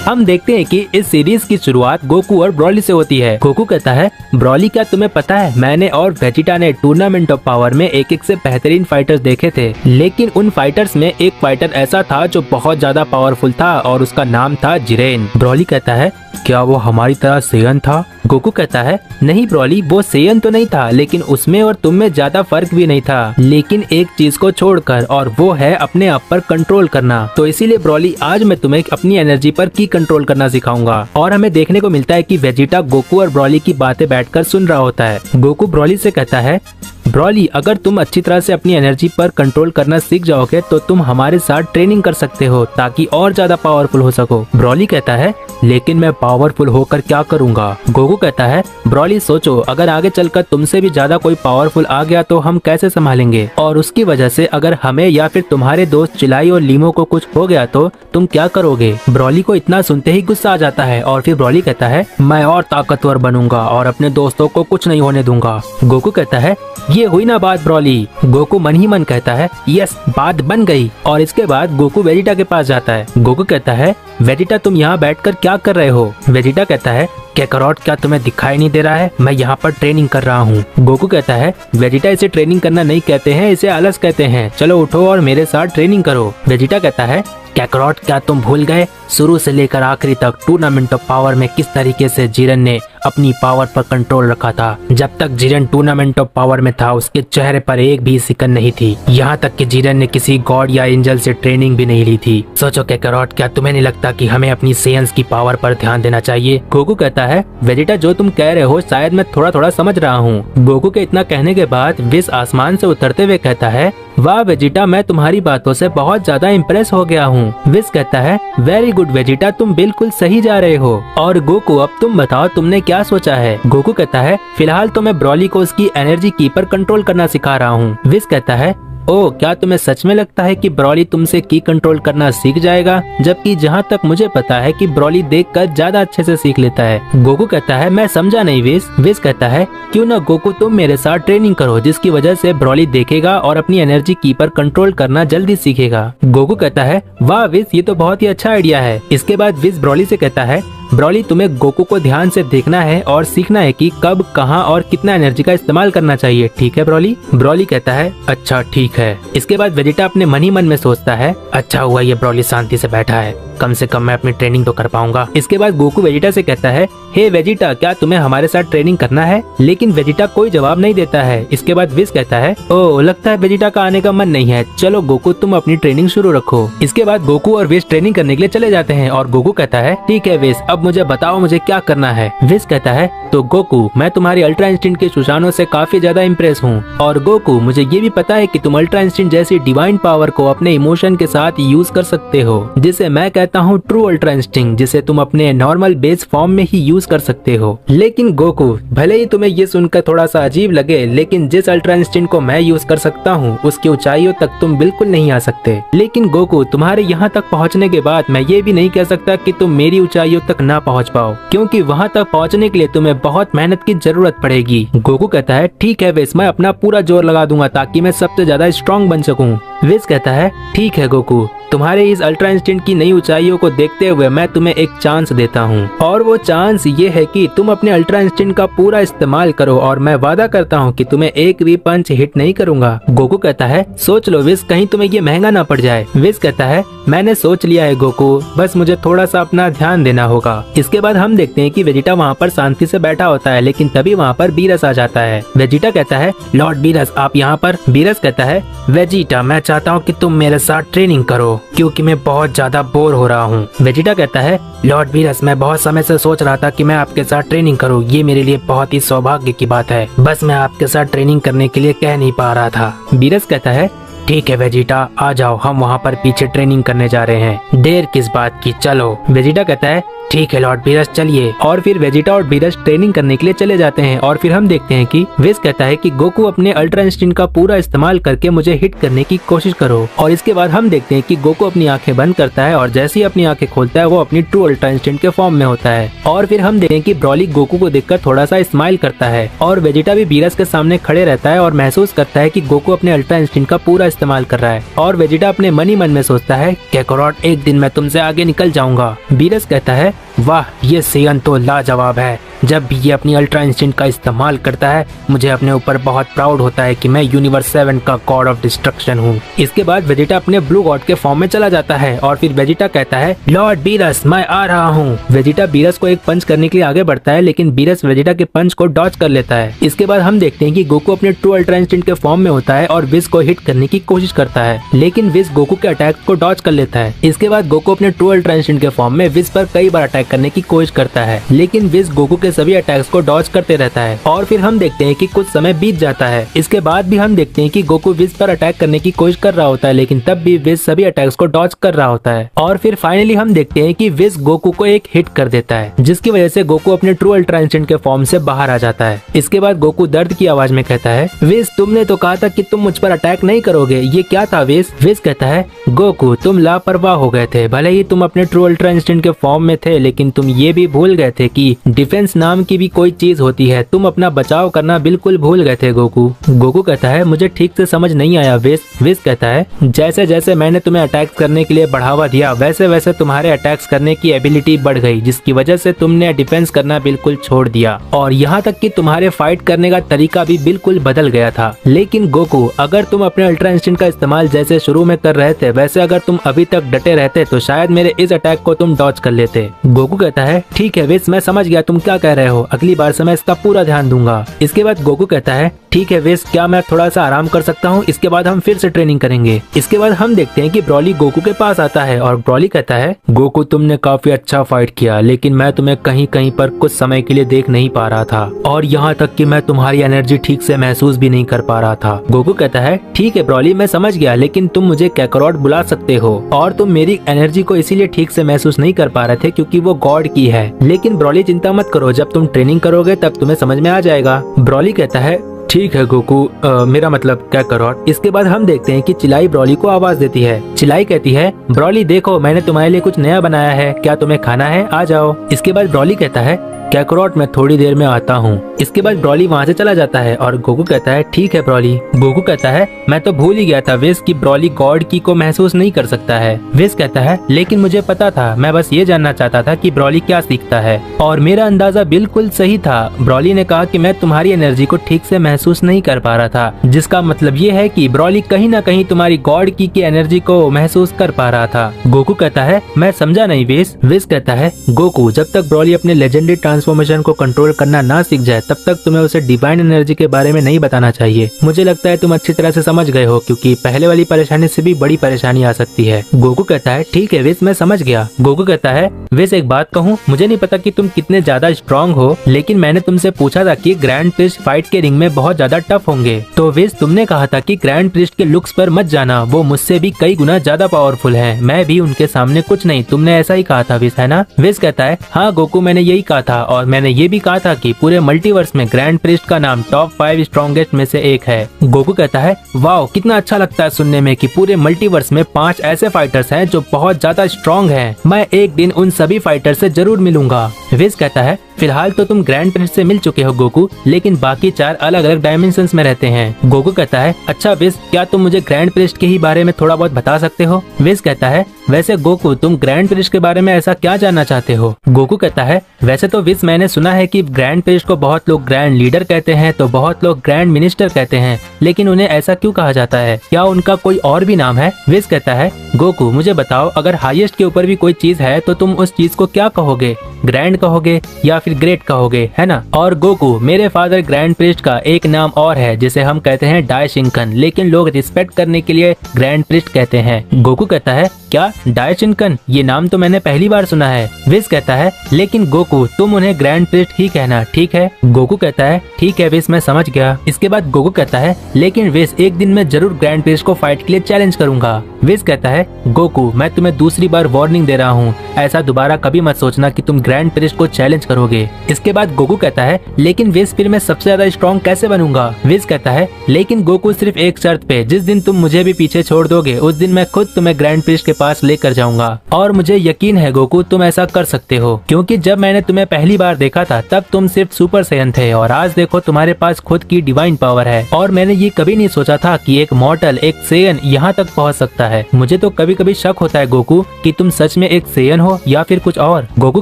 हम देखते हैं कि इस सीरीज की शुरुआत गोकू और ब्रॉली से होती है। गोकू कहता है, ब्रॉली क्या तुम्हें पता है, मैंने और वेजिटा ने टूर्नामेंट ऑफ पावर में एक से बेहतरीन फाइटर्स देखे थे, लेकिन उन फाइटर्स में एक फाइटर ऐसा था जो बहुत ज्यादा पावरफुल था और उसका नाम था जिरेन। ब्रॉली कहता है, क्या वो हमारी तरह सेयन था? गोकू कहता है, नहीं ब्रॉली, वो सेयन तो नहीं था, लेकिन उसमें और तुम में ज्यादा फर्क भी नहीं था, लेकिन एक चीज को छोड़कर, और वो है अपने आप पर कंट्रोल करना। तो इसीलिए ब्रॉली, आज मैं तुम्हें अपनी एनर्जी पर की कंट्रोल करना सिखाऊंगा। और हमें देखने को मिलता है कि वेजिटा गोकू और ब्रॉली की बातें बैठकर सुन रहा होता है। गोकू ब्रॉली से कहता है, ब्रॉली, अगर तुम अच्छी तरह से अपनी एनर्जी पर कंट्रोल करना सीख जाओगे तो तुम हमारे साथ ट्रेनिंग कर सकते हो ताकि और ज्यादा पावरफुल हो सको। ब्रॉली कहता है, लेकिन मैं पावरफुल होकर क्या करूंगा? गोकू कहता है, ब्रॉली सोचो, अगर आगे चलकर तुमसे भी ज्यादा कोई पावरफुल आ गया तो हम कैसे संभालेंगे? और उसकी वजह से अगर हमें या फिर तुम्हारे दोस्त चिलाई और लीमो को कुछ हो गया तो तुम क्या करोगे? ब्रॉली को इतना सुनते ही गुस्सा आ जाता है और फिर ब्रॉली कहता है, मैं और ताकतवर बनूंगा और अपने दोस्तों को कुछ नहीं होने दूंगा। गोकू कहता है, ये हुई ना बात ब्रॉली। गोकू मन ही मन कहता है, यस, बात बन गई। और इसके बाद गोकू वेजिटा के पास जाता है। गोकू कहता है, वेजिटा तुम यहाँ बैठकर क्या कर रहे हो? वेजिटा कहता है, कैकरॉट, क्या तुम्हें दिखाई नहीं दे रहा है? मैं यहाँ पर ट्रेनिंग कर रहा हूँ। गोकू कहता है, वेजिटा, इसे ट्रेनिंग करना नहीं कहते हैं, इसे आलस कहते हैं। चलो उठो और मेरे साथ ट्रेनिंग करो। वेजिटा कहता है, कैकरॉट, क्या तुम भूल गए शुरू से लेकर आखिरी तक टूर्नामेंट ऑफ पावर में किस तरीके से जिरेन ने अपनी पावर पर कंट्रोल रखा था? जब तक जिरेन टूर्नामेंट ऑफ पावर में था उसके चेहरे पर एक भी सिकन नहीं थी, यहाँ तक कि जिरेन ने किसी गॉड या एंजल से ट्रेनिंग भी नहीं ली थी। सोचो कैकरॉट, क्या तुम्हें नहीं लगता कि हमें अपनी सेयंस की पावर पर ध्यान देना चाहिए? गोकू कहता है, वेजिटा, जो तुम कह रहे हो शायद मैं थोड़ा थोड़ा समझ रहा हूँ। गोकू के इतना कहने के बाद विश आसमान से उतरते हुए कहता है, वाह वेजिटा, मैं तुम्हारी बातों से बहुत ज्यादा इम्प्रेस हो गया हूँ। विश कहता है, वेरी गुड वेजिटा, तुम बिल्कुल सही जा रहे हो। और गोकू, अब तुम बताओ तुमने क्या सोचा है? गोकू कहता है, फिलहाल तो मैं ब्रॉली को उसकी एनर्जी की पर कंट्रोल करना सिखा रहा हूँ। विश कहता है, ओह, क्या तुम्हें सच में लगता है कि ब्रॉली तुमसे की कंट्रोल करना सीख जाएगा? जबकि जहाँ तक मुझे पता है कि ब्रॉली देखकर ज्यादा अच्छे से सीख लेता है। गोकू कहता है, मैं समझा नहीं विश। विश कहता है, क्यों ना गोकू तुम मेरे साथ ट्रेनिंग करो, जिसकी वजह से ब्रॉली देखेगा और अपनी एनर्जी की पर कंट्रोल करना जल्दी सीखेगा। गोकू कहता है, वाह विश, ये तो बहुत ही अच्छा आइडिया है। इसके बाद विश ब्रॉली से कहता है, ब्रॉली, तुम्हें गोकू को ध्यान से देखना है और सीखना है कि कब, कहां और कितना एनर्जी का इस्तेमाल करना चाहिए, ठीक है ब्रॉली? ब्रॉली कहता है, अच्छा ठीक है। इसके बाद वेजिटा अपने मन ही मन में सोचता है, अच्छा हुआ ये ब्रॉली शांति से बैठा है, कम से कम मैं अपनी ट्रेनिंग तो कर पाऊंगा। इसके बाद गोकू वेजिटा से कहता है, हे वेजिटा, क्या तुम्हें हमारे साथ ट्रेनिंग करना है? लेकिन वेजिटा कोई जवाब नहीं देता है। इसके बाद विश कहता है, ओह, लगता है वेजिटा का आने का मन नहीं है, चलो गोकू तुम अपनी ट्रेनिंग शुरू रखो। इसके बाद गोकू और विश ट्रेनिंग करने के लिए चले जाते हैं और गोकू कहता है, ठीक है विश, अब मुझे बताओ मुझे क्या करना है। विश कहता है, तो गोकू, मैं तुम्हारी अल्ट्रा इंस्टिंक्ट के सुशानों से काफी ज्यादा इम्प्रेस हूँ, और गोकू, मुझे ये भी पता है कि तुम अल्ट्रा इंस्टिंक्ट जैसी डिवाइन पावर को अपने इमोशन के साथ यूज कर सकते हो, जिसे मैं कहता हूँ ट्रू अल्ट्रा इंस्टिंक्ट, जिसे तुम अपने नॉर्मल बेस फॉर्म में ही यूज कर सकते हो। लेकिन गोकू, भले ही तुम्हें ये सुनकर थोड़ा सा अजीब लगे, लेकिन जिस अल्ट्रा इंस्टिंक्ट को मैं यूज कर सकता हूँ उसकी ऊंचाइयों तक तुम बिल्कुल नहीं आ सकते। लेकिन गोकू, तुम्हारे यहाँ तक पहुँचने के बाद मैं ये भी नहीं कह सकता कि तुम मेरी ऊंचाइयों तक ना पहुँच पाओ, क्योंकि वहाँ तक पहुँचने के लिए तुम्हें बहुत मेहनत की जरूरत पड़ेगी। गोकू कहता है, ठीक है विश, मैं अपना पूरा जोर लगा दूंगा ताकि मैं सबसे ज्यादा स्ट्रॉन्ग बन सकूं। विश कहता है, ठीक है गोकू, तुम्हारे इस अल्ट्रा इंस्टिंक्ट की नई ऊंचाइयों को देखते हुए मैं तुम्हें एक चांस देता हूँ, और वो चांस ये है कि तुम अपने अल्ट्रा इंस्टिंक्ट का पूरा इस्तेमाल करो, और मैं वादा करता हूँ कि तुम्हें एक भी पंच हिट नहीं करूंगा। गोकू कहता है, सोच लो विश, कहीं तुम्हें ये महंगा ना पड़ जाए। विश कहता है, मैंने सोच लिया है गोकू, बस मुझे थोड़ा सा अपना ध्यान देना होगा। इसके बाद हम देखते हैं कि वेजिटा वहाँ पर शांति से बैठा होता है, लेकिन तभी वहाँ पर बीरस आ जाता है। वेजिटा कहता है, लॉर्ड बीरस, आप यहाँ पर? बीरस कहता है, वेजिटा, मैं चाहता हूँ कि तुम मेरे साथ ट्रेनिंग करो, क्योंकि मैं बहुत ज्यादा बोर हो रहा हूँ। वेजिटा कहता है, लॉर्ड बीरस, मैं बहुत समय से सोच रहा था कि मैं आपके साथ ट्रेनिंग करूँ, ये मेरे लिए बहुत ही सौभाग्य की बात है, बस मैं आपके साथ ट्रेनिंग करने के लिए कह नहीं पा रहा था। बीरस कहता है, ठीक है वेजिटा, आ जाओ, हम वहाँ पर पीछे ट्रेनिंग करने जा रहे हैं, देर किस बात की, चलो। वेजिटा कहता है, ठीक है लॉर्ड बीरस चलिए। और फिर वेजिटा और बीरस ट्रेनिंग करने के लिए चले जाते हैं और फिर हम देखते हैं कि विज कहता है कि गोकू अपने अल्ट्रा इंस्टिंक्ट का पूरा इस्तेमाल करके मुझे हिट करने की कोशिश करो। और इसके बाद हम देखते हैं कि गोकू अपनी आंखें बंद करता है और जैसे ही अपनी आंखें खोलता है वो अपनी ट्रू अल्ट्रा इंस्टिंक्ट के फॉर्म में होता है। और फिर हम देखते हैं कि ब्रॉली गोकू को देखकर थोड़ा सा स्माइल करता है और वेजिटा भी बीरस के सामने खड़े रहता है और महसूस करता है कि गोकू अपने अल्ट्रा इंस्टिंक्ट का पूरा इस्तेमाल कर रहा है। और वेजिटा अपने मन ही मन में सोचता है काकारोट एक दिन मैं तुमसे आगे निकल जाऊंगा। बीरस कहता है वाह ये सेयन तो लाजवाब है, जब भी ये अपनी अल्ट्रा इंस्टिंक्ट का इस्तेमाल करता है मुझे अपने ऊपर बहुत प्राउड होता है कि मैं यूनिवर्स 7 का गॉड ऑफ डिस्ट्रक्शन हूँ। इसके बाद वेजिटा अपने ब्लू गॉड के फॉर्म में चला जाता है और फिर वेजिटा कहता है लॉर्ड बीरस मैं आ रहा हूँ। वेजिटा बीरस को एक पंच करने के लिए आगे बढ़ता है लेकिन बीरस वेजिटा के पंच को डॉज कर लेता है। इसके बाद हम देखते हैं कि गोकू अपने ट्रू अल्ट्रा इंस्टिंक्ट के फॉर्म में होता है और विज को हिट करने की कोशिश करता है लेकिन विज गोकू के अटैक को डॉज कर लेता है। इसके बाद गोकू अपने ट्रू अल्ट्रा इंस्टिंक्ट के फॉर्म में विज पर कई बार अटैक करने की कोशिश करता है लेकिन विज गोकू के सभी अटैक्स को डॉज करते रहता है। और फिर हम देखते हैं कि कुछ समय बीत जाता है। इसके बाद भी हम देखते हैं कि गोकू विज पर अटैक करने की कोशिश कर रहा होता है लेकिन तब भी विज सभी अटैक्स को डॉज कर रहा होता है। और फिर फाइनली हम देखते हैं कि विज गोकू को एक हिट कर देता है जिसकी वजह से गोकू अपने ट्रू अल्ट्रा इंस्टिंक्ट के फॉर्म से बाहर आ जाता है। इसके बाद गोकू दर्द की आवाज में कहता है विज तुमने तो कहा था कि तुम मुझ पर अटैक नहीं करोगे, ये क्या था विज? विज कहता है गोकू तुम लापरवाह हो गए थे, भले ही तुम अपने ट्रू अल्ट्रा इंस्टिंक्ट के फॉर्म में थे लेकिन तुम ये भी भूल गए थे कि डिफेंस नाम की भी कोई चीज होती है, तुम अपना बचाव करना बिल्कुल भूल गए थे गोकू। गोकू कहता है मुझे ठीक से समझ नहीं आया विज। विज कहता है जैसे जैसे मैंने तुम्हें अटैक करने के लिए बढ़ावा दिया वैसे वैसे तुम्हारे अटैक्स करने की एबिलिटी बढ़ गई जिसकी वजह से तुमने डिफेंस करना बिल्कुल छोड़ दिया और यहाँ तक कि तुम्हारे फाइट करने का तरीका भी बिल्कुल बदल गया था। लेकिन गोकू अगर तुम अपने अल्ट्रा इंस्टिंक्ट का इस्तेमाल जैसे शुरू में कर रहे थे वैसे अगर तुम अभी तक डटे रहते तो शायद मेरे इस अटैक को तुम डॉज कर लेते। गोकू कहता है ठीक है विज मैं समझ गया तुम क्या कह रहे हो, अगली बार से मैं इसका पूरा ध्यान दूंगा। इसके बाद गोकू कहता है ठीक है विज क्या मैं थोड़ा सा आराम कर सकता हूँ, इसके बाद हम फिर से ट्रेनिंग करेंगे। इसके बाद हम देखते हैं कि ब्रॉली गोकू के पास आता है और ब्रॉली कहता है गोकू तुमने काफी अच्छा फाइट किया लेकिन मैं तुम्हें कहीं कहीं पर कुछ समय के लिए देख नहीं पा रहा था और यहाँ तक कि मैं तुम्हारी एनर्जी ठीक से महसूस भी नहीं कर पा रहा था। गोकू कहता है ठीक है ब्रॉली मैं समझ गया लेकिन तुम मुझे काकारोट बुला सकते हो और तुम मेरी एनर्जी को इसीलिए ठीक से महसूस नहीं कर पा रहे थे क्योंकि वो गॉड की है। लेकिन ब्रॉली चिंता मत करो, जब तुम ट्रेनिंग करोगे तब तुम्हें समझ में आ जाएगा। ब्रॉली कहता है ठीक है गोकू मेरा मतलब काकारोट। इसके बाद हम देखते हैं कि चिलाई ब्रॉली को आवाज देती है। चिलाई कहती है ब्रॉली देखो मैंने तुम्हारे लिए कुछ नया बनाया है, क्या तुम्हें खाना है, आ जाओ। इसके बाद ब्रॉली कहता है काकारोट मैं थोड़ी देर में आता हूँ। इसके बाद ब्रॉली वहाँ से चला जाता है और गोकू कहता है ठीक है ब्रॉली। गोकू कहता है मैं तो भूल ही गया था विज कि ब्रॉली गॉड की को महसूस नहीं कर सकता है। विज कहता है लेकिन मुझे पता था, मैं बस ये जानना चाहता था कि ब्रॉली क्या सीखता है और मेरा अंदाजा बिल्कुल सही था। ब्रॉली ने कहा कि मैं तुम्हारी एनर्जी को ठीक से महसूस नहीं कर पा रहा था जिसका मतलब ये है कि ब्रॉली कहीं ना कहीं तुम्हारी गॉड की एनर्जी को महसूस कर पा रहा था। गोकू कहता है मैं समझा नहीं विज। विज कहता है गोकू जब तक ब्रॉली अपने लेजेंडरी ट्रांसफॉर्मेशन को कंट्रोल करना ना सीख जाए तब तक तुम्हें उसे डिवाइन एनर्जी के बारे में नहीं बताना चाहिए। मुझे लगता है तुम अच्छी तरह से समझ गए हो क्योंकि पहले वाली परेशानी से भी बड़ी परेशानी आ सकती है। गोकू कहता है ठीक है विज मैं समझ गया। गोकू कहता है विज एक बात कहूँ, मुझे नहीं पता कि तुम कितने ज्यादा स्ट्रॉन्ग हो लेकिन मैंने तुमसे पूछा था कि ग्रैंड प्रिस्ट फाइट के रिंग में बहुत ज्यादा टफ होंगे तो विज तुमने कहा था कि ग्रैंड प्रिस्ट के लुक्स पर मत जाना, वो मुझसे भी कई गुना ज्यादा पावरफुल है, मैं भी उनके सामने कुछ नहीं, तुमने ऐसा ही कहा था विज है ना? विज कहता है हाँ गोकू मैंने यही कहा था और मैंने ये भी कहा था कि पूरे मल्टीवर्स में ग्रैंड प्रिस्ट का नाम टॉप 5 स्ट्रॉन्गेस्ट में से एक है। गोकू कहता है वाओ कितना अच्छा लगता है सुनने में कि पूरे मल्टीवर्स में 5 ऐसे फाइटर्स हैं जो बहुत ज्यादा स्ट्रॉन्ग हैं, मैं एक दिन उन सभी फाइटर से जरूर मिलूंगा। विज कहता है फिलहाल तो तुम ग्रैंड प्रिस्ट से मिल चुके हो गोकू लेकिन बाकी 4 अलग अलग डायमेंशंस में रहते हैं। गोकू कहता है अच्छा विज क्या तुम मुझे ग्रैंड प्रिस्ट के ही बारे में थोड़ा बहुत बता सकते हो? विज कहता है वैसे गोकू तुम ग्रैंड प्रिस्ट के बारे में ऐसा क्या जानना चाहते हो? गोकू कहता है वैसे तो विज मैंने सुना है कि ग्रैंड प्रिस्ट को बहुत लोग ग्रैंड लीडर कहते हैं तो बहुत लोग ग्रैंड मिनिस्टर कहते हैं, लेकिन उन्हें ऐसा क्यों कहा जाता है, क्या उनका कोई और भी नाम है? विज कहता है गोकू मुझे बताओ अगर हाईएस्ट के ऊपर भी कोई चीज है तो तुम उस चीज को क्या कहोगे, ग्रैंड कहोगे या फिर फिर ग्रेट कहोगे, है ना। और गोकू, मेरे फादर ग्रैंड प्रिस्ट का एक नाम और है जिसे हम कहते हैं डायशिंकन, लेकिन लोग रिस्पेक्ट करने के लिए ग्रैंड प्रिस्ट कहते हैं। गोकू कहता है क्या डायशिंकन, ये नाम तो मैंने पहली बार सुना है। विस कहता है लेकिन गोकू तुम उन्हें ग्रैंड प्रिस्ट ही कहना, ठीक है। गोकू कहता है ठीक है विस, मैं समझ गया। इसके बाद गोकू कहता है लेकिन विस एक दिन मैं जरूर ग्रैंड प्रिस्ट को फाइट के लिए चैलेंज करूंगा। विस कहता है गोकू मैं तुम्हें दूसरी बार वार्निंग दे रहा हूँ, ऐसा दोबारा कभी मत सोचना कि तुम ग्रैंड प्रिस्ट को चैलेंज करोगे। इसके बाद गोकू कहता है लेकिन विस फिर मैं सबसे ज्यादा स्ट्रॉन्ग कैसे बनूंगा। विस कहता है लेकिन गोकू सिर्फ एक शर्त पे, जिस दिन तुम मुझे भी पीछे छोड़ दोगे उस दिन मैं खुद तुम्हें ग्रैंड प्रिस्ट के पास लेकर जाऊंगा। और मुझे यकीन है गोकू तुम ऐसा कर सकते हो, क्योंकि जब मैंने तुम्हें पहली बार देखा था तब तुम सिर्फ सुपर सैयन थे और आज देखो तुम्हारे पास खुद की डिवाइन पावर है। और मैंने ये कभी नहीं सोचा था कि एक मॉर्टल, एक सेयन यहाँ तक पहुँच सकता है। मुझे तो कभी कभी शक होता है गोकू कि तुम सच में एक सेयन हो या फिर कुछ और। गोकू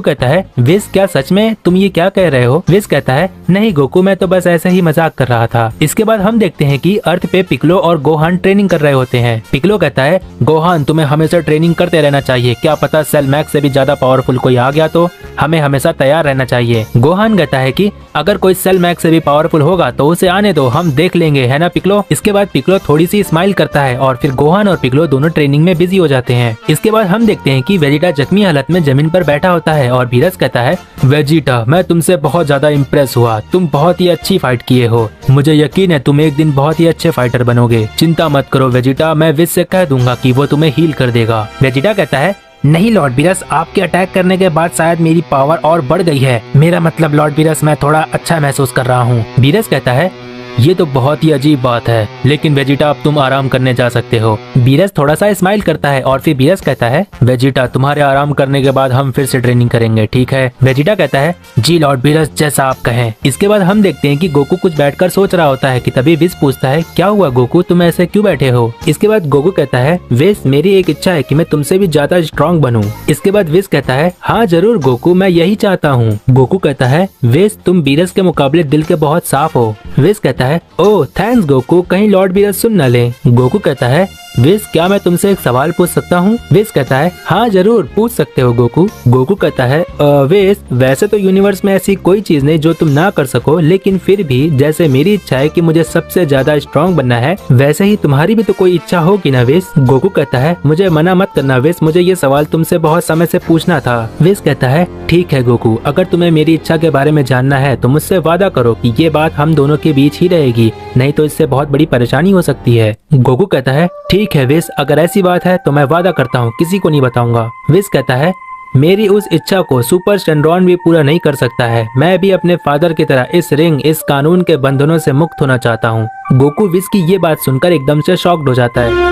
कहता है विस क्या सच में तुम ये क्या कह रहे हो। विस कहता है नहीं गोकू मैं तो बस ऐसे ही मजाक कर रहा था। इसके बाद हम देखते हैं कि अर्थ पे पिकलो और गोहान ट्रेनिंग कर रहे होते हैं। पिकलो कहता है गोहान तुम्हें हमेशा ट्रेनिंग करते रहना चाहिए, क्या पता सेल मैक्स से भी ज्यादा पावरफुल कोई आ गया तो हमें हमेशा तैयार रहना चाहिए। गोहान कहता है कि अगर कोई सेल मैक्स से भी पावरफुल होगा तो उसे आने दो, हम देख लेंगे, है ना पिकलो। इसके बाद पिकलो थोड़ी सी स्माइल करता है और फिर गोहान और पिकलो दोनों ट्रेनिंग में बिजी हो जाते हैं। इसके बाद हम देखते हैं कि वेजिटा जख्मी हालत में जमीन पर बैठा होता है और बीरस कहता है वेजिटा मैं तुमसे बहुत ज्यादा इम्प्रेस हुआ, तुम बहुत ही अच्छी फाइट किए हो, मुझे यकीन है तुम एक दिन बहुत ही अच्छे फाइटर बनोगे। चिंता मत करो वेजिटा, मैं विस से कह दूंगा कि वो तुम्हें हील कर देगा। वेजिटा कहता है नहीं लॉर्ड बीरस, आपके अटैक करने के बाद शायद मेरी पावर और बढ़ गई है, मेरा मतलब लॉर्ड बीरस मैं थोड़ा अच्छा महसूस कर रहा हूँ। बीरस कहता है ये तो बहुत ही अजीब बात है, लेकिन वेजिटा अब तुम आराम करने जा सकते हो। बीरस थोड़ा सा स्माइल करता है और फिर बीरस कहता है वेजिटा तुम्हारे आराम करने के बाद हम फिर से ट्रेनिंग करेंगे, ठीक है। वेजिटा कहता है जी लॉर्ड बीरस जैसा आप कहें। इसके बाद हम देखते हैं कि गोकू कुछ बैठकर सोच रहा होता है कि तभी विस पूछता है क्या हुआ गोकू, तुम ऐसे क्यों बैठे हो। इसके बाद गोकू कहता है विस मेरी एक इच्छा है कि मैं तुमसे भी ज्यादा स्ट्रॉन्ग बनूं। इसके बाद विस कहता है हाँ जरूर गोकू, मैं यही चाहता हूँ। गोकू कहता है विस तुम बीरस के मुकाबले दिल के बहुत साफ हो। विस कहता है ओह थैंक्स गोकू, कहीं लॉर्ड बीरस सुन न ले। गोकू कहता है विस क्या मैं तुमसे एक सवाल पूछ सकता हूँ। विस कहता है हाँ जरूर पूछ सकते हो गोकू। गोकू कहता है विस वैसे तो यूनिवर्स में ऐसी कोई चीज नहीं जो तुम ना कर सको, लेकिन फिर भी जैसे मेरी इच्छा है कि मुझे सबसे ज्यादा स्ट्रॉन्ग बनना है, वैसे ही तुम्हारी भी तो कोई इच्छा होगी ना विस। गोकू कहता है मुझे मना मत करना विस, मुझे ये सवाल तुमसे बहुत समय से पूछना था। विस कहता है ठीक है गोकू, अगर तुम्हें मेरी इच्छा के बारे में जानना है तो मुझसे वादा करो कि ये बात हम दोनों के बीच ही रहेगी, नहीं तो इससे बहुत बड़ी परेशानी हो सकती है। गोकू कहता है ठीक है विस, अगर ऐसी बात है तो मैं वादा करता हूँ किसी को नहीं बताऊंगा। विस कहता है मेरी उस इच्छा को सुपर स्टैंड्रॉन भी पूरा नहीं कर सकता है, मैं भी अपने फादर की तरह इस रिंग, इस कानून के बंधनों से मुक्त होना चाहता हूँ। गोकू विस की ये बात सुनकर एकदम से शॉक्ड हो जाता है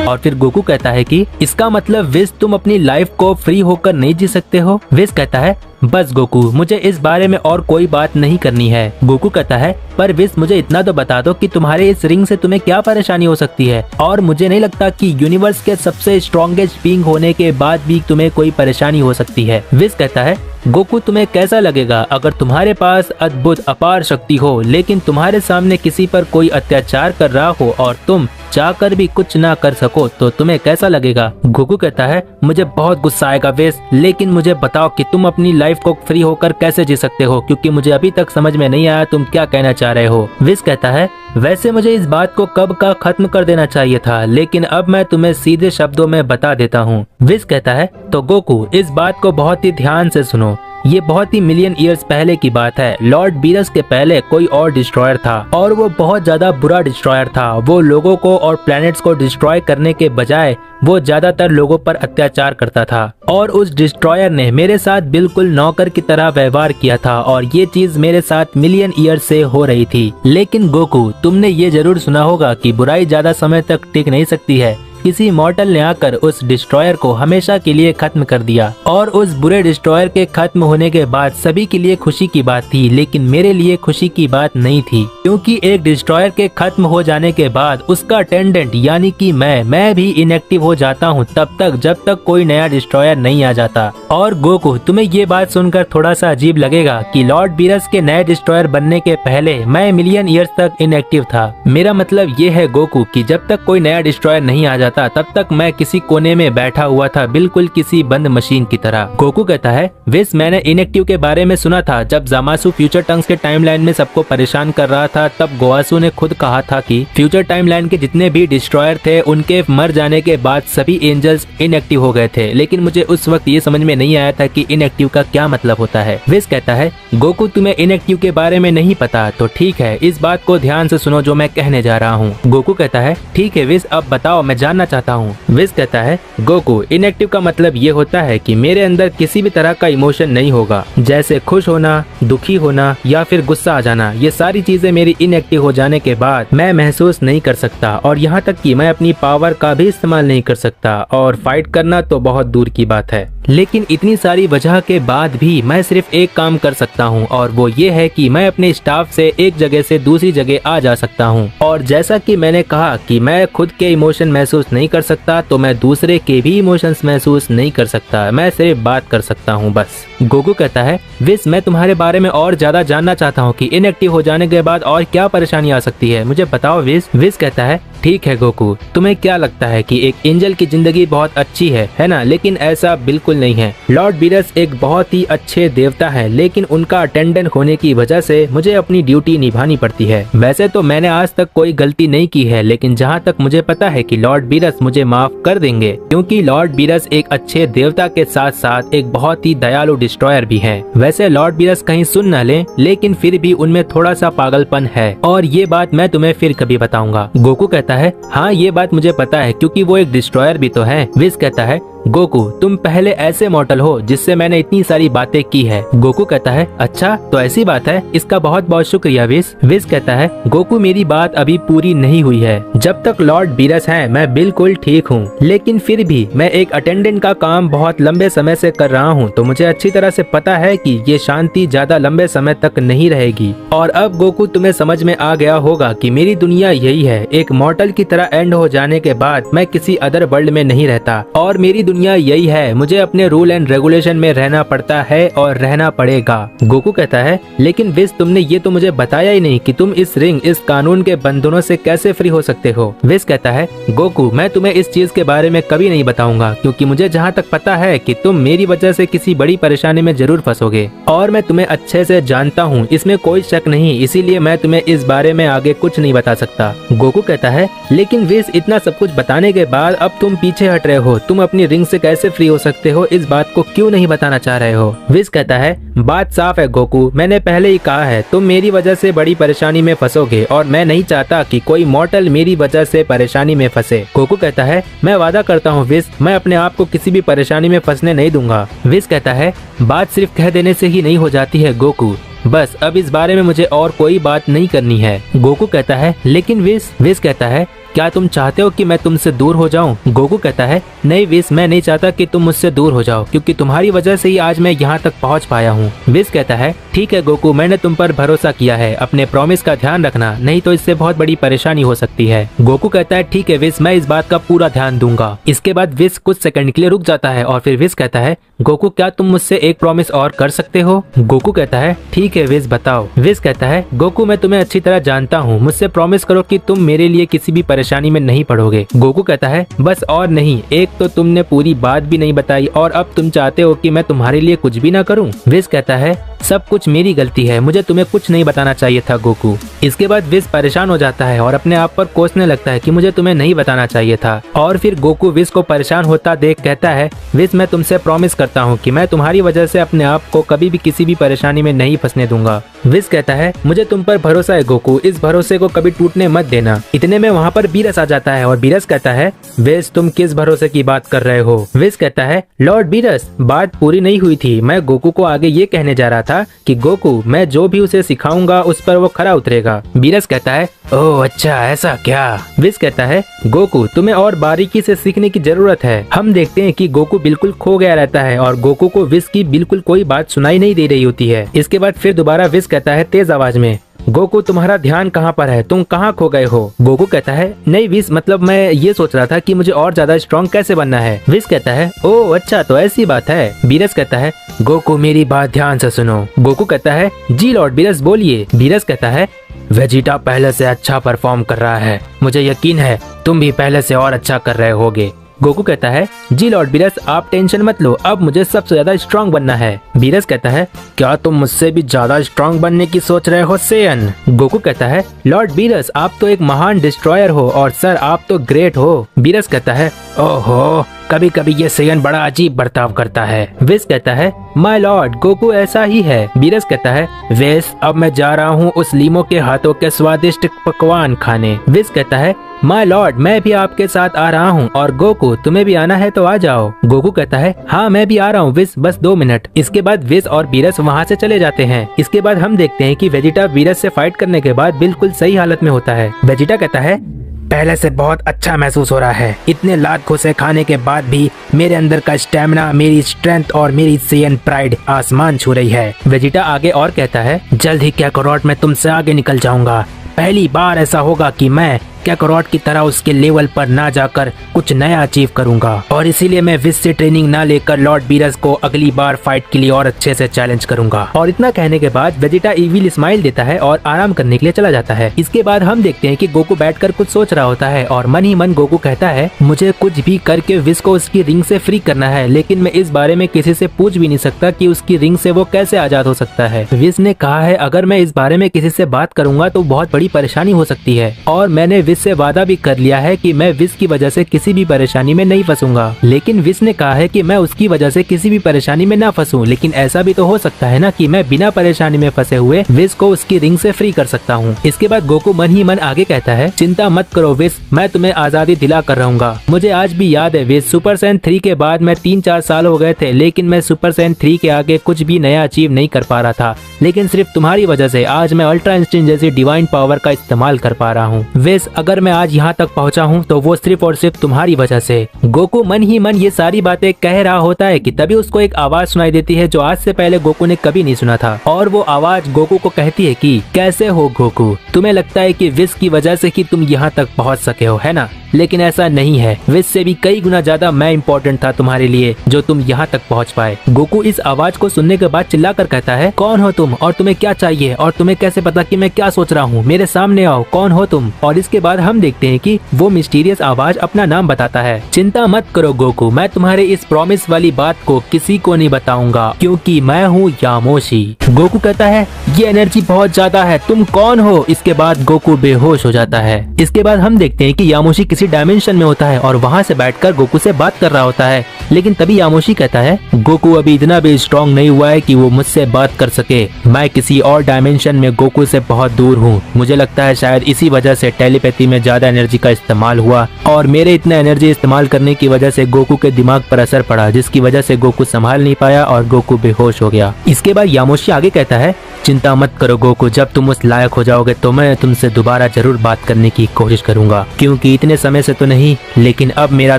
और फिर गोकू कहता है कि इसका मतलब विस तुम अपनी लाइफ को फ्री होकर नहीं जी सकते हो। विस कहता है बस गोकू, मुझे इस बारे में और कोई बात नहीं करनी है। गोकू कहता है पर विस मुझे इतना तो बता दो कि तुम्हारे इस रिंग से तुम्हें क्या परेशानी हो सकती है, और मुझे नहीं लगता कि यूनिवर्स के सबसे स्ट्रॉन्गेस्ट बीइंग होने के बाद भी तुम्हें कोई परेशानी हो सकती है। विस कहता है गोकू तुम्हें कैसा लगेगा अगर तुम्हारे पास अद्भुत अपार शक्ति हो, लेकिन तुम्हारे सामने किसी पर कोई अत्याचार कर रहा हो और तुम चाहकर भी कुछ ना कर सको, तो तुम्हें कैसा लगेगा। गोकू कहता है मुझे बहुत गुस्सा आएगा विस, लेकिन मुझे बताओ कि तुम अपनी लाइफ को फ्री होकर कैसे जी सकते हो, क्योंकि मुझे अभी तक समझ में नहीं आया तुम क्या कहना चाह रहे हो। विस कहता है वैसे मुझे इस बात को कब का खत्म कर देना चाहिए था, लेकिन अब मैं तुम्हें सीधे शब्दों में बता देता हूँ। विस कहता है तो गोकू इस बात को बहुत ही ध्यान से सुनो, ये बहुत ही मिलियन ईयर्स पहले की बात है। लॉर्ड बीरस के पहले कोई और डिस्ट्रॉयर था और वो बहुत ज्यादा बुरा डिस्ट्रॉयर था। वो लोगों को और प्लैनेट्स को डिस्ट्रॉय करने के बजाय वो ज्यादातर लोगों पर अत्याचार करता था, और उस डिस्ट्रॉयर ने मेरे साथ बिल्कुल नौकर की तरह व्यवहार किया था, और ये चीज मेरे साथ मिलियन ईयर से हो रही थी। लेकिन गोकू तुमने ये जरूर सुना होगा कि बुराई ज्यादा समय तक टिक नहीं सकती है। किसी मॉर्टल ने आकर उस डिस्ट्रॉयर को हमेशा के लिए खत्म कर दिया, और उस बुरे डिस्ट्रॉयर के खत्म होने के बाद सभी के लिए खुशी की बात थी, लेकिन मेरे लिए खुशी की बात नहीं थी, क्योंकि एक डिस्ट्रॉयर के खत्म हो जाने के बाद उसका अटेंडेंट यानी कि मैं भी इनएक्टिव हो जाता हूँ तब तक जब तक कोई नया डिस्ट्रॉयर नहीं आ जाता। और गोकू तुम्हें ये बात सुनकर थोड़ा सा अजीब लगेगा कि लॉर्ड बीरस के नए डिस्ट्रॉयर बनने के पहले मैं मिलियन ईयर्स तक इनएक्टिव था। मेरा मतलब ये है गोकू कि जब तक कोई नया डिस्ट्रॉयर नहीं आ जाता था तब तक मैं किसी कोने में बैठा हुआ था, बिल्कुल किसी बंद मशीन की तरह। गोकू कहता है विस, मैंने इनएक्टिव के बारे में सुना था। जब जामासु फ्यूचर टंक्स के टाइमलाइन में सबको परेशान कर रहा था तब गोआसु ने खुद कहा था कि फ्यूचर टाइमलाइन के जितने भी डिस्ट्रॉयर थे उनके मर जाने के बाद सभी एंजल्स इनएक्टिव हो गए थे, लेकिन मुझे उस वक्त ये समझ में नहीं आया था कि इनएक्टिव का क्या मतलब होता है। विस कहता है गोकू, तुम्हें इनएक्टिव के बारे में नहीं पता तो ठीक है, इस बात को ध्यान से सुनो जो मैं कहने जा रहा हूँ। गोकू कहता है ठीक है विस, अब बताओ, मैं जानना चाहता हूँ। विस कहता है गोकू, इनएक्टिव का मतलब ये होता है कि मेरे अंदर किसी भी तरह का इमोशन नहीं होगा, जैसे खुश होना, दुखी होना या फिर गुस्सा आ जाना। ये सारी चीजें मेरी इनएक्टिव हो जाने के बाद मैं महसूस नहीं कर सकता, और यहाँ तक कि मैं अपनी पावर का भी इस्तेमाल नहीं कर सकता, और फाइट करना तो बहुत दूर की बात है। लेकिन इतनी सारी वजह के बाद भी मैं सिर्फ एक काम कर सकता हूँ, और वो ये है कि मैं अपने स्टाफ से एक जगह से दूसरी जगह आ जा सकता हूँ। और जैसा कि मैंने कहा कि मैं खुद के इमोशन महसूस नहीं कर सकता, तो मैं दूसरे के भी इमोशंस महसूस नहीं कर सकता, मैं सिर्फ बात कर सकता हूँ बस। गोकू कहता है विस, मैं तुम्हारे बारे में और ज्यादा जानना चाहता हूँ कि इनएक्टिव हो जाने के बाद और क्या परेशानी आ सकती है, मुझे बताओ विस। विस कहता है ठीक है गोकू, तुम्हें क्या लगता है कि एक एंजल की जिंदगी बहुत अच्छी है ना? लेकिन ऐसा बिल्कुल नहीं है। लॉर्ड बीरस एक बहुत ही अच्छे देवता है, लेकिन उनका अटेंडेंट होने की वजह से मुझे अपनी ड्यूटी निभानी पड़ती है। वैसे तो मैंने आज तक कोई गलती नहीं की है, लेकिन जहाँ तक मुझे पता है कि लॉर्ड बीरस मुझे माफ कर देंगे, क्योंकि लॉर्ड बीरस एक अच्छे देवता के साथ साथ एक बहुत ही दयालु डिस्ट्रॉयर भी है। वैसे लॉर्ड बीरस कहीं सुन न ले, लेकिन फिर भी उनमें थोड़ा सा पागलपन है, और ये बात मैं तुम्हें फिर कभी बताऊंगा। गोकू कहता है हाँ, ये बात मुझे पता है, क्योंकि वो एक डिस्ट्रॉयर भी तो है। विस कहता है गोकू, तुम पहले ऐसे मॉडल हो जिससे मैंने इतनी सारी बातें की है। गोकू कहता है अच्छा, तो ऐसी बात है, इसका बहुत बहुत शुक्रिया विस। विस कहता है गोकू, मेरी बात अभी पूरी नहीं हुई है। जब तक लॉर्ड बीरस हैं मैं बिल्कुल ठीक हूँ, लेकिन फिर भी मैं एक अटेंडेंट का काम बहुत लंबे समय से कर रहा हूँ, तो मुझे अच्छी तरह से पता है कि ये शांति ज्यादा लंबे समय तक नहीं रहेगी। और अब गोकू, तुम्हें समझ में आ गया होगा कि मेरी दुनिया यही है, एक मॉडल की तरह एंड हो जाने के बाद मैं किसी अदर वर्ल्ड में नहीं रहता, और मेरी दुनिया यही है, मुझे अपने रूल एंड रेगुलेशन में रहना पड़ता है और रहना पड़ेगा। गोकू कहता है लेकिन विस, तुमने ये तो मुझे बताया ही नहीं कि तुम इस रिंग, इस कानून के बंधनों से कैसे फ्री हो सकते हो। विस कहता है गोकू, मैं तुम्हें इस चीज के बारे में कभी नहीं बताऊंगा, क्योंकि मुझे जहाँ तक पता है कि तुम मेरी वजह से किसी बड़ी परेशानी में जरूर फंसोगे, और मैं तुम्हें अच्छे से जानता हूँ, इसमें कोई शक नहीं, इसीलिए मैं तुम्हें इस बारे में आगे कुछ नहीं बता सकता। गोकू कहता है लेकिन विस, इतना सब कुछ बताने के बाद अब तुम पीछे हट रहे हो, तुम अपनी रिंग से कैसे फ्री हो सकते हो, इस बात को क्यों नहीं बताना चाह रहे हो। विस कहता है बात साफ है गोकू, मैंने पहले ही कहा है, तुम मेरी वजह से बड़ी परेशानी में फंसोगे, और मैं नहीं चाहता कि कोई मॉर्टल मेरी वजह से परेशानी में फंसे। गोकू कहता है मैं वादा करता हूँ विस, मैं अपने आप को किसी भी परेशानी में फंसने नहीं दूंगा। विस कहता है बात सिर्फ कह देने से ही नहीं हो जाती है गोकू, बस अब इस बारे में मुझे और कोई बात नहीं करनी है। गोकू कहता है लेकिन विस। विस कहता है क्या तुम चाहते हो कि मैं तुमसे दूर हो जाऊं? गोकू कहता है नहीं विस, मैं नहीं चाहता कि तुम मुझसे दूर हो जाओ, क्योंकि तुम्हारी वजह से ही आज मैं यहाँ तक पहुँच पाया हूँ। विस कहता है ठीक है गोकू, मैंने तुम पर भरोसा किया है, अपने प्रॉमिस का ध्यान रखना, नहीं तो इससे बहुत बड़ी परेशानी हो सकती है। गोकू कहता है ठीक है विस, मैं इस बात का पूरा ध्यान दूंगा। इसके बाद विस कुछ सेकंड के लिए रुक जाता है, और फिर विस कहता है गोकू, क्या तुम मुझसे एक प्रॉमिस और कर सकते हो? गोकू कहता है ठीक है विस, बताओ। विस कहता है गोकू, मैं तुम्हें अच्छी तरह जानता हूँ, मुझसे प्रॉमिस करो कि तुम मेरे लिए किसी भी परेशानी में नहीं पड़ोगे। गोकू कहता है बस और नहीं, एक तो तुमने पूरी बात भी नहीं बताई, और अब तुम चाहते हो कि मैं तुम्हारे लिए कुछ भी ना करूं। विस कहता है सब कुछ मेरी गलती है, मुझे तुम्हें कुछ नहीं बताना चाहिए था गोकू। इसके बाद विस परेशान हो जाता है और अपने आप पर कोसने लगता है कि मुझे तुम्हें नहीं बताना चाहिए था। और फिर गोकू विस को परेशान होता देख कहता है विस, मैं तुमसे प्रॉमिस करता हूँ कि मैं तुम्हारी वजह से अपने आप को कभी भी किसी भी परेशानी में नहीं फंसने दूंगा। विस कहता है मुझे तुम पर भरोसा है गोकू, इस भरोसे को कभी टूटने मत देना। इतने में वहाँ पर बीरस आ जाता है, और बीरस कहता है विस, तुम किस भरोसे की बात कर रहे हो? विस कहता है लॉर्ड बीरस, बात पूरी नहीं हुई थी, मैं गोकू को आगे ये कहने जा रहा था कि गोकू, मैं जो भी उसे सिखाऊंगा उस पर वो खरा उतरेगा। बीरस कहता है ओह अच्छा, ऐसा क्या? विस कहता है गोकू, तुम्हें और बारीकी से सीखने की जरूरत है। हम देखते हैं कि गोकू बिल्कुल खो गया रहता है, और गोकू को विस की बिल्कुल कोई बात सुनाई नहीं दे रही होती है। इसके बाद फिर दोबारा विस कहता है तेज आवाज में, गोकू तुम्हारा ध्यान कहाँ पर है, तुम कहाँ खो गए हो? गोकू कहता है नहीं विस, मतलब मैं ये सोच रहा था कि मुझे और ज्यादा स्ट्रॉन्ग कैसे बनना है। विस कहता है ओह अच्छा, तो ऐसी बात है। बीरस कहता है गोकू, मेरी बात ध्यान से सुनो। गोकू कहता है जी लॉर्ड बीरस, बोलिए। बीरस कहता है वेजिटा पहले से अच्छा परफॉर्म कर रहा है, मुझे यकीन है तुम भी पहले से और अच्छा कर रहे होगे। गोकू कहता है जी लॉर्ड बीरस, आप टेंशन मत लो, अब मुझे सबसे ज्यादा स्ट्रांग बनना है। बीरस कहता है क्या तुम मुझसे भी ज्यादा स्ट्रांग बनने की सोच रहे हो सेयन? गोकू कहता है लॉर्ड बीरस, आप तो एक महान डिस्ट्रॉयर हो और सर आप तो ग्रेट हो। बीरस कहता है ओहो, कभी कभी ये सेयन बड़ा अजीब बर्ताव करता है। विस कहता है माय लॉर्ड, गोकू ऐसा ही है। बीरस कहता है विस, अब मैं जा रहा हूँ उस लीमो के हाथों के स्वादिष्ट पकवान खाने। विस कहता है माय लॉर्ड, मैं भी आपके साथ आ रहा हूँ, और गोकू तुम्हें भी आना है तो आ जाओ। गोकू कहता है हाँ मैं भी आ रहा हूँ विस, बस 2 मिनट। इसके बाद विस और बीरस वहाँ से चले जाते हैं। इसके बाद हम देखते हैं कि वेजिटा बीरस से फाइट करने के बाद बिल्कुल सही हालत में होता है। वेजिटा कहता है पहले से बहुत अच्छा महसूस हो रहा है, इतने लात घुसे खाने के बाद भी मेरे अंदर का स्टेमिना, मेरी स्ट्रेंथ और मेरी सेयन प्राइड आसमान छू रही है। वेजिटा आगे और कहता है जल्द ही काकारोट में तुमसे आगे निकल जाऊंगा, पहली बार ऐसा होगा कि मैं काकारोट की तरह उसके लेवल पर ना जाकर कुछ नया अचीव करूंगा, और इसीलिए मैं विस से ट्रेनिंग ना लेकर लॉर्ड बीरस को अगली बार फाइट के लिए और अच्छे से चैलेंज करूंगा। और इतना कहने के बाद वेजिटा इविल स्माइल देता है और आराम करने के लिए चला जाता है। इसके बाद हम देखते हैं कि गोकू बैठकर कुछ सोच रहा होता है और मन ही मन गोकू कहता है मुझे कुछ भी करके विस को उसकी रिंग से फ्री करना है, लेकिन मैं इस बारे में किसी से पूछ भी नहीं सकता कि उसकी रिंग से वो कैसे आजाद हो सकता है। विस ने कहा है अगर मैं इस बारे में किसी से बात करूंगा तो बहुत बड़ी परेशानी हो सकती है, और मैंने विस से वादा भी कर लिया है कि मैं विस की वजह से किसी भी परेशानी में नहीं फंसूंगा। लेकिन विस ने कहा है कि मैं उसकी वजह से किसी भी परेशानी में ना फंसूं, लेकिन ऐसा भी तो हो सकता है ना कि मैं बिना परेशानी में फंसे हुए विस को उसकी रिंग से फ्री कर सकता हूँ। इसके बाद गोकू मन ही मन आगे कहता है चिंता मत करो विस, मैं तुम्हें आजादी दिला कर रहूंगा। मुझे आज भी याद है विस, सुपर सैयन 3 के बाद मैं 3-4 साल हो गए थे, लेकिन मैं सुपर सैयन 3 के आगे कुछ भी नया अचीव नहीं कर पा रहा था, लेकिन सिर्फ तुम्हारी वजह से आज मैं अल्ट्रा इंस्टिंक्ट जैसी डिवाइन पावर का इस्तेमाल कर पा रहा हूँ। विस, अगर मैं आज यहाँ तक पहुँचा हूँ तो वो सिर्फ और सिर्फ तुम्हारी वजह से। गोकू मन ही मन ये सारी बातें कह रहा होता है कि तभी उसको एक आवाज सुनाई देती है जो आज से पहले गोकू ने कभी नहीं सुना था, और वो आवाज गोकू को कहती है कि कैसे हो गोकू, तुम्हें लगता है कि विस की वजह से कि तुम यहाँ तक पहुँच सके हो, है ना? लेकिन ऐसा नहीं है, विस से भी कई गुना ज्यादा मैं इम्पोर्टेंट था तुम्हारे लिए जो तुम यहाँ तक पहुँच पाए। गोकू इस आवाज को सुनने के बाद चिल्लाकर कहता है कौन हो तुम और तुम्हें क्या चाहिए, और तुम्हें कैसे पता कि मैं क्या सोच रहा हूँ, मेरे सामने आओ, कौन हो तुम? और इसके बाद हम देखते हैं कि वो मिस्टीरियस आवाज अपना नाम बताता है। चिंता मत करो गोकू, मैं तुम्हारे इस प्रॉमिस वाली बात को किसी को नहीं बताऊंगा क्योंकि मैं हूँ यामोशी। गोकू कहता है ये एनर्जी बहुत ज्यादा है, तुम कौन हो? इसके बाद गोकू बेहोश हो जाता है। इसके बाद हम देखते हैं कि यामोशी किसी डायमेंशन में होता है और वहाँ से बैठकर गोकू से बात कर रहा होता है, लेकिन तभी यामोशी कहता है गोकू अभी इतना भी स्ट्रॉन्ग नहीं हुआ है कि वो मुझसे बात कर सके, मैं किसी और डायमेंशन में गोकू से बहुत दूर हूँ। मुझे लगता है शायद इसी वजह से टेलीपैथी में ज्यादा एनर्जी का इस्तेमाल हुआ, और मेरे इतना एनर्जी इस्तेमाल करने की वजह से गोकू के दिमाग पर असर पड़ा, जिसकी वजह से गोकू संभाल नहीं पाया और गोकू बेहोश हो गया। इसके बाद यामोशी आगे कहता है चिंता मत करो गोकू, जब तुम उस लायक हो जाओगे तो मैं तुमसे दोबारा जरूर बात करने की कोशिश करूंगा, क्योंकि इतने समय से तो नहीं, लेकिन अब मेरा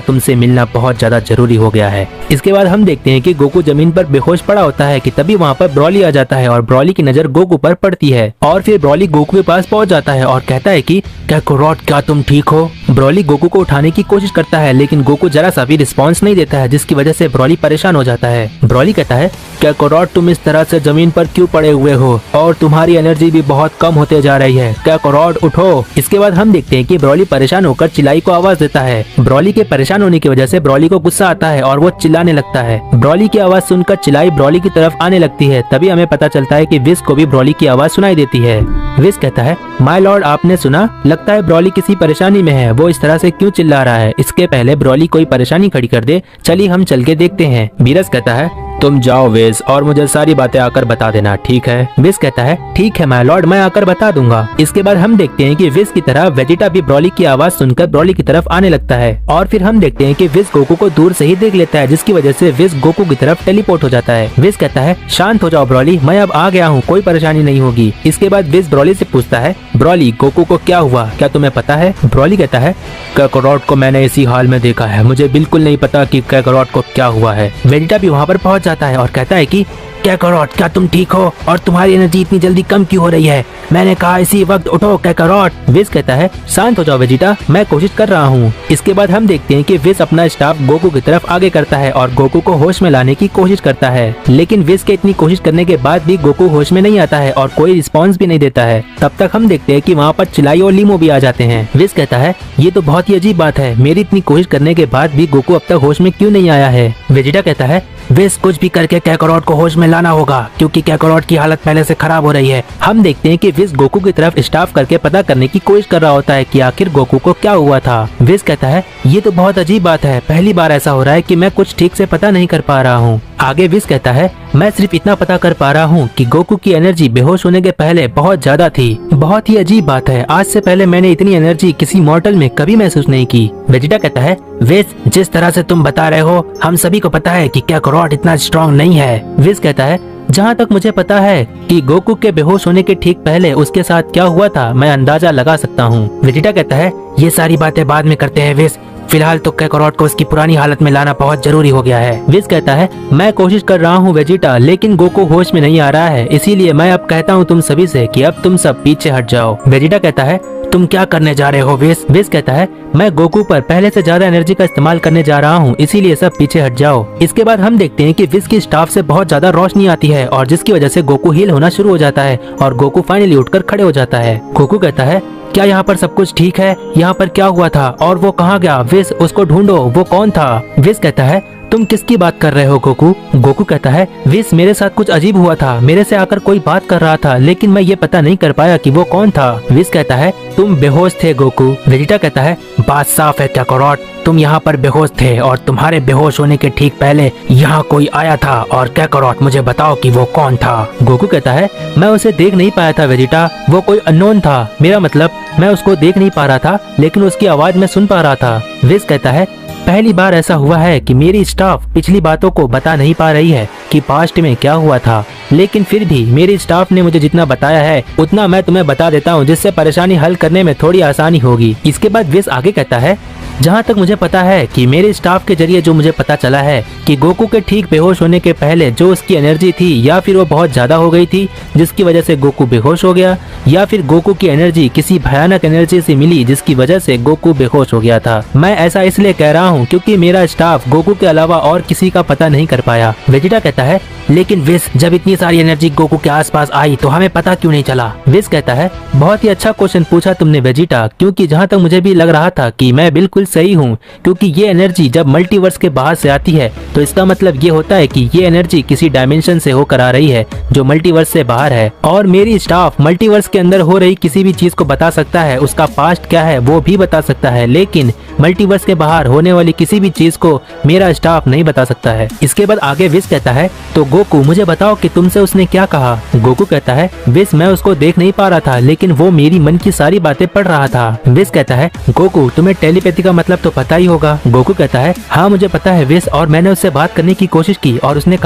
तुमसे मिलना बहुत ज्यादा जरूरी हो गया है। इसके बाद हम देखते हैं कि गोकू जमीन पर बेहोश पड़ा होता है कि तभी वहाँ पर ब्रॉली आ जाता है और ब्रॉली की नजर गोकू पर पड़ती है, और फिर ब्रॉली गोकू के पास पहुँच जाता है और कहता है कि काकारोट क्या तुम ठीक हो? ब्रॉली गोकू को उठाने की कोशिश करता है, लेकिन गोकू जरा सा भी रिस्पॉन्स नहीं देता है, जिसकी वजह से ब्रॉली परेशान हो जाता है। ब्रॉली कहता है काकारोट तुम इस तरह से जमीन पर क्यों पड़े हुए हो, और तुम्हारी एनर्जी भी बहुत कम होते जा रही है, काकारोट उठो। इसके बाद हम देखते हैं कि ब्रॉली परेशान होकर चिल्लाई को आवाज देता है। ब्रॉली के परेशान होने की वजह से ब्रॉली को गुस्सा आता है और वो चिल्लाने लगता है। ब्रॉली की आवाज सुनकर चिल्लाई ब्रॉली की तरफ आने लगती है, तभी हमें पता चलता है कि विस को भी ब्रॉली की आवाज सुनाई देती है। विस कहता है माय लॉर्ड आपने सुना, लगता है ब्रॉली किसी परेशानी में है, वो इस तरह से क्यों चिल्ला रहा है? इसके पहले ब्रॉली कोई परेशानी खड़ी कर दे, चलिए हम चल के देखते हैं। बीरस कहता है तुम जाओ विस और मुझे सारी बातें आकर बता देना, ठीक है? विस कहता है ठीक है माय लॉर्ड, मैं आकर बता दूंगा। इसके बाद हम देखते हैं कि विस की तरह वेजिटा भी ब्रॉली की आवाज सुनकर ब्रॉली की तरफ आने लगता है, और फिर हम देखते हैं कि विस गोकू को दूर से ही देख लेता है, जिसकी वजह से विस गोकू की तरफ टेलीपोर्ट हो जाता है। विस कहता है शांत हो जाओ ब्रॉली, मैं अब आ गया हूँ, कोई परेशानी नहीं होगी। इसके बाद विस ब्रॉली से पूछता है ब्रॉली गोकू को क्या हुआ, क्या तुम्हें पता है? ब्रॉली कहता है काकारोट को मैंने इसी हाल में देखा है, मुझे बिल्कुल नहीं पता कि काकारोट को क्या हुआ है। वेजिटा भी वहाँ पर पहुँच जाता है और कहता है कि कैकारोट, क्या तुम ठीक हो? और तुम्हारी एनर्जी इतनी जल्दी कम क्यों हो रही है? मैंने कहा इसी वक्त उठो कैकारोट। विज कहता है शांत हो जाओ वेजिटा, मैं कोशिश कर रहा हूँ। इसके बाद हम देखते हैं कि विज अपना स्टाफ गोकू की तरफ आगे करता है और गोकू को होश में लाने की कोशिश करता है, लेकिन विज के इतनी कोशिश करने के बाद भी गोकू होश में नहीं आता है और कोई रिस्पॉन्स भी नहीं देता है। तब तक हम देखते हैं कि वहाँ पर चिलाई और लीमो भी आ जाते हैं। विज कहता है ये तो बहुत ही अजीब बात है, मेरी इतनी कोशिश करने के बाद भी गोकू अब तक होश में क्यों नहीं आया है? वेजिटा कहता है विज कुछ भी करके कैकारोट को होश में लाना होगा, क्योंकि कैकारोट की हालत पहले से खराब हो रही है। हम देखते हैं कि विज गोकू की तरफ स्टाफ करके पता करने की कोशिश कर रहा होता है कि आखिर गोकू को क्या हुआ था। विज कहता है ये तो बहुत अजीब बात है, पहली बार ऐसा हो रहा है कि मैं कुछ ठीक से पता नहीं कर पा रहा हूँ। आगे विज कहता है मैं सिर्फ इतना पता कर पा रहा हूँ कि गोकू की एनर्जी बेहोश होने के पहले बहुत ज्यादा थी। बहुत ही अजीब बात है, आज से पहले मैंने इतनी एनर्जी किसी मॉर्टल में कभी महसूस नहीं की। वेजिटा कहता है विज जिस तरह से तुम बता रहे हो हम सभी को पता है कि कैकारोट इतना स्ट्रॉन्ग नहीं है। विज कहता है जहाँ तक मुझे पता है कि गोकू के बेहोश होने के ठीक पहले उसके साथ क्या हुआ था मैं अंदाजा लगा सकता हूँ। वेजिटा कहता है ये सारी बातें बाद में करते हैं विज, फिलहाल तो कैकारोट को उसकी पुरानी हालत में लाना बहुत जरूरी हो गया है। विज कहता है मैं कोशिश कर रहा हूँ वेजिटा, लेकिन गोकू होश में नहीं आ रहा है, इसीलिए मैं अब कहता हूँ तुम सभी से कि अब तुम सब पीछे हट जाओ। वेजिटा कहता है तुम क्या करने जा रहे हो विज? विज कहता है मैं गोकू पर पहले से ज्यादा एनर्जी का इस्तेमाल करने जा रहा हूँ, इसीलिए सब पीछे हट जाओ। इसके बाद हम देखते हैं कि विज की स्टाफ से बहुत ज्यादा रोशनी आती है और जिसकी वजह से गोकू हील होना शुरू हो जाता है और गोकू फाइनली उठकर खड़े हो जाता है। गोकू कहता है क्या यहाँ पर सब कुछ ठीक है? यहाँ पर क्या हुआ था और वो कहाँ गया? विज उसको ढूंढो, वो कौन था? विज कहता है तुम किसकी बात कर रहे हो गोकू? गोकू कहता है विज मेरे साथ कुछ अजीब हुआ था, मेरे से आकर कोई बात कर रहा था, लेकिन मैं ये पता नहीं कर पाया कि वो कौन था। विज कहता है तुम बेहोश थे गोकू। वेजिटा कहता है बात साफ है कैकारोट, तुम यहाँ पर बेहोश थे और तुम्हारे बेहोश होने के ठीक पहले यहाँ कोई आया था और कैकारोट मुझे बताओ कि वो कौन था। गोकू कहता है मैं उसे देख नहीं पाया था वेजिटा, वो कोई अननोन था, मेरा मतलब मैं उसको देख नहीं पा रहा था लेकिन उसकी आवाज मैं सुन पा रहा था। विज कहता है पहली बार ऐसा हुआ है कि मेरी स्टाफ पिछली बातों को बता नहीं पा रही है कि पास्ट में क्या हुआ था, लेकिन फिर भी मेरी स्टाफ ने मुझे जितना बताया है उतना मैं तुम्हें बता देता हूँ, जिससे परेशानी हल करने में थोड़ी आसानी होगी। इसके बाद विज आगे कहता है जहाँ तक मुझे पता है कि मेरे स्टाफ के जरिए जो मुझे पता चला है कि गोकू के ठीक बेहोश होने के पहले जो उसकी एनर्जी थी या फिर वो बहुत ज्यादा हो गई थी जिसकी वजह से गोकू बेहोश हो गया, या फिर गोकू की एनर्जी किसी भयानक एनर्जी से मिली जिसकी वजह से गोकू बेहोश हो गया था। मैं ऐसा इसलिए कह रहा हूँ क्योंकि मेरा स्टाफ गोकू के अलावा और किसी का पता नहीं कर पाया। वेजिटा कहता है लेकिन विज जब इतनी सारी एनर्जी गोकू के आसपास आई तो हमें पता क्यों नहीं चला? विज कहता है बहुत ही अच्छा क्वेश्चन पूछा तुमने वेजिटा, क्योंकि जहाँ तक मुझे भी लग रहा था कि मैं बिल्कुल सही हूँ, क्योंकि ये एनर्जी जब मल्टीवर्स के बाहर से आती है तो इसका मतलब ये होता है कि ये एनर्जी किसी डायमेंशन से होकर आ रही है जो मल्टीवर्स से बाहर है, और मेरी स्टाफ मल्टीवर्स के अंदर हो रही किसी भी चीज को बता सकता है, उसका पास्ट क्या है वो भी बता सकता है, लेकिन मल्टीवर्स के बाहर होने वाली किसी भी चीज को मेरा स्टाफ नहीं बता सकता है। इसके बाद आगे विज कहता है तो गोकू मुझे बताओ कि तुमसे उसने क्या कहा? गोकू कहता है विज मैं उसको देख नहीं पा रहा था लेकिन वो मेरी मन की सारी बातें पढ़ रहा था। विज कहता है गोकू तुम्हें टेलीपैथी का मतलब तो पता ही होगा। गोकू कहता है हाँ मुझे पता है विज, और मैंने उससे बात करने की कोशिश की और उसने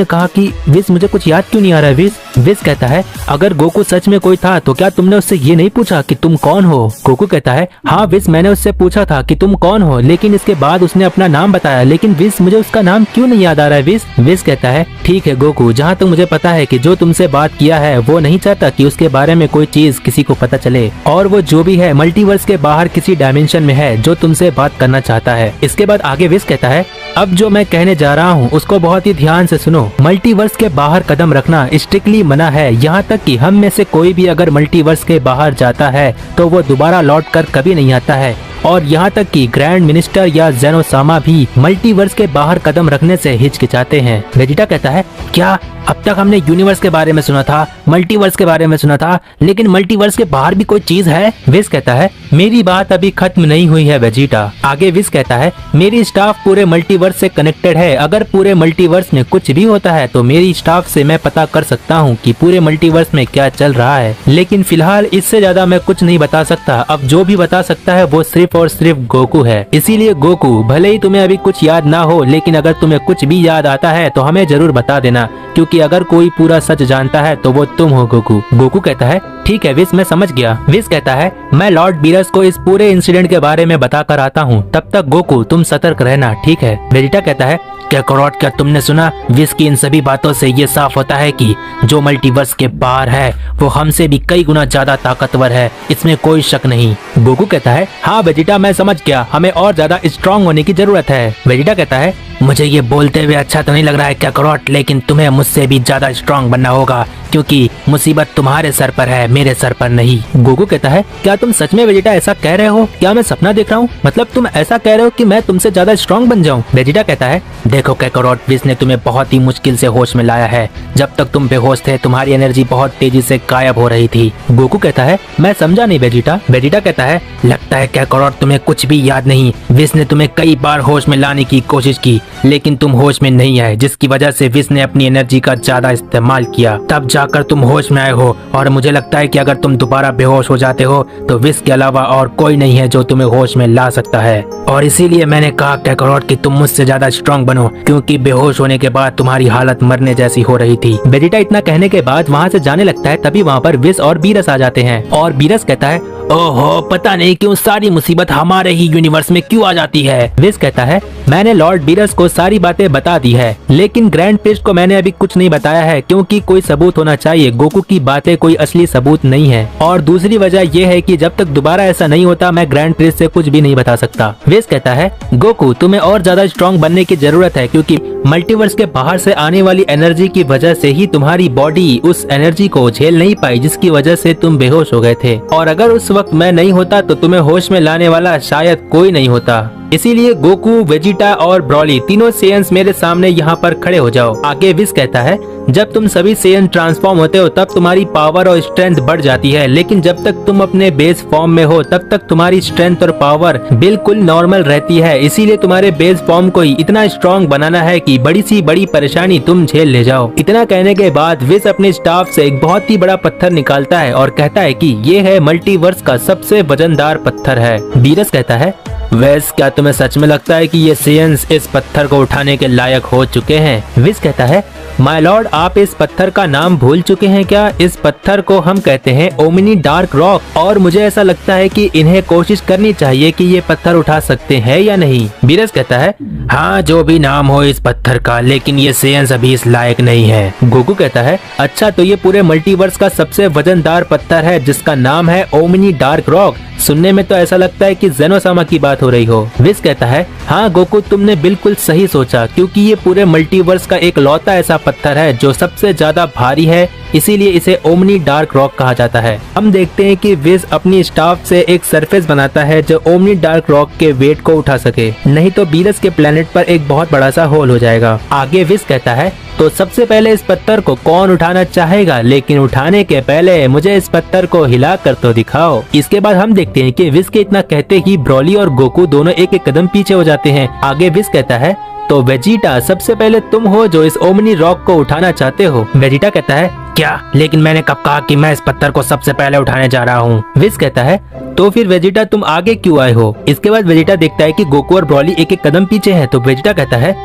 कहा कि विज मुझे कुछ याद क्यों नहीं आ रहा है विज? विज कहता है अगर गोकू सच में कोई था तो क्या तुमने उससे ये नहीं पूछा कि तुम कौन हो? गोकू कहता है हाँ विज मैंने उससे पूछा था कि तुम कौन हो, लेकिन इसके बाद उसने अपना नाम बताया, लेकिन विज मुझे उसका नाम क्यों नहीं याद आ रहा है विज? विज कहता है ठीक है गोकू, जहाँ तक मुझे पता है कि जो तुमसे बात किया है वो नहीं चाहता कि उसके बारे में कोई चीज किसी को पता चले, और वो जो भी है मल्टीवर्स के बाहर किसी डायमेंशन में है जो तुमसे बात करना चाहता है। इसके बाद आगे विज कहता है अब जो मैं कहने जा रहा हूँ उसको बहुत ही ध्यान से सुनो। मल्टीवर्स के बाहर कदम रखना स्ट्रिक्टली मना है, यहाँ तक कि हम में से कोई भी अगर मल्टीवर्स के बाहर जाता है तो वो दोबारा लौट कर कभी नहीं आता है, और यहाँ तक कि ग्रैंड मिनिस्टर या जेनोसामा भी मल्टीवर्स के बाहर कदम रखने से हिचकिचाते हैं। वेजिटा कहता है क्या अब तक हमने यूनिवर्स के बारे में सुना था, मल्टीवर्स के बारे में सुना था, लेकिन मल्टीवर्स के बाहर भी कोई चीज है? विज कहता है मेरी बात अभी खत्म नहीं हुई है वेजिटा। आगे विज कहता है मेरी स्टाफ पूरे मल्टीवर्स से कनेक्टेड है, अगर पूरे मल्टीवर्स में कुछ भी होता है तो मेरी स्टाफ से मैं पता कर सकता हूँ कि पूरे मल्टीवर्स में क्या चल रहा है, लेकिन फिलहाल इससे ज्यादा मैं कुछ नहीं बता सकता। अब जो भी बता सकता है वो सिर्फ और सिर्फ गोकू है। इसीलिए गोकू भले ही तुम्हें अभी कुछ याद ना हो, लेकिन अगर तुम्हें कुछ भी याद आता है तो हमें जरूर बता देना, क्योंकि अगर कोई पूरा सच जानता है तो वो तुम हो गोकू। गोकू कहता है ठीक है विस, मैं समझ गया। विस कहता है मैं लॉर्ड बीरस को इस पूरे इंसिडेंट के बारे में बता कर आता हूँ, तब तक गोकू तुम सतर्क रहना, ठीक है। वेजिटा कहता है कैकारोट, क्या तुमने सुना? विस की इन सभी बातों से ये साफ होता है कि जो मल्टीवर्स के बाहर है वो हमसे भी कई गुना ज्यादा ताकतवर है, इसमें कोई शक नहीं। गोकू कहता है हाँ वेजिटा, मैं समझ गया, हमें और ज्यादा स्ट्रांग होने की जरूरत है। वेजिटा कहता है मुझे ये बोलते हुए अच्छा तो नहीं लग रहा है कैकारोट, लेकिन तुम्हें मुझसे भी ज्यादा स्ट्रांग बनना होगा, क्योंकि मुसीबत तुम्हारे सर पर है, मेरे सर पर नहीं। गोकू कहता है क्या तुम सच में वेजिटा ऐसा कह रहे हो? क्या मैं सपना देख रहा हूँ? मतलब तुम ऐसा कह रहे हो कि मैं तुमसे ज्यादा स्ट्रांग बन जाऊँ? वेजिटा कहता है देखो कैकारोट, विस ने तुम्हें बहुत ही मुश्किल से होश में लाया है। जब तक तुम बेहोश थे तुम्हारी एनर्जी बहुत तेजी से गायब हो रही थी। गोकू कहता है मैं समझा नहीं वेजिटा। वेजिटा कहता है लगता है कैकारोट तुम्हें कुछ भी याद नहीं। विस ने तुम्हें कई बार होश में लाने की कोशिश की, लेकिन तुम होश में नहीं आए, जिसकी वजह से विस ने अपनी एनर्जी का ज्यादा इस्तेमाल किया, तब जाकर तुम होश में आए हो। और मुझे लगता है कि अगर तुम दोबारा बेहोश हो जाते हो तो विस के अलावा और कोई नहीं है जो तुम्हें होश में ला सकता है। और इसीलिए मैंने कहा कैकारोट कि तुम मुझसे ज्यादा स्ट्रांग बनो, क्योंकि बेहोश होने के बाद तुम्हारी हालत मरने जैसी हो रही थी। वेजिटा इतना कहने के बाद वहाँ से जाने लगता है, तभी वहाँ पर विस और बीरस आ जाते हैं। और बीरस कहता है ओहो, पता नहीं क्यों सारी मुसीबत हमारे ही यूनिवर्स में क्यों आ जाती है। विस कहता है मैंने लॉर्ड बीरस को सारी बातें बता दी है, लेकिन ग्रैंड प्रिस्ट को मैंने अभी कुछ नहीं बताया है, क्योंकि कोई सबूत होना चाहिए। गोकू की बातें कोई असली सबूत नहीं है, और दूसरी वजह यह है कि जब तक दोबारा ऐसा नहीं होता मैं ग्रैंड प्रिस्ट से कुछ भी नहीं बता सकता। विस कहता है गोकू तुम्हें और ज्यादा स्ट्रांग बनने की जरूरत है, क्योंकि मल्टीवर्स के बाहर से आने वाली एनर्जी की वजह से ही तुम्हारी बॉडी उस एनर्जी को झेल नहीं पाई, जिसकी वजह से तुम बेहोश हो गए थे। और अगर उस वक्त मैं नहीं होता तो तुम्हें होश में लाने वाला शायद कोई नहीं होता। इसीलिए गोकू, वेजिटा और ब्रॉली तीनों सेयंस मेरे सामने यहाँ पर खड़े हो जाओ। आगे विस कहता है जब तुम सभी सेयंस ट्रांसफॉर्म होते हो तब तुम्हारी पावर और स्ट्रेंथ बढ़ जाती है, लेकिन जब तक तुम अपने बेस फॉर्म में हो तब तक तुम्हारी स्ट्रेंथ और पावर बिल्कुल नॉर्मल रहती है। इसीलिए तुम्हारे बेस फॉर्म को ही इतना स्ट्रॉन्ग बनाना है कि बड़ी सी बड़ी परेशानी तुम झेल ले जाओ। इतना कहने के बाद विस अपने स्टाफ से एक बहुत ही बड़ा पत्थर निकालता है और कहता है कि ये है मल्टीवर्स का सबसे वजनदार पत्थर है। बीरस कहता है वैस क्या तुम्हें सच में लगता है कि ये सेयंस इस पत्थर को उठाने के लायक हो चुके हैं? विस कहता है माय लॉर्ड, आप इस पत्थर का नाम भूल चुके हैं क्या? इस पत्थर को हम कहते हैं ओमिनी डार्क रॉक, और मुझे ऐसा लगता है कि इन्हें कोशिश करनी चाहिए कि ये पत्थर उठा सकते हैं या नहीं। बीरस कहता है हाँ जो भी नाम हो इस पत्थर का, लेकिन ये सेयंस अभी इस लायक नहीं है। गोकू कहता है अच्छा तो ये पूरे मल्टीवर्स का सबसे वजनदार पत्थर है जिसका नाम है ओमिनी डार्क रॉक। सुनने में तो ऐसा लगता है कि ज़ेनोसामा की बात हो रही हो। विस कहता है हाँ गोकू तुमने बिल्कुल सही सोचा, क्योंकि ये पूरे मल्टीवर्स का एक लौता ऐसा पत्थर है जो सबसे ज्यादा भारी है, इसीलिए इसे ओमनी डार्क रॉक कहा जाता है। हम देखते हैं कि विस अपनी स्टाफ से एक सरफेस बनाता है जो ओमनी डार्क रॉक के वेट को उठा सके, नहीं तो बीरस के प्लेनेट पर एक बहुत बड़ा सा होल हो जाएगा। आगे विस कहता है तो सबसे पहले इस पत्थर को कौन उठाना चाहेगा, लेकिन उठाने के पहले मुझे इस पत्थर को हिला कर तो दिखाओ। इसके बाद हम देखते हैं कि विस के इतना कहते ही ब्रॉली और गोकू दोनों एक एक कदम पीछे हो जाते हैं। आगे विस कहता है तो वेजिटा सबसे पहले तुम हो जो इस ओमनी रॉक को उठाना चाहते हो। वेजिटा कहता है क्या, लेकिन मैंने कब कहा कि मैं इस पत्थर को सबसे पहले उठाने जा रहा हूँ। विस कहता है तो फिर वेजिटा तुम आगे क्यों आए हो। इसके बाद वेजिटा देखता है कि गोकू और ब्रॉली एक एक कदम पीछे हैं, तो वेजिटा कहता है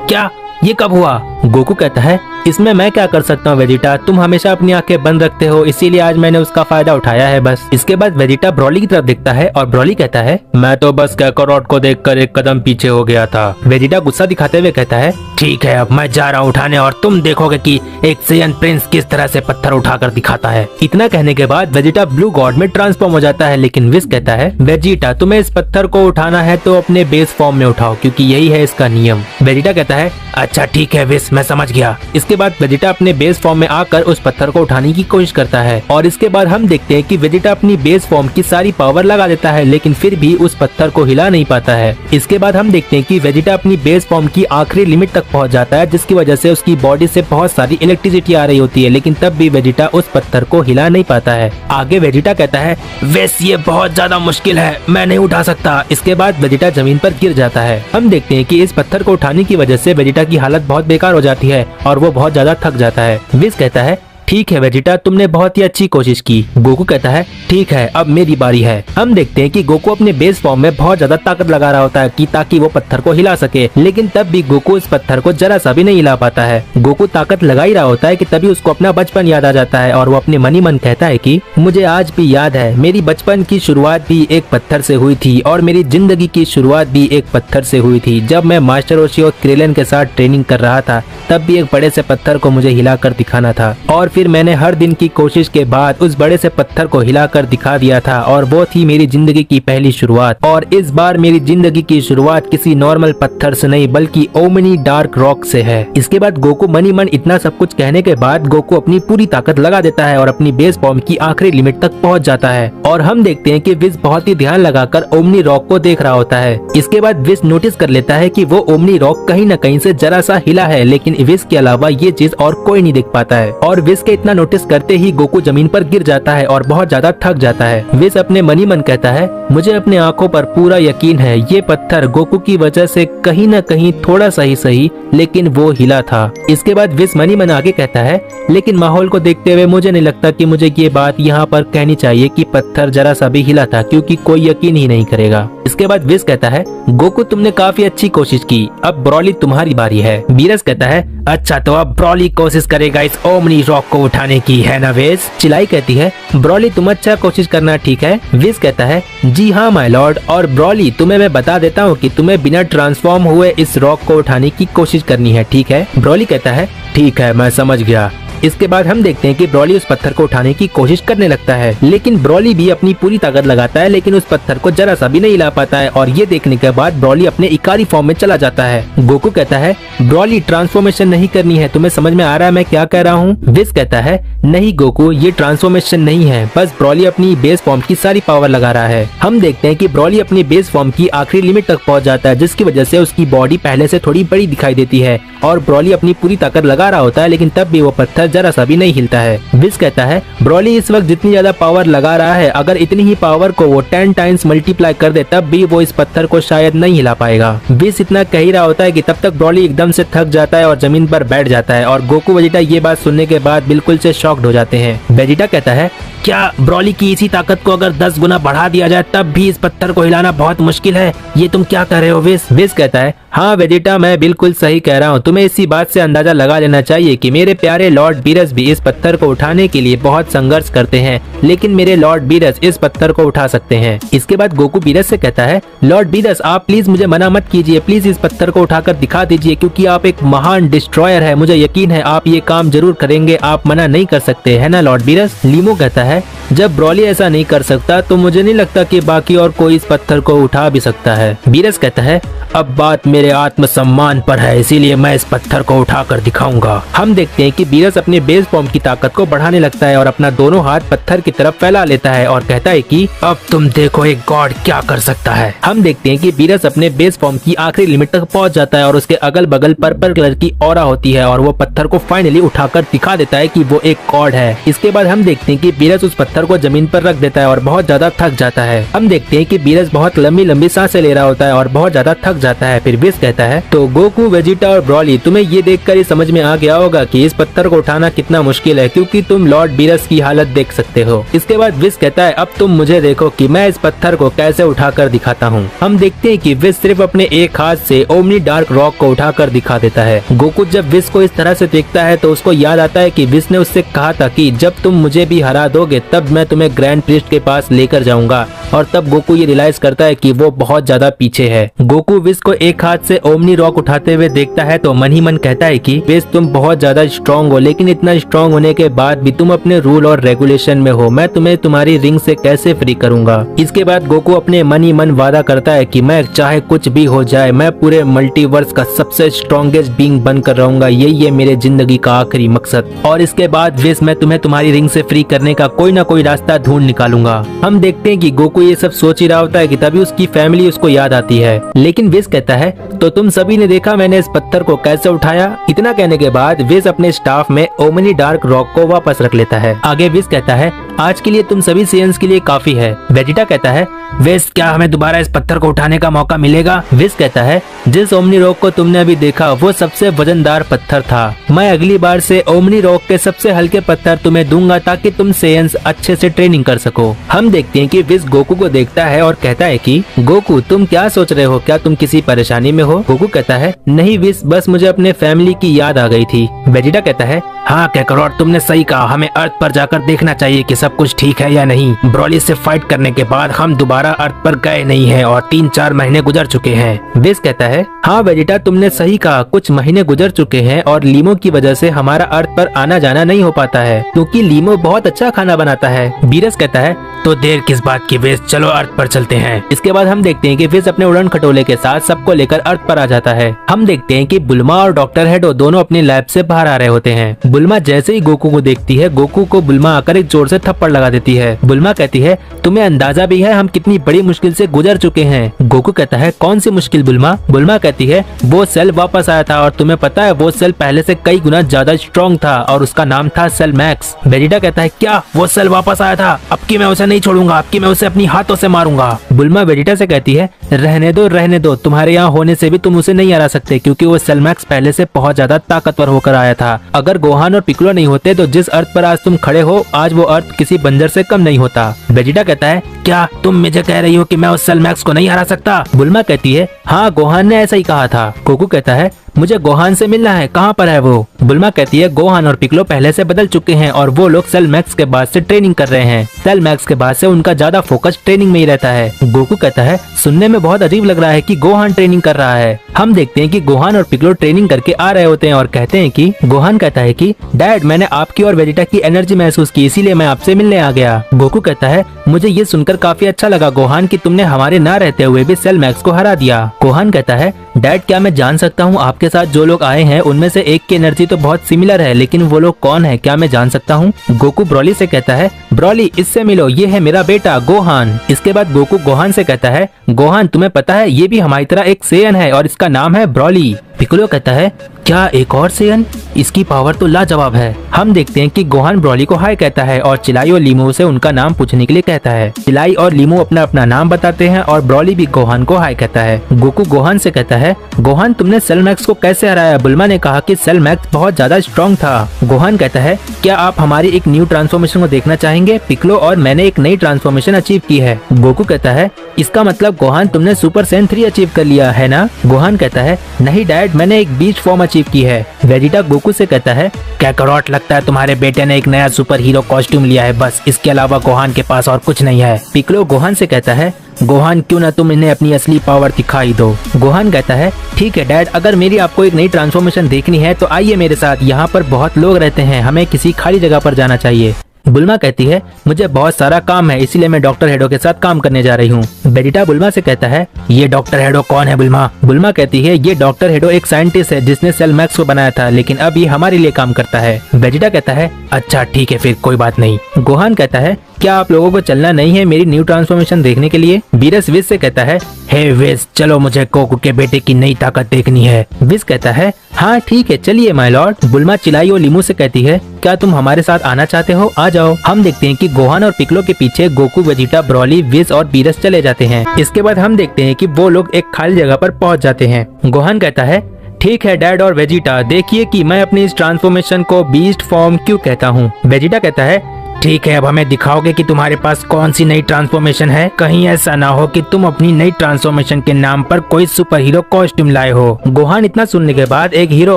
क्या ये कब हुआ। गोकू कहता है इसमें मैं क्या कर सकता हूँ वेजिटा, तुम हमेशा अपनी आंखें बंद रखते हो, इसीलिए आज मैंने उसका फायदा उठाया है बस। इसके बाद वेजिटा ब्रॉली की तरफ देखता है और ब्रॉली कहता है मैं तो बस कैकारोट को देखकर एक कदम पीछे हो गया था। वेजिटा गुस्सा दिखाते हुए कहता है ठीक है अब मैं जा रहा हूँ उठाने, और तुम देखोगे कि एक सेयन प्रिंस किस तरह से पत्थर उठाकर दिखाता है। इतना कहने के बाद वेजिटा ब्लू गॉड में ट्रांसफॉर्म हो जाता है, लेकिन विस कहता है वेजिटा तुम्हें इस पत्थर को उठाना है तो अपने बेस फॉर्म में उठाओ, क्योंकि यही है इसका नियम। वेजिटा कहता है अच्छा ठीक है विस, मैं समझ गया। इसके बाद वेजिटा अपने बेस फॉर्म में आकर उस पत्थर को उठाने की कोशिश करता है, और इसके बाद हम देखते हैं कि वेजिटा अपनी बेस फॉर्म की सारी पावर लगा देता है, लेकिन फिर भी उस पत्थर को हिला नहीं पाता है। इसके बाद हम देखते हैं कि वेजिटा अपनी बेस फॉर्म की आखिरी लिमिट तक पहुंच जाता है, जिसकी वजह से उसकी बॉडी से बहुत सारी इलेक्ट्रिसिटी आ रही होती है, लेकिन तब भी वेजिटा उस पत्थर को हिला नहीं पाता है। आगे वेजिटा कहता है वेस ये बहुत ज्यादा मुश्किल है, मैं नहीं उठा सकता। इसके बाद वेजिटा जमीन पर गिर जाता है। हम देखते हैं कि इस पत्थर को उठाने की वजह से वेजिटा की हालत बहुत बेकार हो जाती है और वो बहुत ज्यादा थक जाता है। विस कहता है ठीक है वेजिटा, तुमने बहुत ही अच्छी कोशिश की। गोकू कहता है ठीक है अब मेरी बारी है। हम देखते हैं कि गोकू अपने बेस फॉर्म में बहुत ज्यादा ताकत लगा रहा होता है कि ताकि वो पत्थर को हिला सके, लेकिन तब भी गोकू इस पत्थर को जरा सा भी नहीं हिला पाता है। गोकू ताकत लगा ही रहा होता है कि तभी उसको अपना बचपन याद आ जाता है और वो अपने मन ही मन कहता है कि मुझे आज भी याद है मेरी बचपन की शुरुआत भी एक पत्थर से हुई थी और मेरी जिंदगी की शुरुआत भी एक पत्थर से हुई थी। जब मैं मास्टर ओशी और क्रेलन के साथ ट्रेनिंग कर रहा था तब भी एक बड़े से पत्थर को मुझे हिलाकर दिखाना था और फिर मैंने हर दिन की कोशिश के बाद उस बड़े से पत्थर को हिलाकर दिखा दिया था और वो थी मेरी जिंदगी की पहली शुरुआत। और इस बार मेरी जिंदगी की शुरुआत किसी नॉर्मल पत्थर से नहीं बल्कि ओमनी डार्क रॉक से है। इसके बाद गोकू मन ही मन इतना सब कुछ कहने के बाद गोकू अपनी पूरी ताकत लगा देता है और अपनी बेस फॉर्म की आखिरी लिमिट तक पहुंच जाता है। और हम देखते हैं कि विज बहुत ही ध्यान लगाकर ओमनी रॉक को देख रहा होता है। इसके बाद विज नोटिस कर लेता है कि वो ओमनी रॉक कहीं न कहीं से जरा सा हिला है, लेकिन विज के अलावा ये चीज और कोई नहीं देख पाता है। और विज के इतना नोटिस करते ही गोकू जमीन पर गिर जाता है और बहुत ज्यादा थक जाता है। विज अपने मन ही मन कहता है मुझे अपने आंखों पर पूरा यकीन है ये पत्थर गोकू की वजह से कहीं न कहीं थोड़ा सा ही सही लेकिन वो हिला था। इसके बाद विज मन ही मन आगे कहता है लेकिन माहौल को देखते हुए मुझे नहीं लगता कि मुझे ये बात यहाँ पर कहनी चाहिए कि पत्थर जरा सा भी हिला था, क्योंकि कोई यकीन ही नहीं करेगा। इसके बाद विज कहता है गोकू तुमने काफी अच्छी कोशिश की, अब ब्रॉली तुम्हारी बारी है। बीरस कहता है अच्छा तो अब ब्रॉली कोशिश करेगा इस ओमनी रॉक को उठाने की, है ना विज? चिलाई कहती है ब्रॉली तुम अच्छा कोशिश करना, ठीक है? विज कहता है जी हाँ माय लॉर्ड। और ब्रॉली तुम्हें मैं बता देता हूँ कि तुम्हें बिना ट्रांसफॉर्म हुए इस रॉक को उठाने की कोशिश करनी है, ठीक है? ब्रॉली कहता है ठीक है मैं समझ गया। इसके बाद हम देखते हैं कि ब्रॉली उस पत्थर को उठाने की कोशिश करने लगता है, लेकिन ब्रॉली भी अपनी पूरी ताकत लगाता है लेकिन उस पत्थर को जरा सा भी नहीं हिला पाता है। और ये देखने के बाद ब्रॉली अपने इकारी फॉर्म में चला जाता है। गोकू कहता है ब्रॉली ट्रांसफॉर्मेशन नहीं करनी है, तुम्हें समझ में आ रहा है मैं क्या कह रहा हूँ? विज कहता है नहीं गोकू ये ट्रांसफॉर्मेशन नहीं है, बस ब्रॉली अपनी बेस फॉर्म की सारी पावर लगा रहा है। हम देखते हैं कि ब्रॉली अपनी बेस फॉर्म की आखिरी लिमिट तक पहुंच जाता है, जिसकी वजह से उसकी बॉडी पहले से थोड़ी बड़ी दिखाई देती है और ब्रॉली अपनी पूरी ताकत लगा रहा होता है, लेकिन तब भी वो पत्थर जरा सा भी नहीं हिलता है। विज कहता है ब्रॉली इस वक्त जितनी ज्यादा पावर लगा रहा है अगर इतनी ही पावर को वो 10 टाइम्स मल्टीप्लाई कर दे तब भी वो इस पत्थर को शायद नहीं हिला पाएगा। विज इतना कह ही रहा होता है कि तब तक ब्रॉली एकदम से थक जाता है और जमीन पर बैठ जाता है और गोकू वेजिटा ये बात सुनने के बाद बिल्कुल से शॉक्ड हो जाते हैं। वेजिटा कहता है क्या ब्रॉली की इसी ताकत को अगर 10 गुना बढ़ा दिया जाए तब भी इस पत्थर को हिलाना बहुत मुश्किल है, ये तुम क्या कर रहे हो विज? विज कहता है हाँ वेजिटा मैं बिल्कुल सही कह रहा हूँ, तुम्हें इसी बात से अंदाजा लगा लेना चाहिए कि मेरे प्यारे लॉर्ड बीरस भी इस पत्थर को उठाने के लिए बहुत संघर्ष करते हैं, लेकिन मेरे लॉर्ड बीरस इस पत्थर को उठा सकते हैं। इसके बाद गोकू बीरस से कहता है लॉर्ड बीरस आप प्लीज मुझे मना मत कीजिए, प्लीज इस पत्थर को उठाकर दिखा दीजिए क्योंकि आप एक महान डिस्ट्रॉयर है, मुझे यकीन है आप ये काम जरूर करेंगे, आप मना नहीं कर सकते है ना लॉर्ड बीरस? लीमो कहता है जब ब्रॉली ऐसा नहीं कर सकता तो मुझे नहीं लगता कि बाकी और कोई इस पत्थर को उठा भी सकता है। बीरस कहता है अब बात मेरे आत्मसम्मान पर है, इसीलिए मैं इस पत्थर को उठाकर दिखाऊंगा। हम देखते हैं कि बीरस अपने बेस फॉर्म की ताकत को बढ़ाने लगता है और अपना दोनों हाथ पत्थर की तरफ फैला लेता है और कहता है कि अब तुम देखो एक गॉड क्या कर सकता है। हम देखते हैं कि बीरस अपने बेस फॉर्म की आखिरी लिमिट तक पहुंच जाता है और उसके अगल बगल पर्पल कलर की ऑरा होती है और वो पत्थर को फाइनली उठाकर दिखा देता है कि वो एक गॉड है। इसके बाद हम देखते हैं कि बीरस उस पत्थर को जमीन पर रख देता है और बहुत ज्यादा थक जाता है। हम देखते हैं कि बीरस बहुत लंबी लंबी सांसें ले रहा होता है और बहुत ज्यादा थक जाता है। फिर विज कहता है तो गोकू वेजिटा और ब्रॉली तुम्हें ये देखकर ही समझ में आ गया होगा कि इस पत्थर को उठाना कितना मुश्किल है, क्योंकि तुम लॉर्ड बीरस की हालत देख सकते हो। इसके बाद विज कहता है अब तुम मुझे देखो कि मैं इस पत्थर को कैसे उठाकर दिखाता हूँ। हम देखते हैं कि विज सिर्फ अपने एक हाथ से ओमनी डार्क रॉक को उठाकर दिखा देता है। गोकू जब विज को इस तरह से देखता है तो उसको याद आता है कि विज ने उससे कहा था कि जब तुम मुझे भी हरा दोगे तब मैं तुम्हें ग्रैंड प्रिस्ट के पास लेकर जाऊंगा, और तब गोकू ये रियलाइज करता है कि वो बहुत ज्यादा पीछे है। गोकू विज को एक हाथ से ओमनी रॉक उठाते हुए देखता है तो मन ही मन कहता है कि विज तुम बहुत ज्यादा स्ट्रॉन्ग हो, लेकिन इतना स्ट्रॉन्ग होने के बाद भी तुम अपने रूल और रेगुलेशन में हो, मैं तुम्हें तुम्हारी रिंग से कैसे फ्री करूंगा। इसके बाद गोकू अपने मन ही मन वादा करता है कि मैं चाहे कुछ भी हो जाए मैं पूरे मल्टीवर्स का सबसे स्ट्रॉन्गेस्ट बीइंग बनकर रहूंगा, यही है मेरे जिंदगी का आखिरी मकसद। और इसके बाद विज मैं तुम्हें तुम्हारी रिंग से फ्री करने का कोई ना कोई रास्ता ढूंढ निकालूंगा। हम देखते हैं कि गोकू ये सब सोच ही रहा होता है कि तभी उसकी फैमिली उसको याद आती है, लेकिन विज कहता है तो तुम सभी ने देखा मैंने इस पत्थर को कैसे उठाया। इतना कहने के बाद विज अपने स्टाफ में ओमनी डार्क रॉक को वापस रख लेता है। आगे विज कहता है आज के लिए तुम सभी सेयंस के लिए काफी है। वेजिटा कहता है विज क्या हमें दोबारा इस पत्थर को उठाने का मौका मिलेगा। विज कहता है जिस ओमनी रॉक को तुमने अभी देखा वो सबसे वजनदार पत्थर था। मैं अगली बार से ओमनी रॉक के सबसे हल्के पत्थर तुम्हें दूंगा ताकि तुम सेयंस अच्छे से ट्रेनिंग कर सको। हम देखते हैं कि विज गोकू को देखता है और कहता है कि गोकू तुम क्या सोच रहे हो, क्या तुम किसी परेशानी में हो। गोकू कहता है नहीं विज, बस मुझे अपने फैमिली की याद आ गई थी। वेजिटा कहता है हाँ कैकरोट तुमने सही कहा, हमें अर्थ पर जाकर देखना चाहिए कि सब कुछ ठीक है या नहीं। ब्रॉली से फाइट करने के बाद हम दोबारा अर्थ पर गए नहीं हैं और 3-4 महीने गुजर चुके हैं। विज कहता है हाँ वेजिटा तुमने सही कहा, कुछ महीने गुजर चुके हैं और लीमो की वजह से हमारा अर्थ पर आना जाना नहीं हो पाता है क्योंकि लीमो बहुत अच्छा खाना बनाता है। बीरस कहता है तो देर किस बात की विज, चलो अर्थ पर चलते हैं। इसके बाद हम देखते हैं कि विज अपने उड़न खटोले के साथ सबको लेकर अर्थ पर आ जाता है। हम देखते हैं कि बुल्मा और डॉक्टर हेडो दोनों अपनी लैब से बाहर आ रहे होते हैं। बुल्मा जैसे ही गोकू को देखती है गोकू को बुल्मा आकर एक जोर से थप्पड़ लगा देती है। बुल्मा कहती है तुम्हें अंदाजा भी है हम कितनी बड़ी मुश्किल से गुजर चुके हैं। गोकू कहता है कौन सी मुश्किल बुल्मा। बुल्मा कहती है वो सेल वापस आया था और तुम्हें पता है वो सेल पहले से कई गुना ज्यादा स्ट्रॉन्ग था और उसका नाम था सेल मैक्स। वेजिटा कहता है क्या वो सेल वापस आया था, अब की मैं उसे नहीं छोड़ूंगा, अब की मैं उसे अपनी हाथों से मारूंगा। बुल्मा वेजिटा से कहती है रहने दो, तुम्हारे यहाँ होने से भी तुम उसे नहीं हरा सकते क्योंकि वो सेल मैक्स पहले से बहुत ज्यादा ताकतवर होकर आया था। अगर गोहान और पिक्लो नहीं होते तो जिस अर्थ पर आज तुम खड़े हो आज वो अर्थ किसी बंजर से कम नहीं होता। वेजिटा कहता है क्या तुम मुझे कह रही हो कि मैं उस सेल मैक्स को नहीं हरा सकता। बुल्मा कहती है हाँ गोहान ने ऐसा ही कहा था। गोकू कहता है मुझे गोहान से मिलना है, कहाँ पर है वो। बुल्मा कहती है गोहान और पिक्लो पहले से बदल चुके हैं और वो लोग सेल मैक्स के बाद से ट्रेनिंग कर रहे हैं। सेल मैक्स के बाद से उनका ज्यादा फोकस ट्रेनिंग में ही रहता है। गोकू कहता है सुनने में बहुत अजीब लग रहा है कि गोहान ट्रेनिंग कर रहा है। हम देखते हैं कि गोहान और पिक्लो ट्रेनिंग करके आ रहे होते हैं और कहते हैं कि गोहान कहता है कि डैड मैंने आपकी और वेजिटा की एनर्जी महसूस की इसीलिए मैं आपसे मिलने आ गया। गोकू कहता है मुझे ये सुनकर काफी अच्छा लगा गोहान कि तुमने हमारे ना रहते हुए भी सेल मैक्स को हरा दिया। गोहान कहता है डैड क्या मैं जान सकता हूँ आपके साथ जो लोग आए हैं उनमें से एक की एनर्जी तो बहुत सिमिलर है लेकिन वो लोग कौन है, क्या मैं जान सकता हूँ। गोकू ब्रॉली से कहता है ब्रॉली इससे मिलो, ये है मेरा बेटा गोहान। इसके बाद गोकू गोहान से कहता है गोहान तुम्हें पता है ये भी हमारी तरह एक सेयन है और इसका नाम है ब्रॉली। पिक्लो कहता है क्या एक और सेयन, इसकी पावर तो लाजवाब है। हम देखते हैं कि गोहान ब्रॉली को हाय कहता है और चिलाई और लीमो से उनका नाम पूछने के लिए कहता है। चिलाई और लीमो अपना अपना नाम बताते हैं और ब्रॉली भी गोहान को हाय कहता है। गोकू गोहान से कहता है गोहान तुमने सेल मैक्स को कैसे हराया। बुल्मा ने कहा कि सेल मैक्स बहुत ज्यादा स्ट्रॉन्ग था। गोहान कहता है क्या आप हमारी एक न्यू ट्रांसफॉर्मेशन को देखना चाहेंगे। पिक्लो और मैंने एक नई ट्रांसफॉर्मेशन अचीव की है। गोकू कहता है इसका मतलब गोहान तुमने सुपर सैयन 3 अचीव कर लिया है ना। गोहान कहता है नहीं डैड मैंने एक बीच फॉर्म अचीव की है। वेजिटा गोकू से कहता है कैकरोट लगता है तुम्हारे बेटे ने एक नया सुपर हीरो कॉस्ट्यूम लिया है, बस इसके अलावा गोहान के पास और कुछ नहीं है। पिक्लो गोहान से कहता है गोहान क्यों ना तुम इन्हें अपनी असली पावर दिखाई दो। गोहान कहता है ठीक है डैड अगर मेरी आपको एक नई ट्रांसफॉर्मेशन देखनी है तो आइए मेरे साथ, यहाँ पर बहुत लोग रहते हैं, हमें किसी खाली जगह पर जाना चाहिए। बुल्मा कहती है मुझे बहुत सारा काम है इसीलिए मैं डॉक्टर हेडो के साथ काम करने जा रही हूँ। वेजिटा बुल्मा से कहता है ये डॉक्टर हेडो कौन है बुल्मा। बुल्मा कहती है ये डॉक्टर हेडो एक साइंटिस्ट है जिसने सेल मैक्स को बनाया था लेकिन अब ये हमारे लिए काम करता है। वेजिटा कहता है अच्छा ठीक है फिर कोई बात नहीं। गोहान कहता है क्या आप लोगों को चलना नहीं है मेरी न्यू ट्रांसफॉर्मेशन देखने के लिए। बीरस विज से कहता है हे विज चलो मुझे गोकू के बेटे की नई ताकत देखनी है। विज कहता है हाँ ठीक है चलिए माय लॉर्ड। बुल्मा चिलाई और लीमू से कहती है क्या तुम हमारे साथ आना चाहते हो, आ जाओ। हम देखते हैं कि गोहान और पिक्लो के पीछे गोकू वेजिटा ब्रॉली विज और बीरस चले जाते हैं। इसके बाद हम देखते हैं कि वो लोग एक खाली जगह पर पहुंच जाते हैं। गोहान कहता है ठीक है डैड और वेजिटा देखिए कि मैं अपनी इस ट्रांसफॉर्मेशन को बीस्ट फॉर्म क्यों कहता हूँ। वेजिटा कहता है ठीक है अब हमें दिखाओगे कि तुम्हारे पास कौन सी नई ट्रांसफॉर्मेशन है। कहीं ऐसा ना हो कि तुम अपनी नई ट्रांसफॉर्मेशन के नाम पर कोई सुपर हीरो कॉस्ट्यूम लाए हो। गोहान इतना सुनने के बाद एक हीरो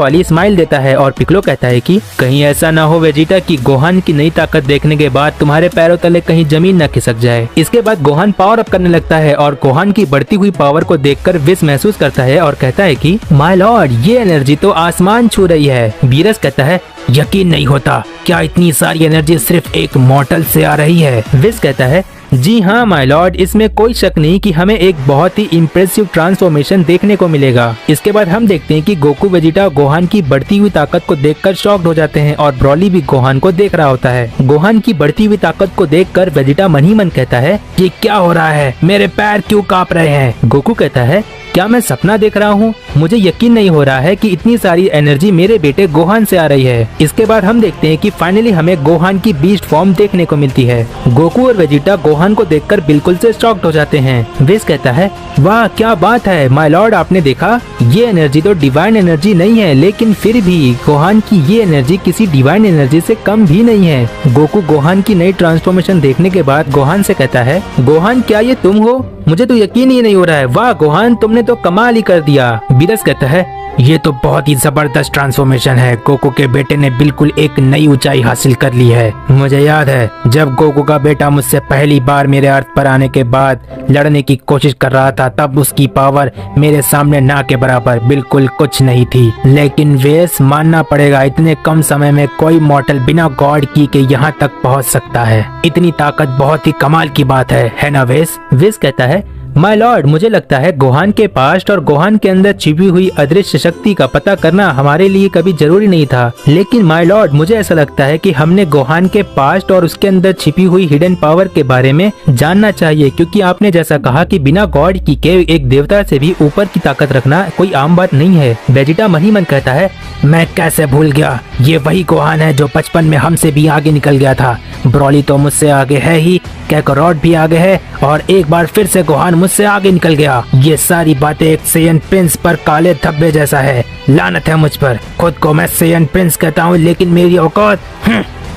वाली स्माइल देता है और पिक्लो कहता है कि कहीं ऐसा ना हो वेजिटा कि गोहान की नई ताकत देखने के बाद तुम्हारे पैरों तले कहीं जमीन न खिसक जाए। इसके बाद गोहान पावर अप करने लगता है और गोहान की बढ़ती हुई पावर को देखकर विज महसूस करता है और कहता है कि माय लॉर्ड ये एनर्जी तो आसमान छू रही है। बीरस कहता है यकीन नहीं होता, क्या इतनी सारी एनर्जी सिर्फ एक मॉर्टल से आ रही है। विज कहता है जी हाँ माय लॉर्ड इसमें कोई शक नहीं कि हमें एक बहुत ही इम्प्रेसिव ट्रांसफॉर्मेशन देखने को मिलेगा। इसके बाद हम देखते हैं कि गोकू वेजिटा गोहान की बढ़ती हुई ताकत को देखकर शॉक्ड हो जाते हैं और ब्रॉली भी गोहान को देख रहा होता है। गोहान की बढ़ती हुई ताकत को देखकर वेजिटा मन ही मन कहता है ये क्या हो रहा है, मेरे पैर क्यों कांप रहे हैं। गोकू कहता है क्या मैं सपना देख रहा हूँ? मुझे यकीन नहीं हो रहा है कि इतनी सारी एनर्जी मेरे बेटे गोहान से आ रही है। इसके बाद हम देखते हैं कि फाइनली हमें गोहान की बीस्ट फॉर्म देखने को मिलती है। गोकू और वेजिटा गोहान को देखकर बिल्कुल से शॉक्ड हो जाते हैं। वेस कहता है, वाह क्या बात है माय लॉर्ड, आपने देखा ये एनर्जी तो डिवाइन एनर्जी नहीं है, लेकिन फिर भी गोहान की ये एनर्जी किसी डिवाइन एनर्जी से कम भी नहीं है। गोकू गोहान की नई ट्रांसफॉर्मेशन देखने के बाद गोहान से कहता है, गोहान क्या ये तुम हो? मुझे तो यकीन ही नहीं हो रहा है। वाह गोहान, तुमने तो कमाल ही कर दिया। बीरस कहता है, ये तो बहुत ही जबरदस्त ट्रांसफॉर्मेशन है। गोकू के बेटे ने बिल्कुल एक नई ऊंचाई हासिल कर ली है। मुझे याद है जब गोकू का बेटा मुझसे पहली बार मेरे अर्थ पर आने के बाद लड़ने की कोशिश कर रहा था, तब उसकी पावर मेरे सामने ना के बराबर बिल्कुल कुछ नहीं थी। लेकिन वेस मानना पड़ेगा, इतने कम समय में कोई मॉर्टल बिना गॉड की के यहाँ तक पहुँच सकता है। इतनी ताकत बहुत ही कमाल की बात है ना वेस? वेस कहता है, माय लॉर्ड, मुझे लगता है गोहान के पास्ट और गोहान के अंदर छिपी हुई अदृश्य शक्ति का पता करना हमारे लिए कभी जरूरी नहीं था। लेकिन माय लॉर्ड, मुझे ऐसा लगता है कि हमने गोहान के पास्ट और उसके अंदर छिपी हुई हिडन पावर के बारे में जानना चाहिए, क्योंकि आपने जैसा कहा कि बिना गॉड की के एक देवता से भी ऊपर की ताकत रखना कोई आम बात नहीं है। वेजिटा मन ही मन कहता है, मैं कैसे भूल गया, ये वही गोहान है जो बचपन में हमसे भी आगे निकल गया था। ब्रॉली तो मुझसे आगे है ही, कैकरॉट भी आगे है, और एक बार फिर से गोहान मुझसे आगे निकल गया। ये सारी बातें एक सेयन प्रिंस पर काले धब्बे जैसा है। लानत है मुझ पर। खुद को मैं सेयन प्रिंस कहता हूँ, लेकिन मेरी औकात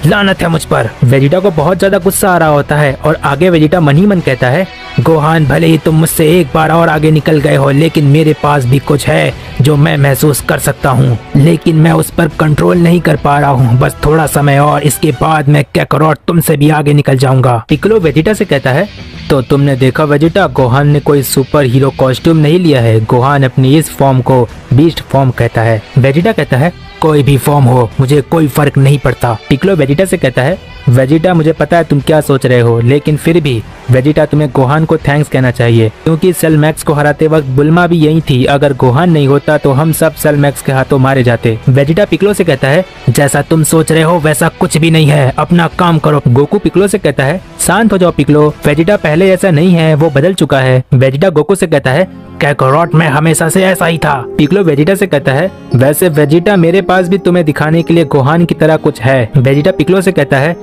लानत है मुझ पर। वेजिटा को बहुत ज्यादा गुस्सा आ रहा होता है और आगे वेजिटा मन ही मन कहता है, गोहान भले ही तुम मुझसे एक बार और आगे निकल गए हो, लेकिन मेरे पास भी कुछ है जो मैं महसूस कर सकता हूँ, लेकिन मैं उस पर कंट्रोल नहीं कर पा रहा हूँ। बस थोड़ा समय और, इसके बाद मैं कैकरॉट तुमसे भी आगे निकल जाऊंगा। पिक्कोलो वेजिटा से कहता है, तो तुमने देखा वेजिटा, गोहान ने कोई सुपर हीरो कॉस्ट्यूम नहीं लिया है। गोहान अपनी इस फॉर्म को बीस्ट फॉर्म कहता है। वेजिटा कहता है, कोई भी फॉर्म हो मुझे कोई फर्क नहीं पड़ता। पिक्कोलो वेजिटा से कहता है, वेजिटा मुझे पता है तुम क्या सोच रहे हो, लेकिन फिर भी वेजिटा तुम्हें गोहान को थैंक्स कहना चाहिए, क्योंकि सेल मैक्स को हराते वक्त बुल्मा भी यही थी। अगर गोहान नहीं होता तो हम सब सेल मैक्स के हाथों मारे जाते। वेजिटा पिक्कोलो से कहता है, जैसा तुम सोच रहे हो वैसा कुछ भी नहीं है, अपना काम करो। गोकू पिक्कोलो से कहता है, शांत हो जाओ पिक्कोलो, वेजिटा पहले ऐसा नहीं है, वो बदल चुका है। वेजिटा गोकू से कहता है, कैकरॉट में हमेशा से ऐसा ही था। पिक्कोलो वेजिटा से कहता है, वैसे वेजिटा मेरे पास भी तुम्हें दिखाने के लिए गोहान की तरह कुछ है। वेजिटा पिक्कोलो से कहता है,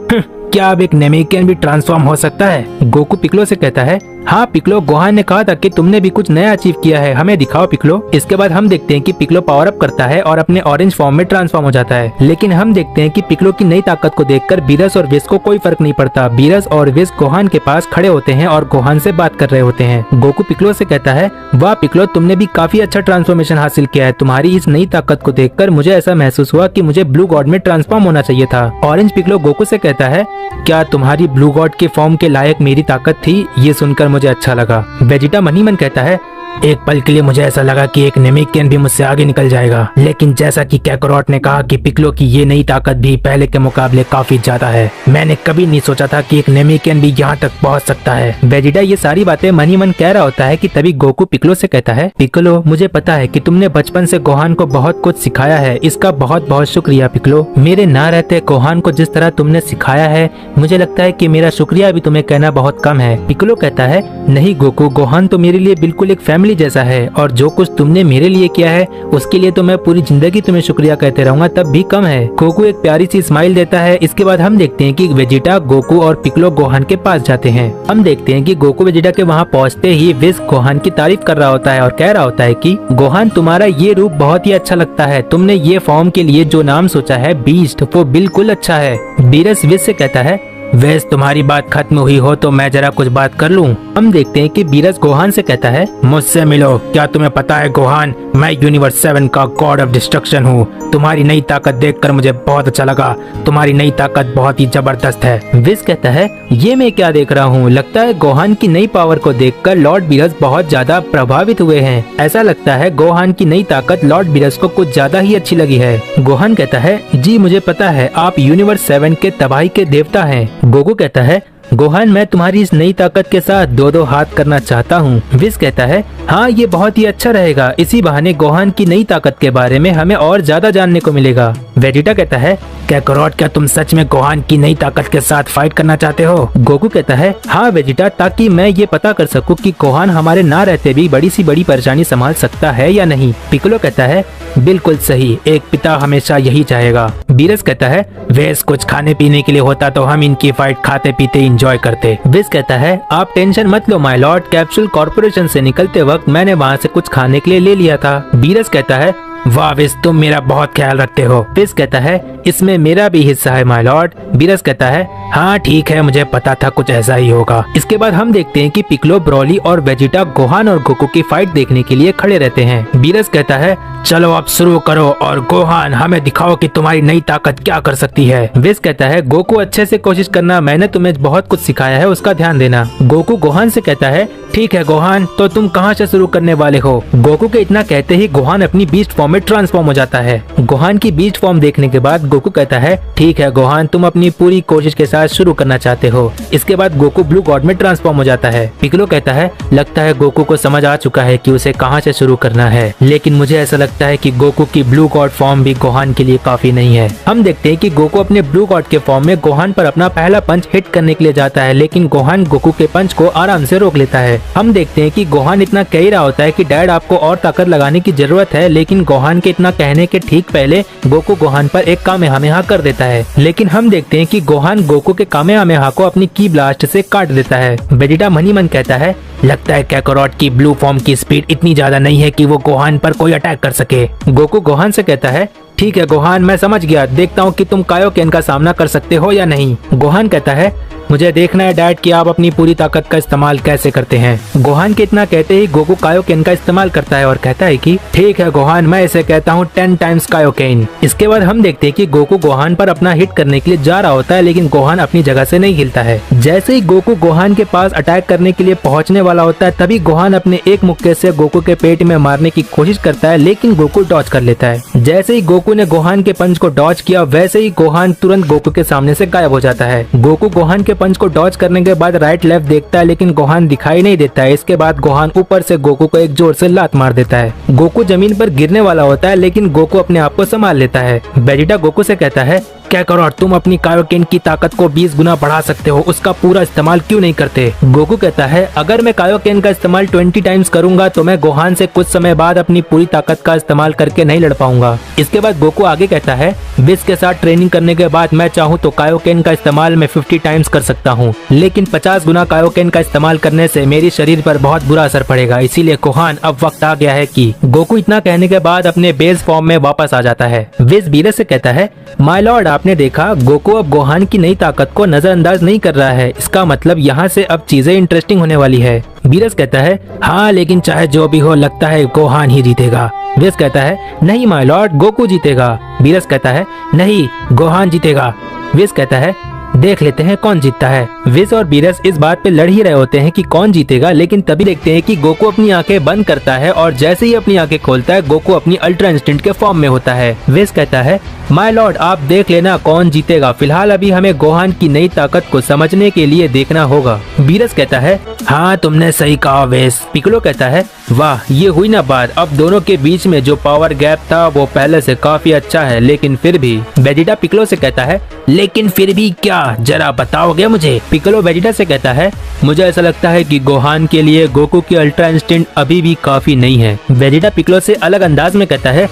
क्या अब एक नेमेकियन भी ट्रांसफॉर्म हो सकता है? गोकू पिक्कोलो से कहता है, हाँ पिक्कोलो, गोहान ने कहा था कि तुमने भी कुछ नया अचीव किया है, हमें दिखाओ पिक्कोलो। इसके बाद हम देखते हैं कि पिक्कोलो पावर अप करता है और अपने ऑरेंज फॉर्म में ट्रांसफॉर्म हो जाता है। लेकिन हम देखते हैं कि पिक्कोलो की नई ताकत को देखकर बीरस और विस को कोई फर्क नहीं पड़ता। बीरस और विस गोहान के पास खड़े होते हैं और गोहान से बात कर रहे होते हैं। गोकू पिक्कोलो से कहता है, वाह पिक्कोलो, तुमने भी काफी अच्छा ट्रांसफॉर्मेशन हासिल किया है। तुम्हारी इस नई ताकत को देखकर मुझे ऐसा महसूस हुआ कि मुझे ब्लू गॉड में ट्रांसफॉर्म होना चाहिए था। ऑरेंज पिक्कोलो गोकू से कहता है, क्या तुम्हारी ब्लू गॉड के फॉर्म के लायक मेरी ताकत थी? ये सुनकर मुझे अच्छा लगा। वेजिटा मन ही मन कहता है, एक पल के लिए मुझे ऐसा लगा कि एक नेमेकियन भी मुझसे आगे निकल जाएगा, लेकिन जैसा कि कैकरॉट ने कहा कि पिक्कोलो की ये नई ताकत भी पहले के मुकाबले काफी ज्यादा है, मैंने कभी नहीं सोचा था कि एक नेमेकियन भी यहाँ तक पहुँच सकता है। वेजिटा ये सारी बातें मन ही मन कह रहा होता है कि तभी गोकू पिक्कोलो से कहता है, पिक्कोलो, मुझे पता है कि तुमने बचपन से गोहान को बहुत कुछ सिखाया है, इसका बहुत बहुत शुक्रिया पिक्कोलो। मेरे ना रहते गोहान को जिस तरह तुमने सिखाया है, मुझे लगता है कि मेरा शुक्रिया भी तुम्हें कहना बहुत कम है। पिक्कोलो कहता है, नहीं गोकू, गोहान तो मेरे लिए बिल्कुल एक फैमिली जैसा है, और जो कुछ तुमने मेरे लिए किया है उसके लिए तो मैं पूरी जिंदगी तुम्हें शुक्रिया कहते रहूंगा, तब भी कम है। गोकू एक प्यारी सी स्माइल देता है। इसके बाद हम देखते हैं कि वेजिटा, गोकू और पिक्कोलो गोहान के पास जाते हैं। हम देखते हैं कि गोकू वेजिटा के वहाँ पहुँचते ही विस गोहान की तारीफ कर रहा होता है और कह रहा होता है कि गोहान, तुम्हारा ये रूप बहुत ही अच्छा लगता है। तुमने ये फॉर्म के लिए जो नाम सोचा है बीस्ट, वो बिल्कुल अच्छा है। बीरस विस से कहता है, वैसे तुम्हारी बात खत्म हुई हो तो मैं जरा कुछ बात कर लूं। हम देखते हैं कि बीरस गोहान से कहता है, मुझसे मिलो। क्या तुम्हें पता है गोहान, मैं यूनिवर्स 7 का गॉड ऑफ डिस्ट्रक्शन हूँ। तुम्हारी नई ताकत देखकर मुझे बहुत अच्छा लगा। तुम्हारी नई ताकत बहुत ही जबरदस्त है। विस कहता है, ये मैं क्या देख रहा हूँ? लगता है गोहान की नई पावर को देखकर लॉर्ड बीरस बहुत ज्यादा प्रभावित हुए हैं। ऐसा लगता है गोहान की नई ताकत लॉर्ड बीरस को कुछ ज्यादा ही अच्छी लगी है। गोहान कहता है, जी मुझे पता है, आप यूनिवर्स 7 के तबाही के देवता हैं। गोकू कहता है, गोहान मैं तुम्हारी इस नई ताकत के साथ दो दो हाथ करना चाहता हूँ। विज कहता है हाँ ये बहुत ही अच्छा रहेगा, इसी बहाने गोहान की नई ताकत के बारे में हमें और ज्यादा जानने को मिलेगा। वेजिटा कहता है काकारोट क्या तुम सच में गोहान की नई ताकत के साथ फाइट करना चाहते हो? गोकू कहता है हाँ वेजिटा, ताकि मैं ये पता कर सकूं कि गोहान हमारे ना रहते भी बड़ी सी बड़ी परेशानी संभाल सकता है या नहीं। पिक्कोलो कहता है बिल्कुल सही, एक पिता हमेशा यही चाहेगा। बीरस कहता है वेस कुछ खाने पीने के लिए होता तो हम इनकी फाइट खाते पीते एंजॉय करते। विज कहता है आप टेंशन मत लो माय लॉर्ड, कैप्सूल कॉर्पोरेशन से निकलते वक्त मैंने वहाँ से कुछ खाने के लिए ले लिया था। बीरस कहता है वाह विज तुम मेरा बहुत ख्याल रखते हो। विज कहता है इसमें मेरा भी हिस्सा है माय लॉर्ड। बीरस कहता है हाँ ठीक है, मुझे पता था कुछ ऐसा ही होगा। इसके बाद हम देखते हैं कि पिक्कोलो, ब्रोली और वेजिटा गोहान और गोकू की फाइट देखने के लिए खड़े रहते हैं। बीरस कहता है चलो अब शुरू करो और गोहान हमें दिखाओ कि तुम्हारी नई ताकत क्या कर सकती है। विज कहता है गोकू अच्छे से कोशिश करना, मैंने तुम्हें बहुत कुछ सिखाया है, उसका ध्यान देना। गोकू गोहान से कहता है ठीक है गोहान, तो तुम कहाँ से शुरू करने वाले हो? गोकू के इतना कहते ही गोहान अपनी बीस्ट फॉर्म में ट्रांसफॉर्म हो जाता है। गोहान की बीस्ट फॉर्म देखने के बाद गोकू कहता है ठीक है गोहान, तुम अपनी पूरी कोशिश के साथ शुरू करना चाहते हो। इसके बाद गोकू ब्लू गॉड में ट्रांसफॉर्म हो जाता है। पिक्कोलो कहता है लगता है गोकू को समझ आ चुका है कि उसे कहाँ से शुरू करना है, लेकिन मुझे ऐसा लगता है कि गोकू की ब्लू गॉड फॉर्म भी गोहान के लिए काफी नहीं है। हम देखते हैं कि गोकू अपने ब्लू गॉड के फॉर्म में गोहान पर अपना पहला पंच हिट करने के लिए जाता है, लेकिन गोहान गोकू के पंच को आराम से रोक लेता है। हम देखते हैं कि गोहान इतना कह रहा होता है कि डैड आपको और ताकत लगाने की जरूरत है, लेकिन गोहान के इतना कहने के ठीक पहले गोकू गोहान पर एक कामेहामेहा कर देता है। लेकिन हम देखते हैं कि गोहान गोकू के कामेहामेहा को अपनी की ब्लास्ट से काट देता है। वेजिटा मनी मन कहता है लगता है काकारोट की ब्लू फॉर्म की स्पीड इतनी ज्यादा नहीं है कि वो गोहान पर कोई अटैक कर सके। गोकू गोहान से कहता है ठीक है गोहान, मैं समझ गया, देखता हूँ कि तुम कायोकेन का सामना कर सकते हो या नहीं। गोहान कहता है मुझे देखना है डैड कि आप अपनी पूरी ताकत का इस्तेमाल कैसे करते हैं। गोहान के इतना कहते ही गोकू कायोकेन का इस्तेमाल करता है और कहता है कि ठीक है गोहान, मैं इसे कहता हूँ 10 टाइम्स कायोकेन। इसके बाद हम देखते हैं कि गोकू गोहान पर अपना हिट करने के लिए जा रहा होता है, लेकिन गोहान अपनी जगह से नहीं हिलता है। जैसे ही गोकू गोहान के पास अटैक करने के लिए पहुँचने वाला होता है, तभी गोहान अपने एक मुक्के से गोकू के पेट में मारने की कोशिश करता है, लेकिन गोकू डॉज कर लेता है। जैसे ही गोकू ने गोहान के पंच को डॉज किया, वैसे ही गोहान तुरंत गोकू के सामने से गायब हो जाता है। गोकू गोहान के पंच को डॉज करने के बाद राइट लेफ्ट देखता है, लेकिन गोहान दिखाई नहीं देता है। इसके बाद गोहान ऊपर से गोकू को एक जोर से लात मार देता है। गोकू जमीन पर गिरने वाला होता है, लेकिन गोकू अपने आप को संभाल लेता है। वेजिटा गोकू से कहता है काकारोट तुम अपनी कायोकेन की ताकत को 20 गुना बढ़ा सकते हो, उसका पूरा इस्तेमाल क्यों नहीं करते? गोकू कहता है अगर मैं कायोकेन का इस्तेमाल 20 टाइम्स करूंगा तो मैं गोहान से कुछ समय बाद अपनी पूरी ताकत का इस्तेमाल करके नहीं लड़ पाऊंगा। इसके बाद गोकू आगे कहता है विज के साथ ट्रेनिंग करने के बाद मैं चाहूँ तो कायोकेन का इस्तेमाल मैं 50 टाइम्स कर सकता हूँ, लेकिन 50 गुना कायोकेन का इस्तेमाल करने से मेरे शरीर पर बहुत बुरा असर पड़ेगा, इसीलिए गोहान अब वक्त आ गया है कि। गोकू इतना कहने के बाद अपने बेस फॉर्म में वापस आ जाता है। विज बीरस से कहता है माय लॉर्ड आपने देखा गोकू अब गोहान की नई ताकत को नजरअंदाज नहीं कर रहा है, इसका मतलब यहाँ से अब चीजें इंटरेस्टिंग होने वाली है। बीरस कहता है हाँ लेकिन चाहे जो भी हो लगता है गोहान ही जीतेगा। विज कहता है नहीं माय लॉर्ड गोकू जीतेगा। बीरस कहता है नहीं गोहान जीतेगा। विज कहता है देख लेते हैं कौन जीतता है। विज और बीरस इस बात पे लड़ ही रहे होते हैं कि कौन जीतेगा, लेकिन तभी देखते हैं कि गोकू अपनी आंखें बंद करता है और जैसे ही अपनी आंखें खोलता है गोकू अपनी अल्ट्रा इंस्टिंक्ट के फॉर्म में होता है। विज कहता है माय लॉर्ड आप देख लेना कौन जीतेगा, फिलहाल अभी हमें गोहान की नई ताकत को समझने के लिए देखना होगा। बीरस कहता है हाँ तुमने सही कहा विज। पिक्कोलो कहता है वाह ये हुई ना बात, अब दोनों के बीच में जो पावर गैप था वो पहले से काफी अच्छा है, लेकिन फिर भी। वेजिटा पिक्कोलो से कहता है लेकिन फिर भी क्या, जरा बताओगे मुझे? पिक्कोलो वेजिटा से कहता है मुझे ऐसा लगता है कि गोहान के लिए गोकू की अल्ट्रा इंस्टिंक्ट अभी भी काफी नहीं है। वेजिटा पिक्कोलो से अलग अंदाज में कहता है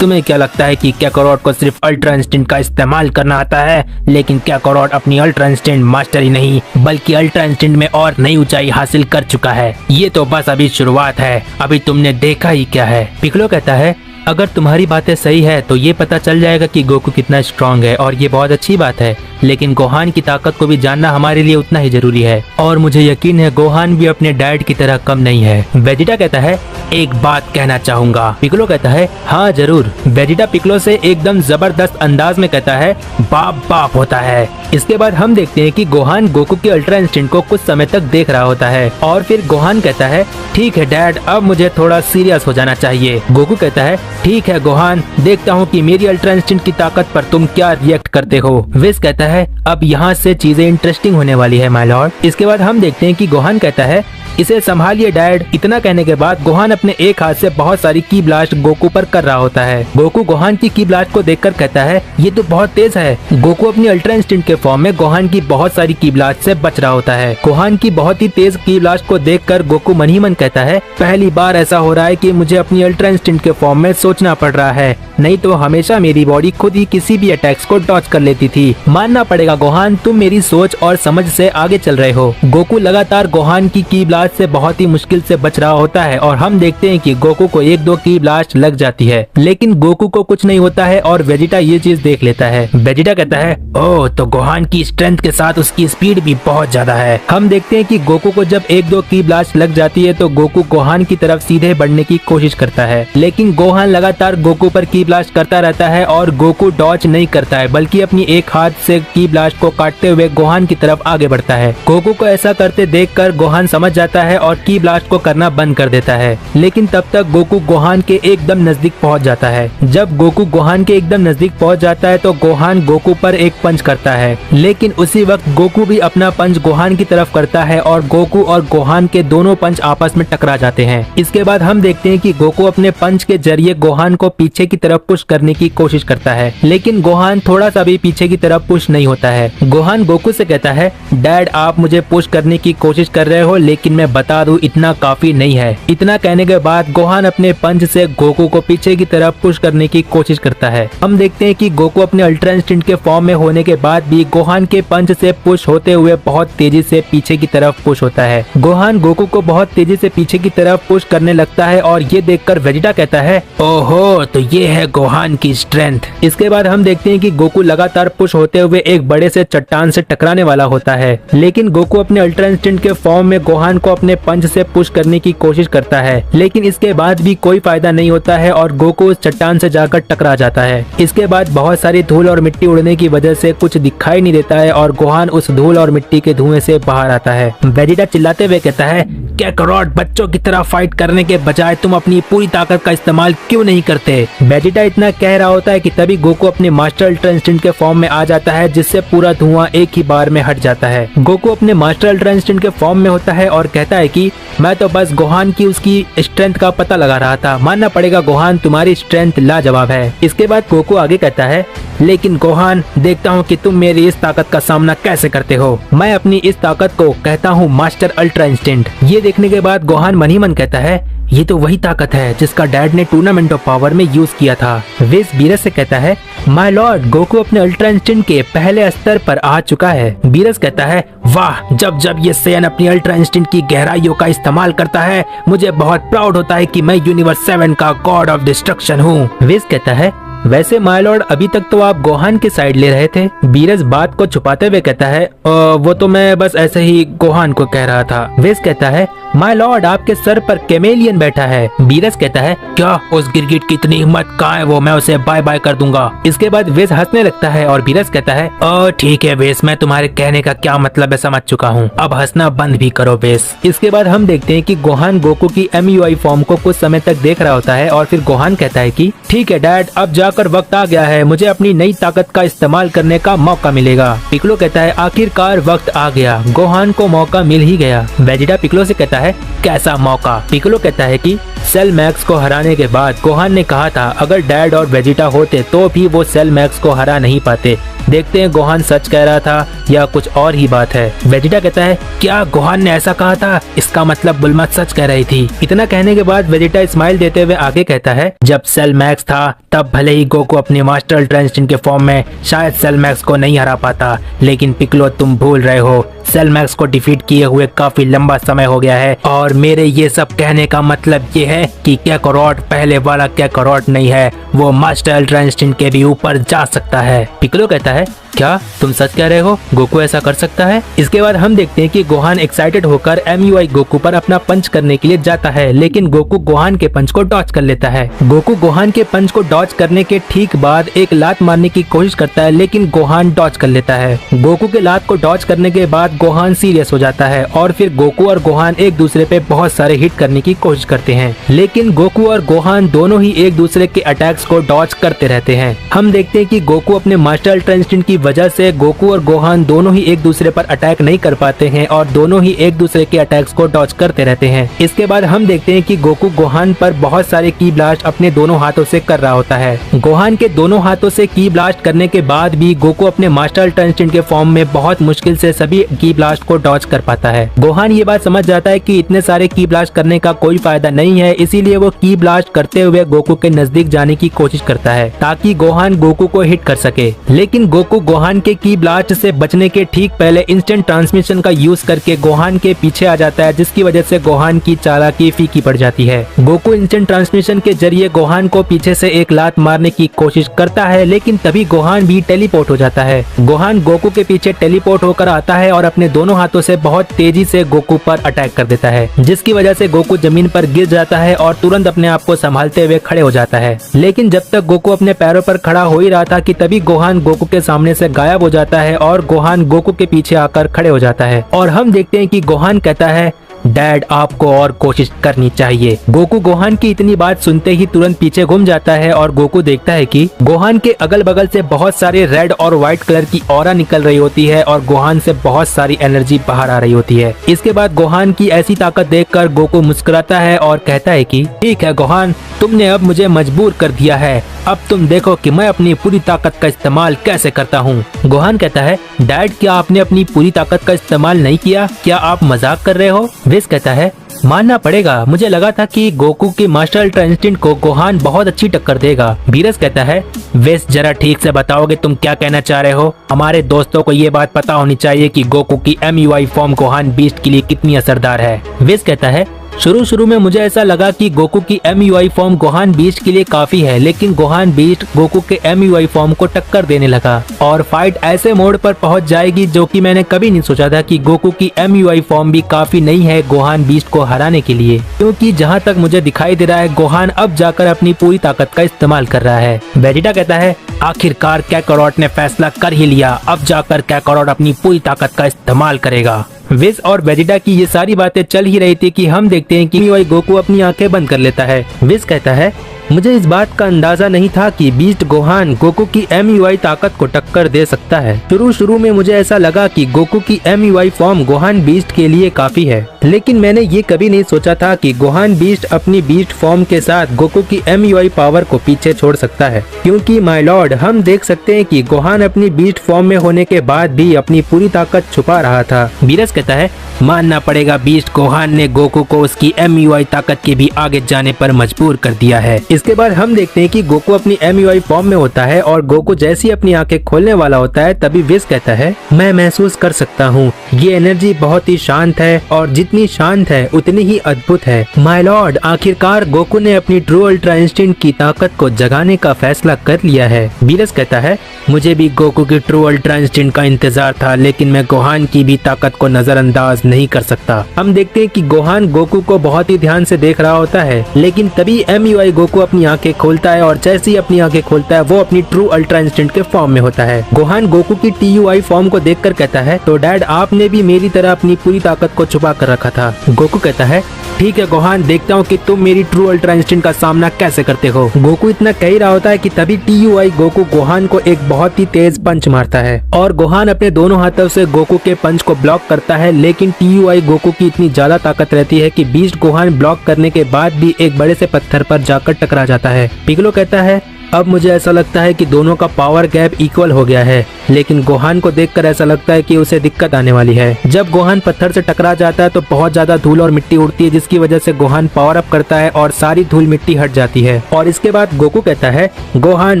तुम्हें क्या लगता है कि काकारोट को सिर्फ अल्ट्रा इंस्टिंक्ट का इस्तेमाल करना आता है, लेकिन काकारोट अपनी अल्ट्रा इंस्टिंक्ट मास्टर ही नहीं बल्कि अल्ट्रा इंस्टिंक्ट में और नई ऊंचाई हासिल कर चुका है। ये तो बस अभी शुरुआत है, अभी तुमने देखा ही क्या है। पिक्कोलो कहता है अगर तुम्हारी बातें सही है तो ये पता चल जाएगा कि गोकू कितना स्ट्रांग है और ये बहुत अच्छी बात है, लेकिन गोहान की ताकत को भी जानना हमारे लिए उतना ही जरूरी है और मुझे यकीन है गोहान भी अपने डैड की तरह कम नहीं है। वेजिटा कहता है एक बात कहना चाहूंगा। पिक्कोलो कहता है हाँ जरूर। वेजिटा पिक्कोलो से एकदम जबरदस्त अंदाज में कहता है बाप बाप होता है। इसके बाद हम देखते हैं कि गोहान गोकू की अल्ट्रा इंस्टिंक्ट को कुछ समय तक देख रहा होता है और फिर गोहान कहता है ठीक है डैड अब मुझे थोड़ा सीरियस हो जाना चाहिए। गोकू कहता है ठीक है गोहान, देखता हूँ कि मेरी अल्ट्रा इंस्टिंक्ट की ताकत पर तुम क्या रिएक्ट करते हो। विज कहता है अब यहाँ से चीजें इंटरेस्टिंग होने वाली है माय लॉर्ड। इसके बाद हम देखते हैं कि गोहान कहता है इसे संभालिए डैड। इतना कहने के बाद गोहान अपने एक हाथ से बहुत सारी की ब्लास्ट गोकू पर कर रहा होता है। गोकू गोहान की ब्लास्ट को देखकर कहता है ये तो बहुत तेज है। गोकू अपनी अल्ट्रा इंस्टिंक्ट के फॉर्म में गोहान की बहुत सारी की ब्लास्ट से बच रहा होता है। गोहान की बहुत ही तेज की ब्लास्ट को देखकर गोकू मन ही मन कहता है पहली बार ऐसा हो रहा है कि मुझे अपनी अल्ट्रा इंस्टिंक्ट के फॉर्म में सोचना पड़ रहा है, नहीं तो हमेशा मेरी बॉडी खुद ही किसी भी अटैक्स को डॉज कर लेती थी। मानना पड़ेगा गोहान, तुम मेरी सोच और समझ से आगे चल रहे हो। गोकू लगातार गोहान की ब्लास्ट से बहुत ही मुश्किल से बच रहा होता है और हम देखते हैं कि गोकू को एक दो की ब्लास्ट लग जाती है, लेकिन गोकू को कुछ नहीं होता है और वेजिटा ये चीज देख लेता है। वेजिटा कहता है ओह, तो गोहान की स्ट्रेंथ के साथ उसकी स्पीड भी बहुत ज्यादा है। हम देखते हैं कि गोकू को जब एक दो की ब्लास्ट लग जाती है तो गोकू गोहान की तरफ सीधे बढ़ने की कोशिश करता है, लेकिन गोहान लगातार गोकू पर की ब्लास्ट करता रहता है और गोकू डॉज नहीं करता है, बल्कि अपनी एक हाथ से की ब्लास्ट को काटते हुए गोहान की तरफ आगे बढ़ता है। गोकू को ऐसा करते देखकर गोहान समझ जाता है और की ब्लास्ट को करना बंद कर देता है, लेकिन तब तक गोकू गोहान के एकदम नजदीक पहुंच जाता है। जब गोकू गोहान के एकदम नजदीक पहुंच जाता है तो गोहान गोकू पर एक पंच करता है, लेकिन उसी वक्त गोकू भी अपना पंच गोहान की तरफ करता है और गोकू और गोहान के दोनों पंच आपस में टकरा जाते हैं। इसके बाद हम देखते हैं कि गोकू अपने पंच के जरिए गोहान को पीछे की तरफ पुश करने की कोशिश करता है, लेकिन गोहान थोड़ा सा भी पीछे की तरफ पुश नहीं होता है। गोहान गोकू से कहता है डैड आप मुझे पुश करने की कोशिश कर रहे हो, लेकिन मैं बता दूं इतना काफी नहीं है। इतना कहने के बाद गोहान अपने पंच से गोकू को पीछे की तरफ पुश करने की कोशिश करता है। हम देखते हैं कि गोकू अपने अल्ट्रा इंस्टिंक्ट के फॉर्म में होने के बाद भी गोहान के पंच से पुश होते हुए बहुत तेजी से पीछे की तरफ पुश होता है। गोहान गोकू को बहुत तेजी से पीछे की तरफ पुश करने लगता है और ये देखकर वेजिटा कहता है ओहो, तो ये है गोहान की स्ट्रेंथ। इसके बाद हम देखते हैं कि गोकू लगातार पुश होते हुए एक बड़े से चट्टान से टकराने वाला होता है, लेकिन गोकू अपने अल्ट्रा इंस्टिंक्ट के फॉर्म में गोहान को अपने पंच से पुश करने की कोशिश करता है, लेकिन इसके बाद भी कोई फायदा नहीं होता है और गोकू उस चट्टान से जाकर टकरा जाता है। इसके बाद बहुत सारी धूल और मिट्टी उड़ने की वजह से कुछ दिखाई नहीं देता है और गोहान उस धूल और मिट्टी के धुएं से बाहर आता है। वेजिटा चिल्लाते हुए कहता है काकारोट, बच्चों की तरह फाइट करने के बजाय तुम अपनी पूरी ताकत का इस्तेमाल क्यों नहीं करते। वेजिटा इतना कह रहा होता है कि तभी गोकू अपने मास्टर अल्ट्रा इंस्टिंक्ट के फॉर्म में आ जाता है, जिससे पूरा धुआं एक ही बार में हट जाता है। गोकू अपने मास्टर अल्ट्रा इंस्टिंक्ट के फॉर्म में होता है और कहता है कि मैं तो बस गोहान की उसकी स्ट्रेंथ का पता लगा रहा था। मानना पड़ेगा गोहान, तुम्हारी स्ट्रेंथ लाजवाब है। इसके बाद गोकू आगे कहता है लेकिन गोहान, देखता हूँ कि तुम मेरी इस ताकत का सामना कैसे करते हो। मैं अपनी इस ताकत को कहता हूँ मास्टर अल्ट्रा इंस्टिंक्ट। ये देखने के बाद गोहान मन ही मन कहता है ये तो वही ताकत है जिसका डैड ने टूर्नामेंट ऑफ पावर में यूज किया था। विस बीरस से कहता है माय लॉर्ड, गोकू अपने अल्ट्रा इंस्टिंक्ट के पहले स्तर पर आ चुका है। बीरस कहता है वाह, जब जब ये सेयन अपनी अल्ट्रा इंस्टिंक्ट की गहराइयों का इस्तेमाल करता है मुझे बहुत प्राउड होता है कि मैं यूनिवर्स 7 का गॉड ऑफ डिस्ट्रक्शन हूँ। विस कहता है वैसे माय लॉर्ड, अभी तक तो आप गोहान की साइड ले रहे थे। बीरस बात को छुपाते हुए कहता है वो तो मैं बस ऐसे ही गोहान को कह रहा था। विस कहता है माय लॉर्ड, आपके सर पर कैमेलियन बैठा है। बीरस कहता है क्या उस गिरगिट की इतनी हिम्मत कहाँ है, वो मैं उसे बाय बाय कर दूंगा। इसके बाद विस हंसने लगता है और बीरस कहता है ठीक है विस, मैं तुम्हारे कहने का क्या मतलब है समझ चुका हूँ, अब हंसना बंद भी करो विस। इसके बाद हम देखते हैं कि गोहान गोकू की MUI फॉर्म को कुछ समय तक देख रहा होता है और फिर गोहान कहता है कि ठीक है डैड, अब जाकर वक्त आ गया है, मुझे अपनी नई ताकत का इस्तेमाल करने का मौका मिलेगा। पिकलो कहता है आखिरकार वक्त आ गया, गोहान को मौका मिल ही गया। वेजिटा पिकलो से कहता है कैसा मौका। पिकलो कहता है कि सेल मैक्स को हराने के बाद गोहान ने कहा था अगर डैड और वेजिटा होते तो भी वो सेल मैक्स को हरा नहीं पाते। देखते हैं गोहान सच कह रहा था या कुछ और ही बात है। वेजिटा कहता है क्या गोहान ने ऐसा कहा था, इसका मतलब बुल्मा सच कह रही थी। इतना कहने के बाद वेजिटा स्माइल देते हुए आगे कहता है जब सेल मैक्स था तब भले ही गोकू अपने मास्टर अल्ट्रा इंस्टिंक्ट के फॉर्म में शायद सेल मैक्स को नहीं हरा पाता, लेकिन पिकलो तुम भूल रहे हो, सेल मैक्स को डिफीट किए हुए काफी लंबा समय हो गया है और मेरे ये सब कहने का मतलब ये है कि काकारोट पहले वाला काकारोट नहीं है, वो मास्टर अल्ट्रा इंस्टिंक्ट के भी ऊपर जा सकता है। पिकलो कहता है क्या तुम सच कह रहे हो, गोकू ऐसा कर सकता है। इसके बाद हम देखते हैं कि गोहान एक्साइटेड होकर MUI गोकू पर अपना पंच करने के लिए जाता है, लेकिन गोकू गोहान के पंच को डॉज कर लेता है। गोकू गोहान के पंच को डॉज करने के ठीक बाद एक लात मारने की कोशिश करता है, लेकिन गोहान डॉज कर लेता है। गोकू के लात को डॉज करने के बाद गोहान सीरियस हो जाता है और फिर गोकू और गोहान एक दूसरे पे बहुत सारे हिट करने की कोशिश करते हैं, लेकिन गोकू और गोहान दोनों ही एक दूसरे के अटैक्स को डॉज करते रहते हैं। हम देखते हैं कि गोकू अपने मास्टर अल्ट्रा इंस्टिंक्ट की वजह से गोकू और गोहान दोनों ही एक दूसरे पर अटैक नहीं कर पाते हैं और दोनों ही एक दूसरे के अटैक्स को डॉज करते रहते हैं। इसके बाद हम देखते हैं कि गोकू गोहान पर बहुत सारे की ब्लास्ट अपने दोनों हाथों से कर रहा होता है। गोहान के दोनों हाथों से की ब्लास्ट करने के बाद भी गोकू अपने मास्टर अल्ट्रा इंस्टिंक्ट के फॉर्म में बहुत मुश्किल से सभी की ब्लास्ट को डॉज कर पाता है। गोहान ये बात समझ जाता है कि इतने सारे की ब्लास्ट करने का कोई फायदा नहीं है, इसीलिए वो की ब्लास्ट करते हुए गोकू के नजदीक जाने की कोशिश करता है ताकि गोहान गोकू को हिट कर सके। लेकिन गोकू गोहान के की ब्लास्ट से बचने के ठीक पहले इंस्टेंट ट्रांसमिशन का यूज करके गोहान के पीछे आ जाता है, जिसकी वजह से गोहान की चालाकी फीकी पड़ जाती है। गोकू इंस्टेंट ट्रांसमिशन के जरिए गोहान को पीछे से एक लात मारने की कोशिश करता है, लेकिन तभी गोहान भी टेलीपोर्ट हो जाता है। गोहान गोकू के पीछे टेलीपोर्ट होकर आता है और अपने दोनों हाथों से बहुत तेजी से गोकू पर अटैक कर देता है, जिसकी वजह से गोकू जमीन पर गिर जाता है और तुरंत अपने आप को संभालते हुए खड़े हो जाता है। लेकिन जब तक गोकू अपने पैरों पर खड़ा हो ही रहा था कि तभी गोहान गोकू के सामने से गायब हो जाता है और गोहान गोकू के पीछे आकर खड़े हो जाता है। और हम देखते हैं कि गोहान कहता है, डैड आपको और कोशिश करनी चाहिए। गोकू गोहान की इतनी बात सुनते ही तुरंत पीछे घूम जाता है और गोकू देखता है कि गोहान के अगल बगल से बहुत सारे रेड और व्हाइट कलर की ऑरा निकल रही होती है और गोहान से बहुत सारी एनर्जी बाहर आ रही होती है। इसके बाद गोहान की ऐसी ताकत देखकर गोकू मुस्कुराता है और कहता है कि ठीक है गोहान, तुमने अब मुझे मजबूर कर दिया है, अब तुम देखो कि मैं अपनी पूरी ताकत का इस्तेमाल कैसे करता हूँ। गोहान कहता है, डैड क्या आपने अपनी पूरी ताकत का इस्तेमाल नहीं किया? क्या आप मजाक कर रहे हो? विस कहता है, मानना पड़ेगा, मुझे लगा था कि गोकू की मास्टर अल्ट्रा इंस्टिंक्ट को गोहान बहुत अच्छी टक्कर देगा। बीरस कहता है, वेस जरा ठीक से बताओगे तुम क्या कहना चाह रहे हो? हमारे दोस्तों को ये बात पता होनी चाहिए कि गोकू की MUI फॉर्म गोहान बीस्ट के लिए कितनी असरदार है। वेस कहता है, शुरू में मुझे ऐसा लगा कि गोकू की MUI फॉर्म गोहान बीस्ट के लिए काफी है, लेकिन गोहान बीस्ट गोकू के MUI फॉर्म को टक्कर देने लगा और फाइट ऐसे मोड पर पहुंच जाएगी जो कि मैंने कभी नहीं सोचा था कि गोकू की MUI फॉर्म भी काफी नहीं है गोहान बीस्ट को हराने के लिए, क्योंकि जहां तक मुझे दिखाई दे रहा है गोहान अब जाकर अपनी पूरी ताकत का इस्तेमाल कर रहा है। वेजिटा कहता है, आखिरकार काकारोट ने फैसला कर ही लिया, अब जाकर काकारोट अपनी पूरी ताकत का इस्तेमाल करेगा। विस और वेजिटा की ये सारी बातें चल ही रही थी कि हम देखते हैं कि MUI गोकू अपनी आंखें बंद कर लेता है। विस कहता है, मुझे इस बात का अंदाजा नहीं था कि बीस्ट गोहान गोकू की MUI ताकत को टक्कर दे सकता है। शुरू में मुझे ऐसा लगा कि गोकू की MUI फॉर्म गोहान बीस्ट के लिए काफी है, लेकिन मैंने ये कभी नहीं सोचा था कि गोहान बीस्ट अपनी बीस्ट फॉर्म के साथ गोकू की MUI पावर को पीछे छोड़ सकता है, क्योंकि माय लॉर्ड हम देख सकते हैं कि गोहान अपनी बीस्ट फॉर्म में होने के बाद भी अपनी पूरी ताकत छुपा रहा था। बीरस कहता है, मानना पड़ेगा बीस्ट गोहान ने गोकू को उसकी MUI ताकत के भी आगे जाने पर मजबूर कर दिया है। इसके बाद हम देखते हैं कि गोकू अपनी MUI फॉर्म में होता है और गोकू जैसी अपनी आंखें खोलने वाला होता है तभी विस कहता है, मैं महसूस कर सकता हूँ ये एनर्जी बहुत ही शांत है और जितनी शांत है उतनी ही अद्भुत है। माय लॉर्ड, आखिरकार गोकू ने अपनी ट्रू अल्ट्रा इंस्टिंक्ट की ताकत को जगाने का फैसला कर लिया है। बीरस कहता है, मुझे भी गोकू की ट्रू अल्ट्रा इंस्टिंक्ट का इंतजार था, लेकिन मैं गोहान की भी ताकत को नजरअंदाज नहीं कर सकता। हम देखते हैं कि गोहान गोकू को बहुत ही ध्यान से देख रहा होता है, लेकिन तभी MUI गोकू अपनी आंखें खोलता है और जैसे ही अपनी आंखें खोलता है वो अपनी ट्रू अल्ट्रा इंस्टिंक्ट के फॉर्म में होता है। गोहान गोकू की TUI फॉर्म को देखकर कहता है, तो डैड आपने भी मेरी तरह अपनी पूरी ताकत को छुपा कर रखा था। गोकू कहता है, ठीक है गोहान, देखता हूँ कि तुम मेरी ट्रू अल्ट्रा इंस्टिंक्ट का सामना कैसे करते हो। गोकू इतना कह ही रहा होता है कि तभी TUI गोकू गोहान को एक बहुत ही तेज पंच मारता है और गोहान अपने दोनों हाथों से गोकू के पंच को ब्लॉक करता है, लेकिन TUI गोकू की इतनी ज्यादा ताकत रहती है कि बीस्ट गोहान ब्लॉक करने के बाद भी एक बड़े से पत्थर पर जाकर टकरा जाता है। पिगलो कहता है, अब मुझे ऐसा लगता है कि दोनों का पावर गैप इक्वल हो गया है, लेकिन गोहान को देखकर ऐसा लगता है कि उसे दिक्कत आने वाली है। जब गोहान पत्थर से टकरा जाता है तो बहुत ज्यादा धूल और मिट्टी उड़ती है, जिसकी वजह से गोहान पावर अप करता है और सारी धूल मिट्टी हट जाती है। और इसके बाद गोकू कहता है, गोहान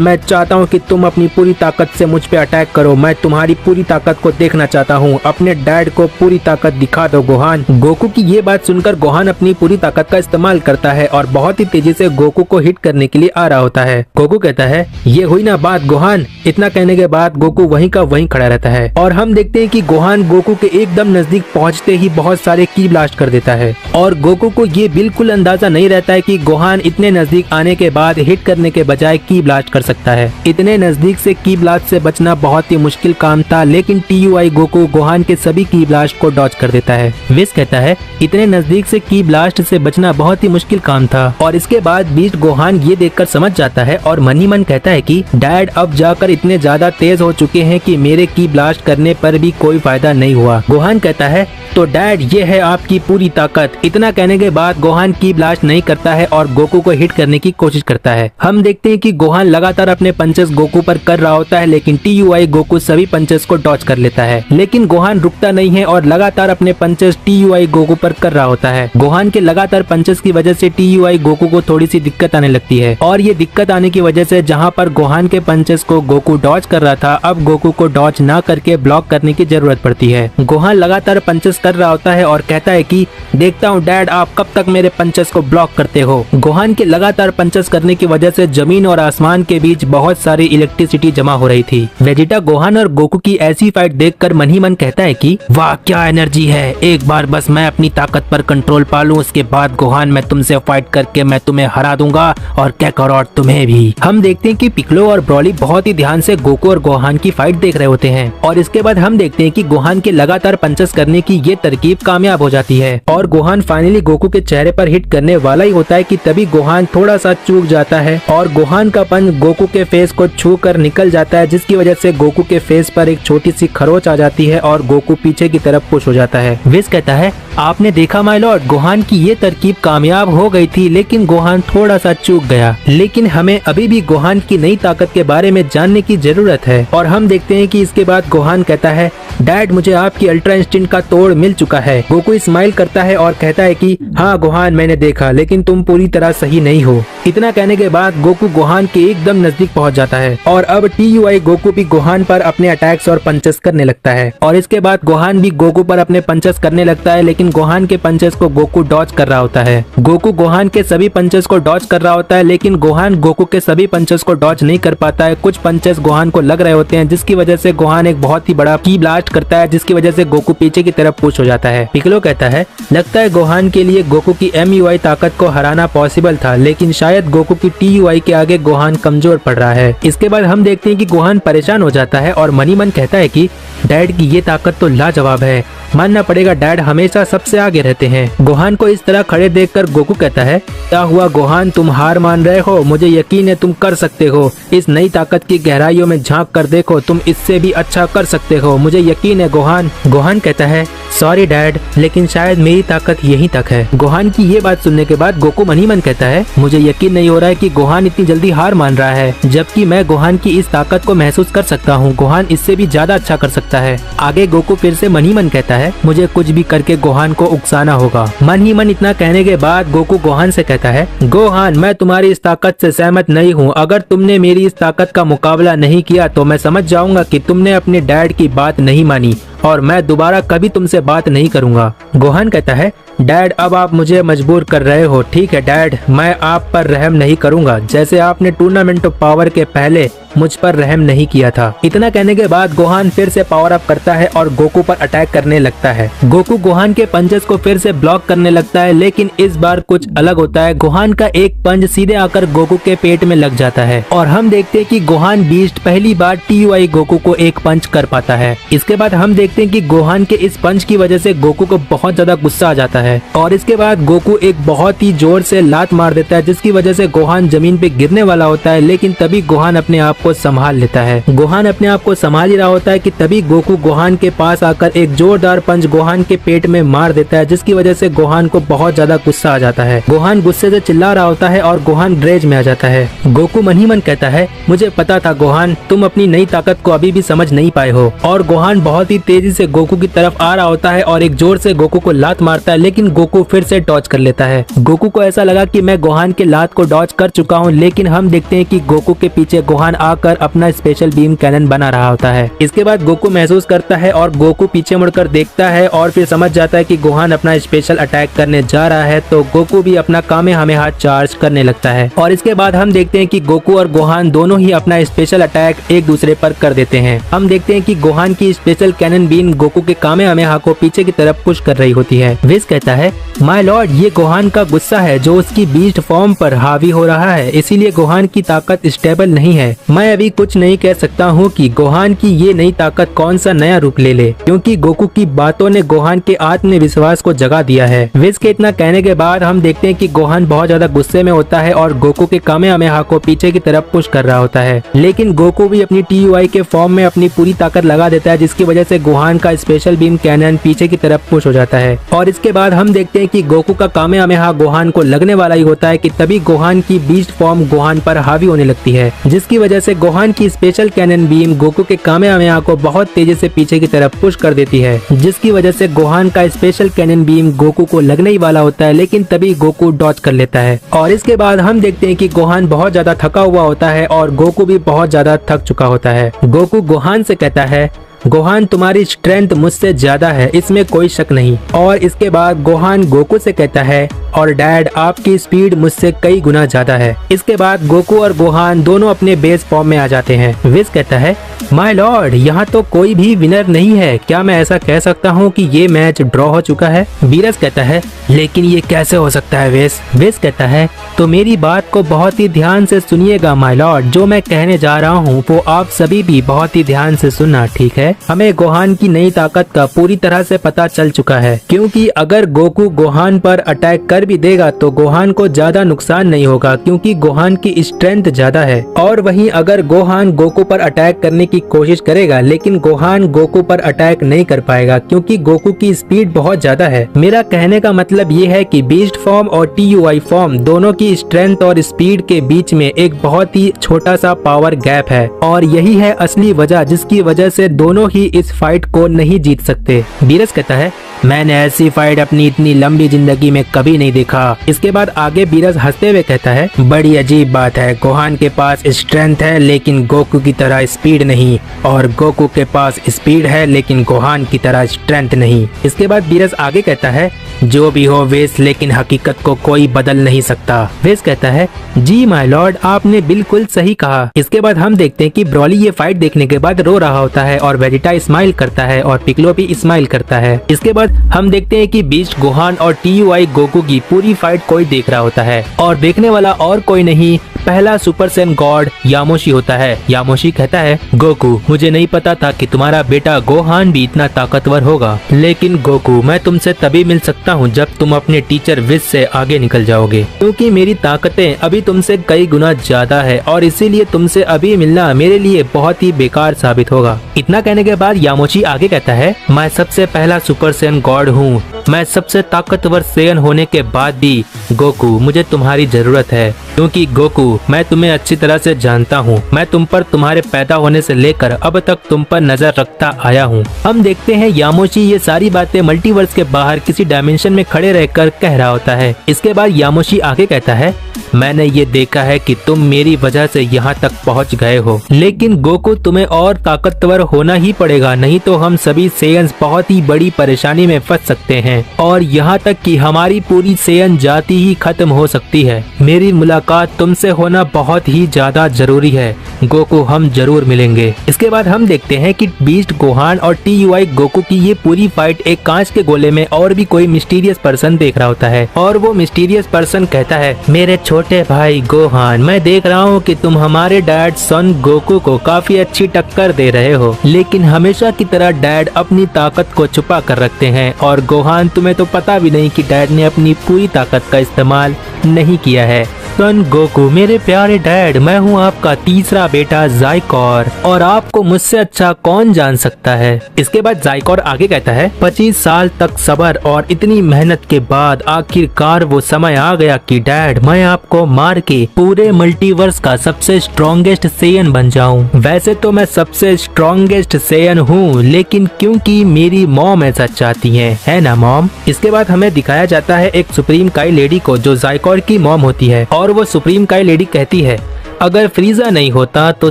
मैं चाहता हूँ कि तुम अपनी पूरी ताकत से मुझ पे अटैक करो, मैं तुम्हारी पूरी ताकत को देखना चाहता हूँ, अपने डैड को पूरी ताकत दिखा दो गोहान। गोकू की ये बात सुनकर गोहान अपनी पूरी ताकत का इस्तेमाल करता है और बहुत ही तेजी से गोकू को हिट करने के लिए आ रहा होता है। गोकू कहता है, ये हुई ना बात गोहान। इतना कहने के बाद गोकू वहीं का वहीं खड़ा रहता है और हम देखते हैं कि गोहान गोकू के एकदम नजदीक पहुंचते ही बहुत सारे की ब्लास्ट कर देता है और गोकू को ये बिल्कुल अंदाजा नहीं रहता है कि गोहान इतने नजदीक आने के बाद हिट करने के बजाय की ब्लास्ट कर सकता है। इतने नजदीक से की ब्लास्ट से बचना बहुत ही मुश्किल काम था, लेकिन TUI गोकू गोहान के सभी की ब्लास्ट को डॉज कर देता है। विस कहता है, इतने नजदीक से की ब्लास्ट से बचना बहुत ही मुश्किल काम था और इसके बाद बीस्ट गोहान ये देखकर समझ जाता है और मन ही मन कहता है कि डैड अब जाकर इतने ज्यादा तेज हो चुके हैं कि मेरे की ब्लास्ट करने पर भी कोई फायदा नहीं हुआ। गोहान कहता है तो डैड ये है आपकी पूरी ताकत। इतना कहने के बाद गोहान की ब्लास्ट नहीं करता है और गोकू को हिट करने की कोशिश करता है। हम देखते हैं कि गोहान लगातार अपने पंचेस गोकू पर कर रहा होता है, लेकिन TUI गोकू सभी पंचेस को डॉच कर लेता है। लेकिन गोहान रुकता नहीं है और लगातार अपने पंचेस TUI गोकू पर कर रहा होता है। गोहान के लगातार पंचेस की वजह से TUI गोकू को थोड़ी सी दिक्कत आने लगती है और ये दिक्कत आने की वजह से जहाँ पर गोहान के पंचेस को गोकू डॉच कर रहा था, अब गोकू को डॉच ना करके ब्लॉक करने की जरूरत पड़ती है। गोहान लगातार पंचेस कर रहा होता है और कहता है कि देखता हूँ डैड आप कब तक मेरे पंचेस को ब्लॉक करते हो। गोहान के लगातार पंचेस करने की वजह से जमीन और आसमान के बीच बहुत सारी इलेक्ट्रिसिटी जमा हो रही थी। वेजिटा गोहान और गोकू की ऐसी फाइट देखकर मन ही मन कहता है कि वाह क्या एनर्जी है, एक बार बस मैं अपनी ताकत पर कंट्रोल पा लूं, उसके बाद गोहान मैं तुमसे फाइट करके मैं तुम्हें हरा दूंगा और कैकारोट तुम्हें भी। हम देखते हैं कि पिक्लो और ब्रॉली बहुत ही ध्यान से गोकू और गोहान की फाइट देख रहे होते हैं और इसके बाद हम देखते हैं कि गोहान के लगातार पंचेस करने की ये तरकीब कामयाब हो जाती है और गोहान फाइनली गोकू के चेहरे पर हिट करने वाला ही होता है कि तभी गोहान थोड़ा सा चूक जाता है और गोहान का पंच गोकू के फेस को छू कर निकल जाता है, जिसकी वजह से गोकू के फेस पर एक छोटी सी खरोच आ जाती है और गोकू पीछे की तरफ पुश हो जाता है। विस कहता है आपने देखा माय लॉर्ड, गोहान की ये तरकीब कामयाब हो गई थी लेकिन गोहान थोड़ा सा चूक गया, लेकिन हमें अभी भी गोहान की नई ताकत के बारे में जानने की जरूरत है। और हम देखते हैं कि इसके बाद गोहान कहता है डैड मुझे आपकी अल्ट्रा इंस्टिंक्ट का तोड़ मिल चुका है। गोकू स्माइल करता है और कहता है कि हाँ गोहान मैंने देखा, लेकिन तुम पूरी तरह सही नहीं हो। इतना कहने के बाद गोकू गोहान के एकदम नजदीक पहुंच जाता है और अब TUI गोकू भी गोहान पर अपने अटैक्स और पंचेस करने लगता है और इसके बाद गोहान भी गोकू पर अपने पंचेस करने लगता है, लेकिन गोहान के पंचेस को गोकू डॉच कर रहा होता है। गोकू गोहान के सभी पंचेस को डॉच कर रहा होता है, लेकिन गोहान गोकू के सभी पंचेस को डॉच नहीं कर पाता है। कुछ पंचेस गोहान को लग रहे होते हैं, जिसकी वजह से गोहान एक बहुत ही बड़ा की ब्लास्ट करता है, जिसकी वजह से गोकू पीछे की तरफ पुश हो जाता है। पिक्लो कहता है लगता है गोहान के लिए गोकू की MUI ताकत को हराना पॉसिबल था, लेकिन शायद गोकू की TUI के आगे गोहान कमजोर पड़ रहा है। इसके बाद हम देखते हैं कि गोहान परेशान हो जाता है और मन ही मन कहता है कि डैड की ये ताकत तो लाजवाब है, मानना पड़ेगा डैड हमेशा सबसे आगे रहते हैं। गोहान को इस तरह खड़े देखकर गोकू कहता है क्या हुआ गोहान, तुम हार मान रहे हो? मुझे यकीन है तुम कर सकते हो। इस नई ताकत की गहराइयों में झांक कर देखो, तुम इससे भी अच्छा कर सकते हो, मुझे यकीन है गोहान। गोहान कहता है सॉरी डैड, लेकिन शायद मेरी ताकत यहीं तक है। गोहान की ये बात सुनने के बाद गोकू मन ही मन कहता है मुझे यकीन नहीं हो रहा है कि गोहान इतनी जल्दी हार मान रहा है, जबकि मैं गोहान की इस ताकत को महसूस कर सकता हूँ। गोहान इससे भी ज्यादा अच्छा कर सकता है। आगे गोकू फिर से मन ही मन कहता है मुझे कुछ भी करके गोहान को उकसाना होगा। मन ही मन इतना कहने के बाद गोकू गोहान से कहता है गोहान मैं तुम्हारी इस ताकत से सहमत नहीं हूँ। अगर तुमने मेरी इस ताकत का मुकाबला नहीं किया तो मैं समझ जाऊंगा कि तुमने अपने डैड की बात नहीं मानी और मैं दोबारा कभी तुमसे बात नहीं करूंगा। गोहान कहता है डैड अब आप मुझे मजबूर कर रहे हो। ठीक है डैड, मैं आप पर रहम नहीं करूंगा, जैसे आपने टूर्नामेंट ऑफ पावर के पहले मुझ पर रहम नहीं किया था। इतना कहने के बाद गोहान फिर से पावर अप करता है और गोकू पर अटैक करने लगता है। गोकू गोहान के पंचेस को फिर से ब्लॉक करने लगता है, लेकिन इस बार कुछ अलग होता है। गोहान का एक पंच सीधे आकर गोकू के पेट में लग जाता है और हम देखते हैं कि गोहान बीस्ट पहली बार TUI गोकू को एक पंच कर पाता है। इसके बाद हम देखते हैं कि गोहान के इस पंच की वजह से गोकू को बहुत ज्यादा गुस्सा आ जाता है और इसके बाद गोकू एक बहुत ही जोर से लात मार देता है, जिसकी वजह से गोहान जमीन पे गिरने वाला होता है, लेकिन तभी गोहान अपने आप को संभाल लेता है। गोहान अपने आप को संभाल ही रहा होता है कि तभी गोकू गोहान के पास आकर एक जोरदार पंच गोहान के पेट में मार देता है, जिसकी वजह से गोहान को बहुत ज्यादा गुस्सा आ जाता है। गोहान गुस्से से चिल्ला रहा होता है और गोहान रेज में आ जाता है। गोकू मन ही मन कहता है मुझे पता था गोहान, तुम अपनी नई ताकत को अभी भी समझ नहीं पाए हो। और गोहान बहुत ही तेजी से गोकू की तरफ आ रहा होता है और एक जोर से गोकू को लात मारता है, लेकिन गोकू फिर से डॉच कर लेता है। गोकू को ऐसा लगा कि मैं गोहान के लात को डॉच कर चुका हूँ, लेकिन हम देखते हैं कि गोकू के पीछे गोहान आकर अपना स्पेशल बीम कैनन बना रहा होता है। इसके बाद गोकू महसूस करता है और गोकू पीछे मुड़कर देखता है और फिर समझ जाता है कि गोहान अपना स्पेशल अटैक करने जा रहा है, तो गोकू भी अपना कामेहामेहा चार्ज करने लगता है। और इसके बाद हम देखते हैं कि गोकू और गोहान दोनों ही अपना स्पेशल अटैक एक दूसरे पर कर देते हैं। हम देखते हैं कि गोहान की स्पेशल कैनन बीम गोकू के कामेहामेहा को पीछे की तरफ पुश कर रही होती है। विस कहता है माय लॉर्ड, ये गोहान का गुस्सा है जो उसकी बीस्ट फॉर्म पर हावी हो रहा है, इसीलिए गोहान की ताकत स्टेबल नहीं है। मैं अभी कुछ नहीं कह सकता हूँ कि गोहान की ये नई ताकत कौन सा नया रूप ले ले, क्योंकि गोकू की बातों ने गोहान के आत्मविश्वास को जगा दिया है। विज के इतना कहने के बाद हम देखते हैं कि गोहान बहुत ज्यादा गुस्से में होता है और गोकू के कामेहामेहा को पीछे की तरफ पुश कर रहा होता है, लेकिन गोकू भी अपनी TUI के फॉर्म में अपनी पूरी ताकत लगा देता है, जिसकी वजह से गोहान का स्पेशल बीम कैनन पीछे की तरफ पुश हो जाता है। और इसके बाद हम देखते हैं कि गोकू का कामेहामेहा गोहान को लगने वाला ही होता है कि तभी गोहान की बीस्ट फॉर्म गोहान पर हावी होने लगती है, जिसकी वजह से गोहान की स्पेशल कैनन बीम गोकू के कामेहामेहा को बहुत तेजी से पीछे की तरफ पुश कर देती है, जिसकी वजह से गोहान का स्पेशल कैनन बीम गोकू को लगने ही वाला होता है, लेकिन तभी गोकू डॉज कर लेता है। और इसके बाद हम देखते हैं कि गोहान बहुत ज्यादा थका हुआ होता है और गोकू भी बहुत ज्यादा थक चुका होता है। गोकू गोहान से कहता है, गोहान तुम्हारी स्ट्रेंथ मुझसे ज्यादा है, इसमें कोई शक नहीं। और इसके बाद गोहान गोकू से कहता है, और डैड आपकी स्पीड मुझसे कई गुना ज्यादा है। इसके बाद गोकू और गोहान दोनों अपने बेस फॉर्म में आ जाते हैं। विज कहता है, माय लॉर्ड यहाँ तो कोई भी विनर नहीं है, क्या मैं ऐसा कह सकता हूँ कि ये मैच ड्रॉ हो चुका है? बीरस कहता है, लेकिन ये कैसे हो सकता है वेस? वेस कहता है, तो मेरी बात को बहुत ही ध्यान से सुनिएगा माय लॉर्ड, जो मैं कहने जा रहा हूँ वो आप सभी भी बहुत ही ध्यान से सुनना, ठीक है? हमें गोहान की नई ताकत का पूरी तरह से पता चल चुका है, क्योंकि अगर गोकू गोहान पर अटैक कर भी देगा तो गोहान को ज्यादा नुकसान नहीं होगा, क्योंकि गोहान की स्ट्रेंथ ज्यादा है। और वहीं अगर गोहान गोकू पर अटैक करने की कोशिश करेगा, लेकिन गोहान गोकू पर अटैक नहीं कर पाएगा, क्योंकि गोकू की स्पीड बहुत ज्यादा है। मेरा कहने का मतलब ये है कि बीस्ट फॉर्म और TUI फॉर्म दोनों की स्ट्रेंथ और स्पीड के बीच में एक बहुत ही छोटा सा पावर गैप है, और यही है असली वजह जिसकी वजह से दोनों ही इस फाइट को नहीं जीत सकते। बीरस कहता है, मैंने ऐसी फाइट अपनी इतनी लंबी जिंदगी में कभी नहीं देखा। इसके बाद आगे बीरस हंसते हुए कहता है, बड़ी अजीब बात है, गोहान के पास स्ट्रेंथ है लेकिन गोकू की तरह स्पीड नहीं, और गोकू के पास स्पीड है लेकिन गोहान की तरह स्ट्रेंथ नहीं। इसके बाद बीरस आगे कहता है, जो भी हो वेस, लेकिन हकीकत को कोई बदल नहीं सकता। वेस कहता है, जी माय लॉर्ड आपने बिल्कुल सही कहा। इसके बाद हम देखते हैं कि ब्रॉली ये फाइट देखने के बाद रो रहा होता है और वेजिटा स्माइल करता है और पिकलो भी स्माइल करता है। इसके बाद हम देखते हैं कि बीस्ट गोहान और TUI गोकू की पूरी फाइट कोई देख रहा होता है, और देखने वाला और कोई नहीं, पहला सुपर सैन गॉड यामोशी होता है। यामोशी कहता है, गोकू मुझे नहीं पता था कि तुम्हारा बेटा गोहान भी इतना ताकतवर होगा, लेकिन गोकू मैं तुमसे तभी मिल सकता हूँ जब तुम अपने टीचर विज से आगे निकल जाओगे, क्योंकि मेरी ताकतें अभी तुमसे कई गुना ज्यादा है और इसीलिए तुमसे अभी मिलना मेरे लिए बहुत ही बेकार साबित होगा। इतना कहने के बाद यामोशी आगे कहता है, मैं सबसे पहला सुपर सैन गॉड हूँ, मैं सबसे ताकतवर सेयन होने के बाद भी गोकू मुझे तुम्हारी जरूरत है, क्योंकि गोकू मैं तुम्हें अच्छी तरह से जानता हूँ, मैं तुम पर तुम्हारे पैदा होने से लेकर अब तक तुम पर नजर रखता आया हूँ। हम देखते हैं यामोशी ये सारी बातें मल्टीवर्स के बाहर किसी डायमेंशन में खड़े रहकर कह रहा होता है। इसके बाद यामोशी आगे कहता है, मैंने ये देखा है कि तुम मेरी वजह से यहाँ तक पहुँच गए हो, लेकिन गोकू तुम्हें और ताकतवर होना ही पड़ेगा, नहीं तो हम सभी सेयन्स बहुत ही बड़ी परेशानी में फंस सकते हैं और यहाँ तक कि हमारी पूरी सेयन जाति ही खत्म हो सकती है। मेरी मुलाकात तुमसे होना बहुत ही ज्यादा जरूरी है गोकू, हम जरूर मिलेंगे। इसके बाद हम देखते हैं कि बीस्ट गोहान और TUI गोकू की ये पूरी फाइट एक कांच के गोले में और भी कोई मिस्टीरियस पर्सन देख रहा होता है, और वो मिस्टीरियस पर्सन कहता है, मेरे छोटे भाई गोहान, मैं देख रहा हूँ कि तुम हमारे डैड सन गोकू को काफी अच्छी टक्कर दे रहे हो, लेकिन हमेशा की तरह डैड अपनी ताकत को छुपा कर रखते हैं, और गोहान तुम्हें तो पता भी नहीं कि डैड ने अपनी पूरी ताकत का इस्तेमाल नहीं किया है। सन गोकू, मेरे प्यारे डैड, मैं हूँ आपका तीसरा बेटा जाइकोर, और आपको मुझसे अच्छा कौन जान सकता है। इसके बाद जाइकोर आगे कहता है, 25 साल तक सब्र और इतनी मेहनत के बाद आखिरकार वो समय आ गया कि डैड मैं आपको मार के पूरे मल्टीवर्स का सबसे स्ट्रॉन्गेस्ट सेयन बन जाऊं। वैसे तो मैं सबसे स्ट्रॉन्गेस्ट सेयन हूँ, लेकिन क्योंकि मेरी मॉम ऐसा चाहती है ना मॉम। इसके बाद हमें दिखाया जाता है एक सुप्रीम काई लेडी को जो जाइकोर की मॉम होती है, और वो सुप्रीम काई लेडी कहती है, अगर फ्रीजा नहीं होता तो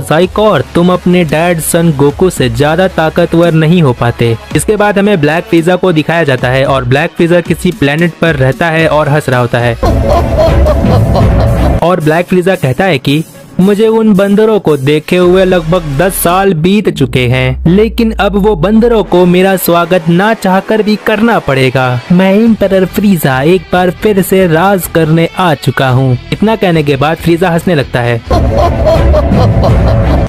जाइकोर तुम अपने डैड सन गोकू से ज्यादा ताकतवर नहीं हो पाते। इसके बाद हमें ब्लैक फ्रीजा को दिखाया जाता है, और ब्लैक फ्रीजा किसी प्लेनेट पर रहता है और हंस रहा होता है, और ब्लैक फ्रीजा कहता है कि मुझे उन बंदरों को देखे हुए लगभग 10 साल बीत चुके हैं, लेकिन अब वो बंदरों को मेरा स्वागत ना चाहकर भी करना पड़ेगा। मैं एम्परर फ्रीजा एक बार फिर से राज करने आ चुका हूँ। इतना कहने के बाद फ्रीजा हंसने लगता है।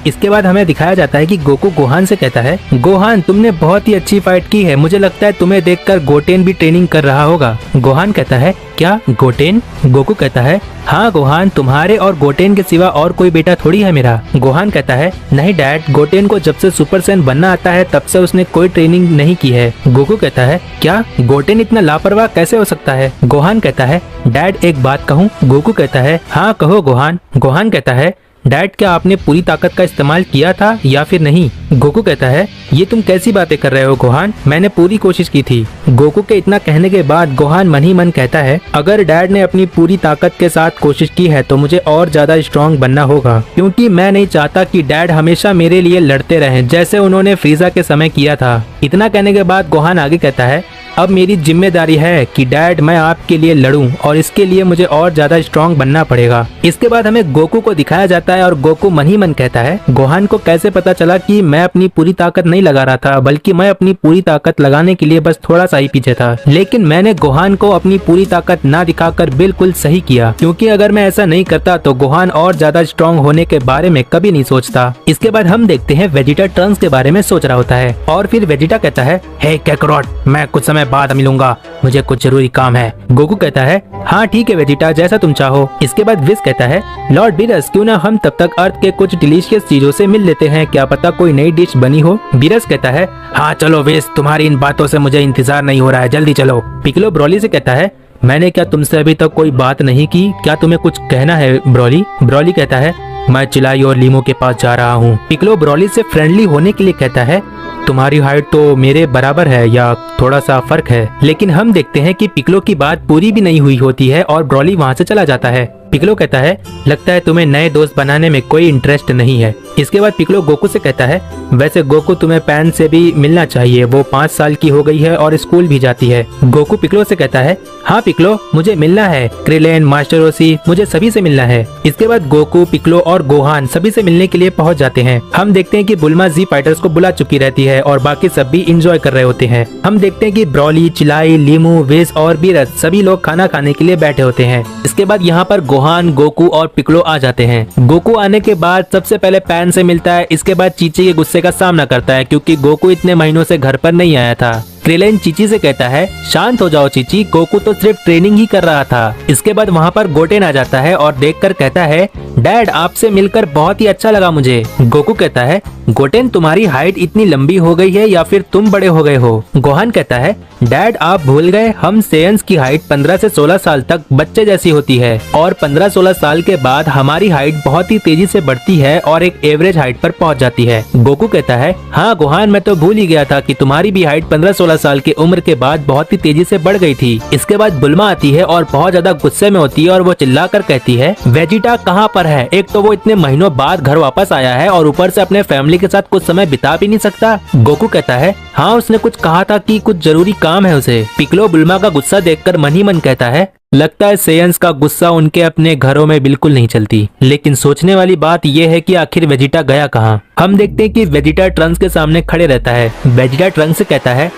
इसके बाद हमें दिखाया जाता है कि गोकू गोहान से कहता है, गोहान तुमने बहुत ही अच्छी फाइट की है, मुझे लगता है तुम्हें देखकर गोटेन भी ट्रेनिंग कर रहा होगा। गोहान कहता है, क्या गोटेन? गोकू कहता है, हाँ गोहान, तुम्हारे और गोटेन के सिवा और कोई बेटा थोड़ी है मेरा। गोहान कहता है, नहीं डैड, गोटेन को जब से सुपर सैयन बनना आता है तब से उसने कोई ट्रेनिंग नहीं की है। गोकू कहता है, क्या गोटेन इतना लापरवाह कैसे हो सकता है? गोहान कहता है, डैड एक बात कहूँ? गोकू कहता है, हाँ कहो गोहान। गोहान कहता है, डैड क्या आपने पूरी ताकत का इस्तेमाल किया था या फिर नहीं? गोकू कहता है, ये तुम कैसी बातें कर रहे हो गोहान, मैंने पूरी कोशिश की थी। गोकू के इतना कहने के बाद गोहान मन ही मन कहता है, अगर डैड ने अपनी पूरी ताकत के साथ कोशिश की है तो मुझे और ज्यादा स्ट्रॉन्ग बनना होगा, क्योंकि मैं नहीं चाहता कि डैड हमेशा मेरे लिए लड़ते रहें जैसे उन्होंने फ्रीजा के समय किया था। इतना कहने के बाद गोहान आगे कहता है, अब मेरी जिम्मेदारी है कि डैड मैं आपके लिए लड़ूं और इसके लिए मुझे और ज्यादा स्ट्रॉन्ग बनना पड़ेगा। इसके बाद हमें गोकू को दिखाया जाता है और गोकू मन ही मन कहता है, गोहान को कैसे पता चला कि मैं अपनी पूरी ताकत नहीं लगा रहा था, बल्कि मैं अपनी पूरी ताकत लगाने के लिए बस थोड़ा सा ही पीछे था। लेकिन मैंने गोहान को अपनी पूरी ताकत ना दिखाकर बिल्कुल सही किया, क्योंकि अगर मैं ऐसा नहीं करता तो गोहान और ज्यादा स्ट्रॉन्ग होने के बारे में कभी नहीं सोचता। इसके बाद हम देखते हैं वेजिटा ट्रंक्स के बारे में सोच रहा होता है और फिर वेजिटा कहता है, हे कैकरोट, मैं कुछ समय बाद मिलूंगा, मुझे कुछ जरूरी काम है। गोकू कहता है, हाँ ठीक है वेजिटा, जैसा तुम चाहो। इसके बाद विस कहता है, लॉर्ड बीरस, क्यों ना हम तब तक अर्थ के कुछ डिलीशियस चीजों से मिल लेते हैं, क्या पता कोई नई डिश बनी हो। बीरस कहता है, हाँ चलो विस, तुम्हारी इन बातों से मुझे इंतजार नहीं हो रहा है, जल्दी चलो। पिकलो ब्रोली से कहता है, मैंने क्या तुमसे अभी तक कोई बात नहीं की, क्या तुम्हें कुछ कहना है ब्रोली? ब्रोली कहता है, मैं चिलाई और लीमो के पास जा रहा हूँ। पिकलो ब्रोली से फ्रेंडली होने के लिए कहता है, तुम्हारी हाइट तो मेरे बराबर है या थोड़ा सा फर्क है। लेकिन हम देखते हैं कि पिकलो की बात पूरी भी नहीं हुई होती है और ब्रोली वहाँ से चला जाता है। पिकलो कहता है, लगता है तुम्हें नए दोस्त बनाने में कोई इंटरेस्ट नहीं है। इसके बाद पिकलो गोकू से कहता है, वैसे गोकू तुम्हें पैन से भी मिलना चाहिए, वो 5 साल की हो गई है और स्कूल भी जाती है। गोकू पिकलो से कहता है, हाँ पिकलो, मुझे मिलना है, क्रिलेन, मास्टर रोसी, मुझे सभी से मिलना है। इसके बाद गोकू, पिकलो और गोहान सभी से मिलने के लिए पहुँच जाते हैं। हम देखते हैं कि बुल्मा जी फाइटर्स को बुला चुकी रहती है और बाकी सब भी इंजॉय कर रहे होते हैं। हम देखते हैं कि ब्रोली, चिलाई, लीमू, विस और बीरस सभी लोग खाना खाने के लिए बैठे होते हैं। इसके बाद यहाँ पर गोहान, गोकू और पिकलो आ जाते हैं। गोकू आने के बाद सबसे पहले पैन से मिलता है, इसके बाद चीची के गुस्से का सामना करता है क्योंकि गोकू इतने महीनों से घर पर नहीं आया था। क्रिलेन चीची से कहता है, शांत हो जाओ चीची, गोकू तो सिर्फ ट्रेनिंग ही कर रहा था। इसके बाद वहाँ पर गोटेन आ जाता है और देखकर कहता है, डैड आपसे मिलकर बहुत ही अच्छा लगा मुझे। गोकू कहता है, गोटेन तुम्हारी हाइट इतनी लंबी हो गई है या फिर तुम बड़े हो गए हो? गोहान कहता है, डैड आप भूल गए, हम सेयंस की हाइट 15 से 16 साल तक बच्चे जैसी होती है और 15-16 साल के बाद हमारी हाइट बहुत ही तेजी से बढ़ती है और एक एवरेज हाइट पर पहुंच जाती है। गोकू कहता है, हाँ गोहान, मैं तो भूल ही गया था कि तुम्हारी भी हाइट 15-16 साल की उम्र के बाद बहुत ही तेजी से बढ़ गई थी। इसके बाद बुल्मा आती है और बहुत ज्यादा गुस्से में होती है और वो चिल्लाकर कहती है, वेजिटा कहाँ पर है? एक तो वो इतने महीनों बाद घर वापस आया है और ऊपर से अपने फैमिली के साथ कुछ समय बिता भी नहीं सकता। गोकू कहता है, हाँ उसने कुछ कहा था कि कुछ जरूरी काम है उसे। पिकलो बुल्मा का गुस्सा देखकर मन ही मन कहता है, लगता है सेयंस का गुस्सा उनके अपने घरों में बिल्कुल नहीं चलती। लेकिन सोचने वाली बात यह है कि आखिर वेजिटा गया कहाँ? हम देखते हैं कि वेजिटा ट्रंक्स के सामने खड़े रहता है। वेजिटा ट्रंक्स से कहता है,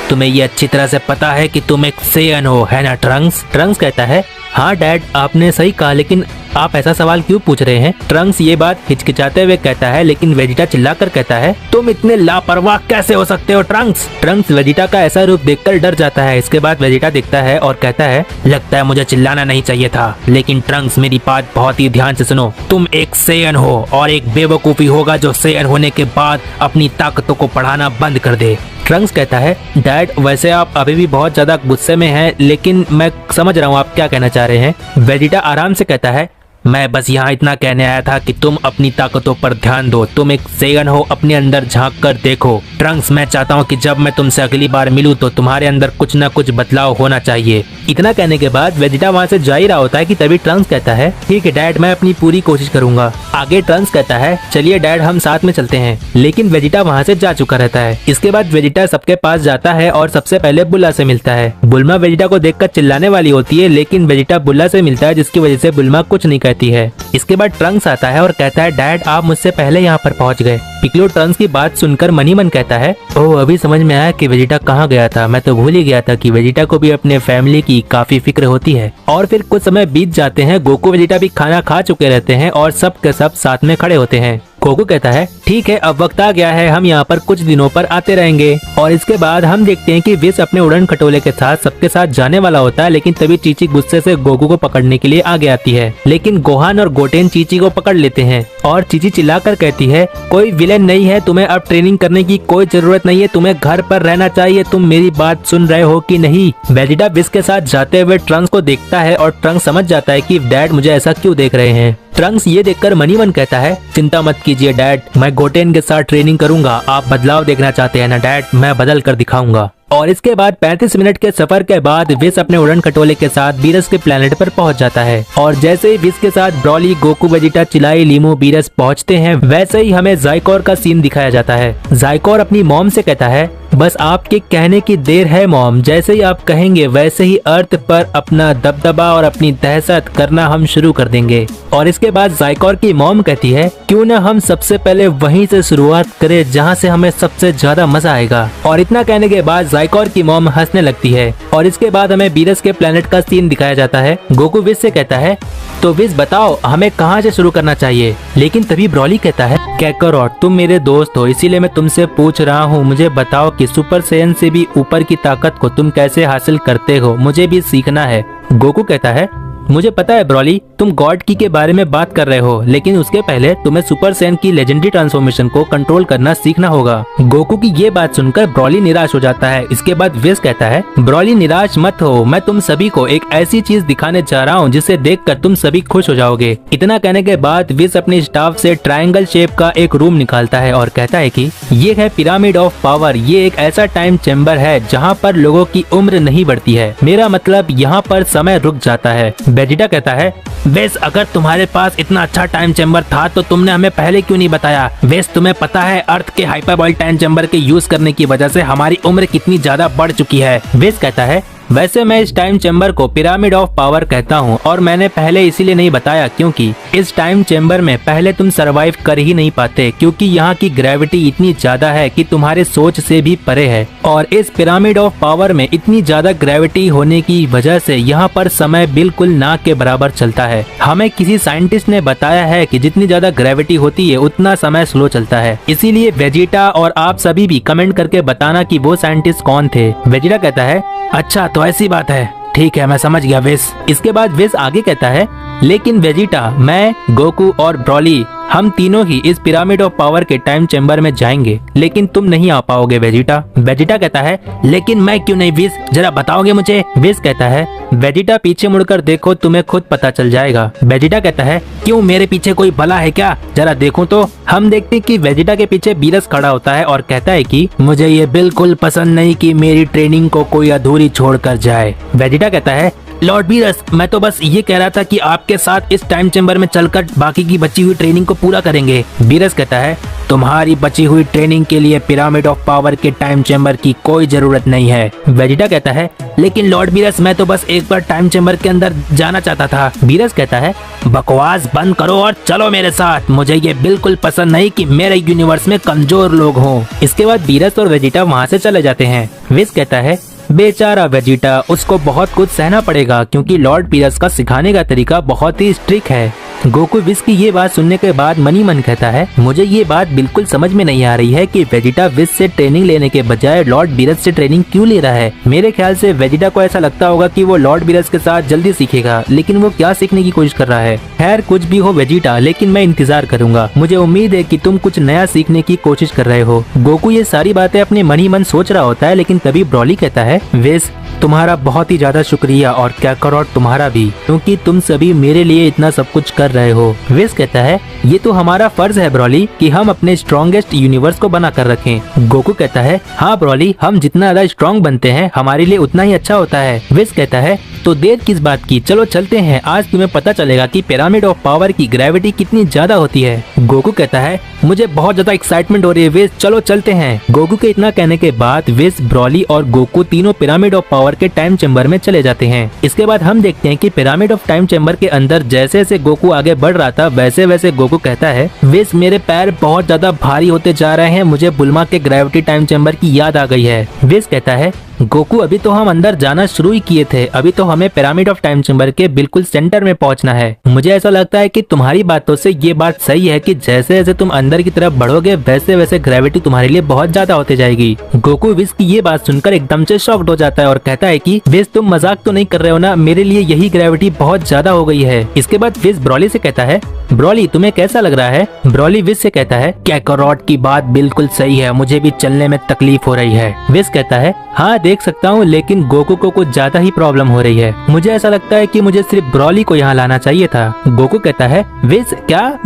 तुम्हें ये अच्छी तरह से पता है कि तुम एक सेयन हो, है ना ट्रंक्स? ट्रंक्स कहता है, हाँ डैड आपने सही कहा, लेकिन आप ऐसा सवाल क्यों पूछ रहे हैं? ट्रंक्स ये बात हिचकिचाते हुए कहता है, लेकिन वेजिटा चिल्लाकर कहता है, तुम इतने लापरवाह कैसे हो सकते हो ट्रंक्स? ट्रंक्स वेजिटा का ऐसा रूप देखकर डर जाता है। इसके बाद वेजिटा दिखता है और कहता है, लगता है मुझे चिल्लाना नहीं चाहिए था, लेकिन ट्रंक्स मेरी बात बहुत ही ध्यान से सुनो, तुम एक सेयन हो और एक बेवकूफी होगा जो सेयन होने के बाद अपनी ताकतों को बढ़ाना बंद कर दे। ट्रंक्स कहता है, डैड वैसे आप अभी भी बहुत ज्यादा गुस्से में हैं, लेकिन मैं समझ रहा हूँ आप क्या कहना चाह रहे हैं। वेजिटा आराम से कहता है, मैं बस यहाँ इतना कहने आया था कि तुम अपनी ताकतों पर ध्यान दो, तुम एक सेयन हो, अपने अंदर झांक कर देखो। ट्रंक्स मैं चाहता हूँ कि जब मैं तुमसे अगली बार मिलूं तो तुम्हारे अंदर कुछ न कुछ बदलाव होना चाहिए। इतना कहने के बाद वेजिटा वहाँ से जा ही रहा होता है कि तभी ट्रंक्स कहता है, ठीक है डैड, मैं अपनी पूरी कोशिश करूंगा। आगे ट्रंक्स कहता है, चलिए डैड हम साथ में चलते हैं, लेकिन वेजिटा वहाँ से जा चुका रहता है। इसके बाद वेजिटा सबके पास जाता है और सबसे पहले बुल्ला से मिलता है। बुल्मा वेजिटा को देखकर चिल्लाने वाली होती है, लेकिन वेजिटा बुल्ला से मिलता है जिसकी वजह से बुल्मा कुछ नहीं कहती है। इसके बाद ट्रंक्स आता है और कहता है, डैड आप मुझसे पहले यहाँ पर पहुँच गए। पिकलो ट्रंक्स की बात सुनकर मन ही मन कहता है, ओह अभी समझ में आया कि वेजिटा कहाँ गया था, मैं तो भूल ही गया था कि वेजिटा को भी अपने फैमिली की काफी फिक्र होती है। और फिर कुछ समय बीत जाते हैं, गोकू वेजिटा भी खाना खा चुके रहते हैं और सब के सब साथ में खड़े होते हैं। गोकू कहता है ठीक है, अब वक्त आ गया है, हम यहाँ पर कुछ दिनों पर आते रहेंगे। और इसके बाद हम देखते हैं कि विस अपने उड़न खटोले के साथ सबके साथ जाने वाला होता है, लेकिन तभी चीची गुस्से से गोकू को पकड़ने के लिए आगे आती है। लेकिन गोहान और गोटेन चीची को पकड़ लेते हैं और चीची चिल्लाकर कहती है कोई विलेन नहीं है, तुम्हें अब ट्रेनिंग करने की कोई जरूरत नहीं है, तुम्हें घर पर रहना चाहिए, तुम मेरी बात सुन रहे हो कि नहीं। वेजिटा विस के साथ जाते हुए ट्रंक्स को देखता है और ट्रंक्स समझ जाता है कि डैड मुझे ऐसा क्यों देख रहे हैं। ट्रंक्स ये देखकर मनी मन कहता है चिंता मत कीजिए डैड, मैं गोटेन के साथ ट्रेनिंग करूंगा, आप बदलाव देखना चाहते हैं ना डैड, मैं बदल कर दिखाऊंगा। और इसके बाद 35 मिनट के सफर के बाद विस अपने उड़न खटोले के साथ बीरस के प्लेनेट पर पहुंच जाता है। और जैसे ही विस के साथ ब्रॉली, गोकू, वेजिटा, चिलाई, लीमू, बीरस पहुंचते हैं, वैसे ही हमें जाइकोर का सीन दिखाया जाता है। जाइकोर अपनी मॉम से कहता है बस आपके कहने की देर है मॉम, जैसे ही आप कहेंगे वैसे ही अर्थ पर अपना दबदबा और अपनी दहशत करना हम शुरू कर देंगे। और इसके बाद जाइकोर की मॉम कहती है क्यों न हम सबसे पहले वहीं से शुरुआत करें जहां से हमें सबसे ज्यादा मजा आएगा। और इतना कहने के बाद जाइकोर की मॉम हंसने लगती है। और इसके बाद हमें बीरस के प्लेनेट का सीन दिखाया जाता है। गोकू विस से कहता है तो विस बताओ हमें कहां से शुरू करना चाहिए। लेकिन तभी ब्रॉली कहता है कैकरॉट तुम मेरे दोस्त हो, इसीलिए मैं तुमसे पूछ रहा हूँ, मुझे बताओ कि सुपर सैयन से भी ऊपर की ताकत को तुम कैसे हासिल करते हो, मुझे भी सीखना है। गोकू कहता है मुझे पता है ब्रॉली, तुम गॉड की के बारे में बात कर रहे हो, लेकिन उसके पहले तुम्हें सुपर सैयन की लेजेंडरी ट्रांसफॉर्मेशन को कंट्रोल करना सीखना होगा। गोकू की ये बात सुनकर ब्रॉली निराश हो जाता है। इसके बाद विस कहता है ब्रॉली निराश मत हो, मैं तुम सभी को एक ऐसी चीज दिखाने जा रहा हूँ जिसे देखकर तुम सभी खुश हो जाओगे। इतना कहने के बाद विस अपनी स्टाफ से ट्रायंगल शेप का एक रूम निकालता है और कहता है कि ये है पिरामिड ऑफ पावर, ये एक ऐसा टाइम चैम्बर है जहाँ पर लोगों की उम्र नहीं बढ़ती है, मेरा मतलब यहाँ पर समय रुक जाता है। वेजिटा कहता है वेस अगर तुम्हारे पास इतना अच्छा टाइम चैम्बर था तो तुमने हमें पहले क्यों नहीं बताया। वेस तुम्हें पता है अर्थ के हाइपरबॉल टाइम चैम्बर के यूज करने की वजह से हमारी उम्र कितनी ज्यादा बढ़ चुकी है। वेस कहता है वैसे मैं इस टाइम चैम्बर को पिरामिड ऑफ पावर कहता हूँ और मैंने पहले इसीलिए नहीं बताया क्योंकि इस टाइम चैम्बर में पहले तुम सरवाइव कर ही नहीं पाते, क्योंकि यहाँ की ग्रेविटी इतनी ज्यादा है कि तुम्हारे सोच से भी परे है। और इस पिरामिड ऑफ पावर में इतनी ज्यादा ग्रेविटी होने की वजह से यहाँ पर समय बिल्कुल ना के बराबर चलता है। हमें किसी साइंटिस्ट ने बताया है कि जितनी ज्यादा ग्रेविटी होती है उतना समय स्लो चलता है। इसीलिए वेजिटा और आप सभी भी कमेंट करके बताना कि वो साइंटिस्ट कौन थे। वेजिटा कहता है अच्छा तो ऐसी बात है, ठीक है मैं समझ गया विस। इसके बाद विस आगे कहता है लेकिन वेजिटा, मैं, गोकू और ब्रॉली हम तीनों ही इस पिरामिड ऑफ पावर के टाइम चैम्बर में जाएंगे, लेकिन तुम नहीं आ पाओगे वेजिटा। वेजिटा कहता है लेकिन मैं क्यों नहीं विस, जरा बताओगे मुझे। विस कहता है वेजिटा पीछे मुड़कर देखो, तुम्हें खुद पता चल जाएगा। वेजिटा कहता है क्यों, मेरे पीछे कोई भला है क्या, जरा देखूं तो। हम देखते कि वेजिटा के पीछे बीरस खड़ा होता है और कहता है कि मुझे ये बिल्कुल पसंद नहीं कि मेरी ट्रेनिंग को कोई अधूरी छोड़ कर जाए। वेजिटा कहता है लॉर्ड बीरस, मैं तो बस ये कह रहा था कि आपके साथ इस टाइम चैम्बर में चलकर बाकी की बची हुई ट्रेनिंग को पूरा करेंगे। बीरस कहता है तुम्हारी बची हुई ट्रेनिंग के लिए पिरामिड ऑफ पावर के टाइम चैम्बर की कोई जरूरत नहीं है। वेजिटा कहता है लेकिन लॉर्ड बीरस, मैं तो बस एक बार टाइम चैम्बर के अंदर जाना चाहता था। बीरस कहता है बकवास बंद करो और चलो मेरे साथ, मुझे ये बिल्कुल पसंद नहीं कि मेरे यूनिवर्स में कमजोर लोग हों। इसके बाद बीरस और वेजिटा वहाँ से चले जाते हैं। विस कहता है बेचारा वेजिटा, उसको बहुत कुछ सहना पड़ेगा क्योंकि लॉर्ड बीरस का सिखाने का तरीका बहुत ही स्ट्रिक्ट है। गोकू विस की ये बात सुनने के बाद मनी मन कहता है मुझे ये बात बिल्कुल समझ में नहीं आ रही है कि वेजिटा विस से ट्रेनिंग लेने के बजाय लॉर्ड बीरस से ट्रेनिंग क्यों ले रहा है। मेरे ख्याल से वेजिटा को ऐसा लगता होगा कि वो लॉर्ड बीरस के साथ जल्दी सीखेगा, लेकिन वो क्या सीखने की कोशिश कर रहा है। खैर कुछ भी हो वेजिटा, लेकिन मैं इंतजार करूंगा, मुझे उम्मीद है कि तुम कुछ नया सीखने की कोशिश कर रहे हो। गोकू ये सारी बातें अपने मन ही मन सोच रहा होता है, लेकिन तभी ब्रॉली कहता है विस तुम्हारा बहुत ही ज्यादा शुक्रिया और कैकरॉट तुम्हारा भी, क्योंकि तुम सभी मेरे लिए इतना सब कुछ कर रहे हो। विस कहता है ये तो हमारा फर्ज है ब्रॉली कि हम अपने स्ट्रॉन्गेस्ट यूनिवर्स को बना कर रखें। गोकू कहता है हाँ ब्रॉली, हम जितना ज्यादा स्ट्रॉन्ग बनते हैं हमारे लिए उतना ही अच्छा होता है। विस कहता है तो देर किस बात की, चलो चलते हैं, आज तुम्हें पता चलेगा कि पिरामिड ऑफ पावर की ग्रेविटी कितनी ज्यादा होती है। गोकू कहता है मुझे बहुत ज्यादा एक्साइटमेंट हो रही है विस, चलो चलते हैं। गोकू के इतना कहने के बाद विस, ब्रॉली और गोकू तीनों पिरामिड ऑफ पावर के टाइम चैम्बर में चले जाते हैं। इसके बाद हम देखते हैं कि पिरामिड ऑफ टाइम चैम्बर के अंदर जैसे जैसे गोकू आगे बढ़ रहा था वैसे वैसे गोकू कहता है विस मेरे पैर बहुत ज्यादा भारी होते जा रहे हैं, मुझे बुल्मा के ग्रेविटी टाइम चैम्बर की याद आ गई है। विस कहता है गोकू अभी तो हम अंदर जाना शुरू ही किए थे, अभी तो हमें पिरामिड ऑफ टाइम चेम्बर के बिल्कुल सेंटर में पहुंचना है। मुझे ऐसा लगता है कि तुम्हारी बातों से ये बात सही है कि जैसे जैसे तुम अंदर की तरफ बढ़ोगे वैसे वैसे ग्रेविटी तुम्हारे लिए बहुत ज्यादा होती जाएगी। गोकू विस की ये बात सुनकर एकदम से शॉक्ड हो जाता है और कहता है कि विस तुम मजाक तो नहीं कर रहे हो ना, मेरे लिए यही ग्रेविटी बहुत ज्यादा हो गई है। इसके बाद विस ब्रॉली से कहता है, ब्रॉली तुम्हें कैसा लग रहा है? ब्रॉली विस से कहता है, कैकारोट की बात बिल्कुल सही है, मुझे भी चलने में तकलीफ हो रही है। विस कहता है, हाँ देख सकता हूँ, लेकिन गोकू को कुछ ज्यादा ही प्रॉब्लम हो रही है। मुझे ऐसा लगता है कि मुझे सिर्फ ब्रॉली को यहाँ लाना चाहिए था। गोकू कहता है, विस क्या?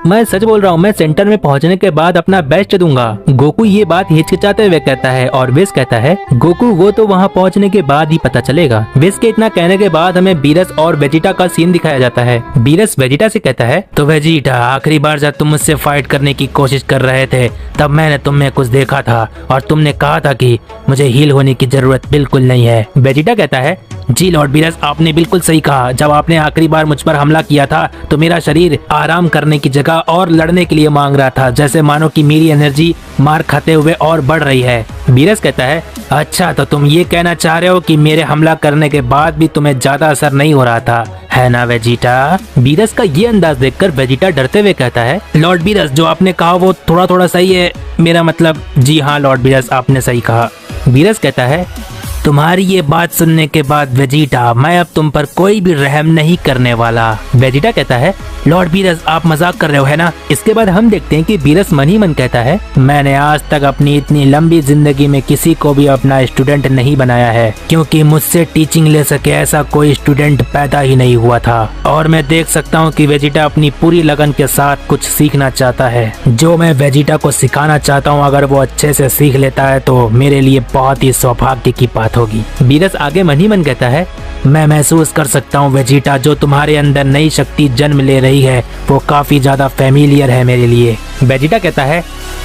मैं सच बोल रहा हूँ, मैं सेंटर में पहुँचने के बाद अपना बेस्ट दूंगा। गोकू ये बात हिचकिचाते हुए कहता है और विस कहता है, गोकू वो तो वहाँ पहुँचने के बाद ही पता चलेगा। विस के इतना कहने के बाद हमें बीरस और वेजिटा का सीन दिखाया जाता है। बीरस वेजिटा से कहता है, तो वेजिटा आखिरी बार जब तुम मुझसे फाइट करने की कोशिश कर रहे थे तब मैंने तुम में कुछ देखा था और तुमने कहा था कि मुझे हील होने की जरूरत बिल्कुल नहीं है। वेजिटा कहता है, जी लॉर्ड बीरस आपने बिल्कुल सही कहा, जब आपने आखिरी बार मुझ पर हमला किया था तो मेरा शरीर आराम करने की जगह और लड़ने के लिए मांग रहा था, जैसे मानो कि मेरी एनर्जी मार खाते हुए और बढ़ रही है। बीरस कहता है, अच्छा तो तुम ये कहना चाह रहे हो कि मेरे हमला करने के बाद भी तुम्हें ज्यादा असर नहीं हो रहा था, है ना वेजिटा? बीरस का ये अंदाज देखकर वेजिटा डरते हुए कहता है, लॉर्ड बीरस जो आपने कहा वो थोड़ा थोड़ा सही है, मेरा मतलब जी हाँ लॉर्ड बीरस आपने सही कहा। बीरस कहता है, तुम्हारी ये बात सुनने के बाद वेजिटा मैं अब तुम पर कोई भी रहम नहीं करने वाला। वेजिटा कहता है, लॉर्ड बीरस आप मजाक कर रहे हो है ना? इसके बाद हम देखते हैं कि बीरस मन ही मन कहता है, मैंने आज तक अपनी इतनी लंबी जिंदगी में किसी को भी अपना स्टूडेंट नहीं बनाया है, क्योंकि मुझसे टीचिंग ले सके ऐसा कोई स्टूडेंट पैदा ही नहीं हुआ था। और मैं देख सकता हूँ कि वेजिटा अपनी पूरी लगन के साथ कुछ सीखना चाहता है। जो मैं वेजिटा को सिखाना चाहता हूँ अगर वो अच्छे से सीख लेता है तो मेरे लिए बहुत ही सौभाग्य की बात होगी। बीरस आगे मन ही मन कहता है, मैं महसूस कर सकता हूँ वेजिटा, जो तुम्हारे अंदर नई शक्ति जन्म ले रही है वो काफी ज्यादा फेमिलियर है मेरे लिए। वेजिटा कहता है,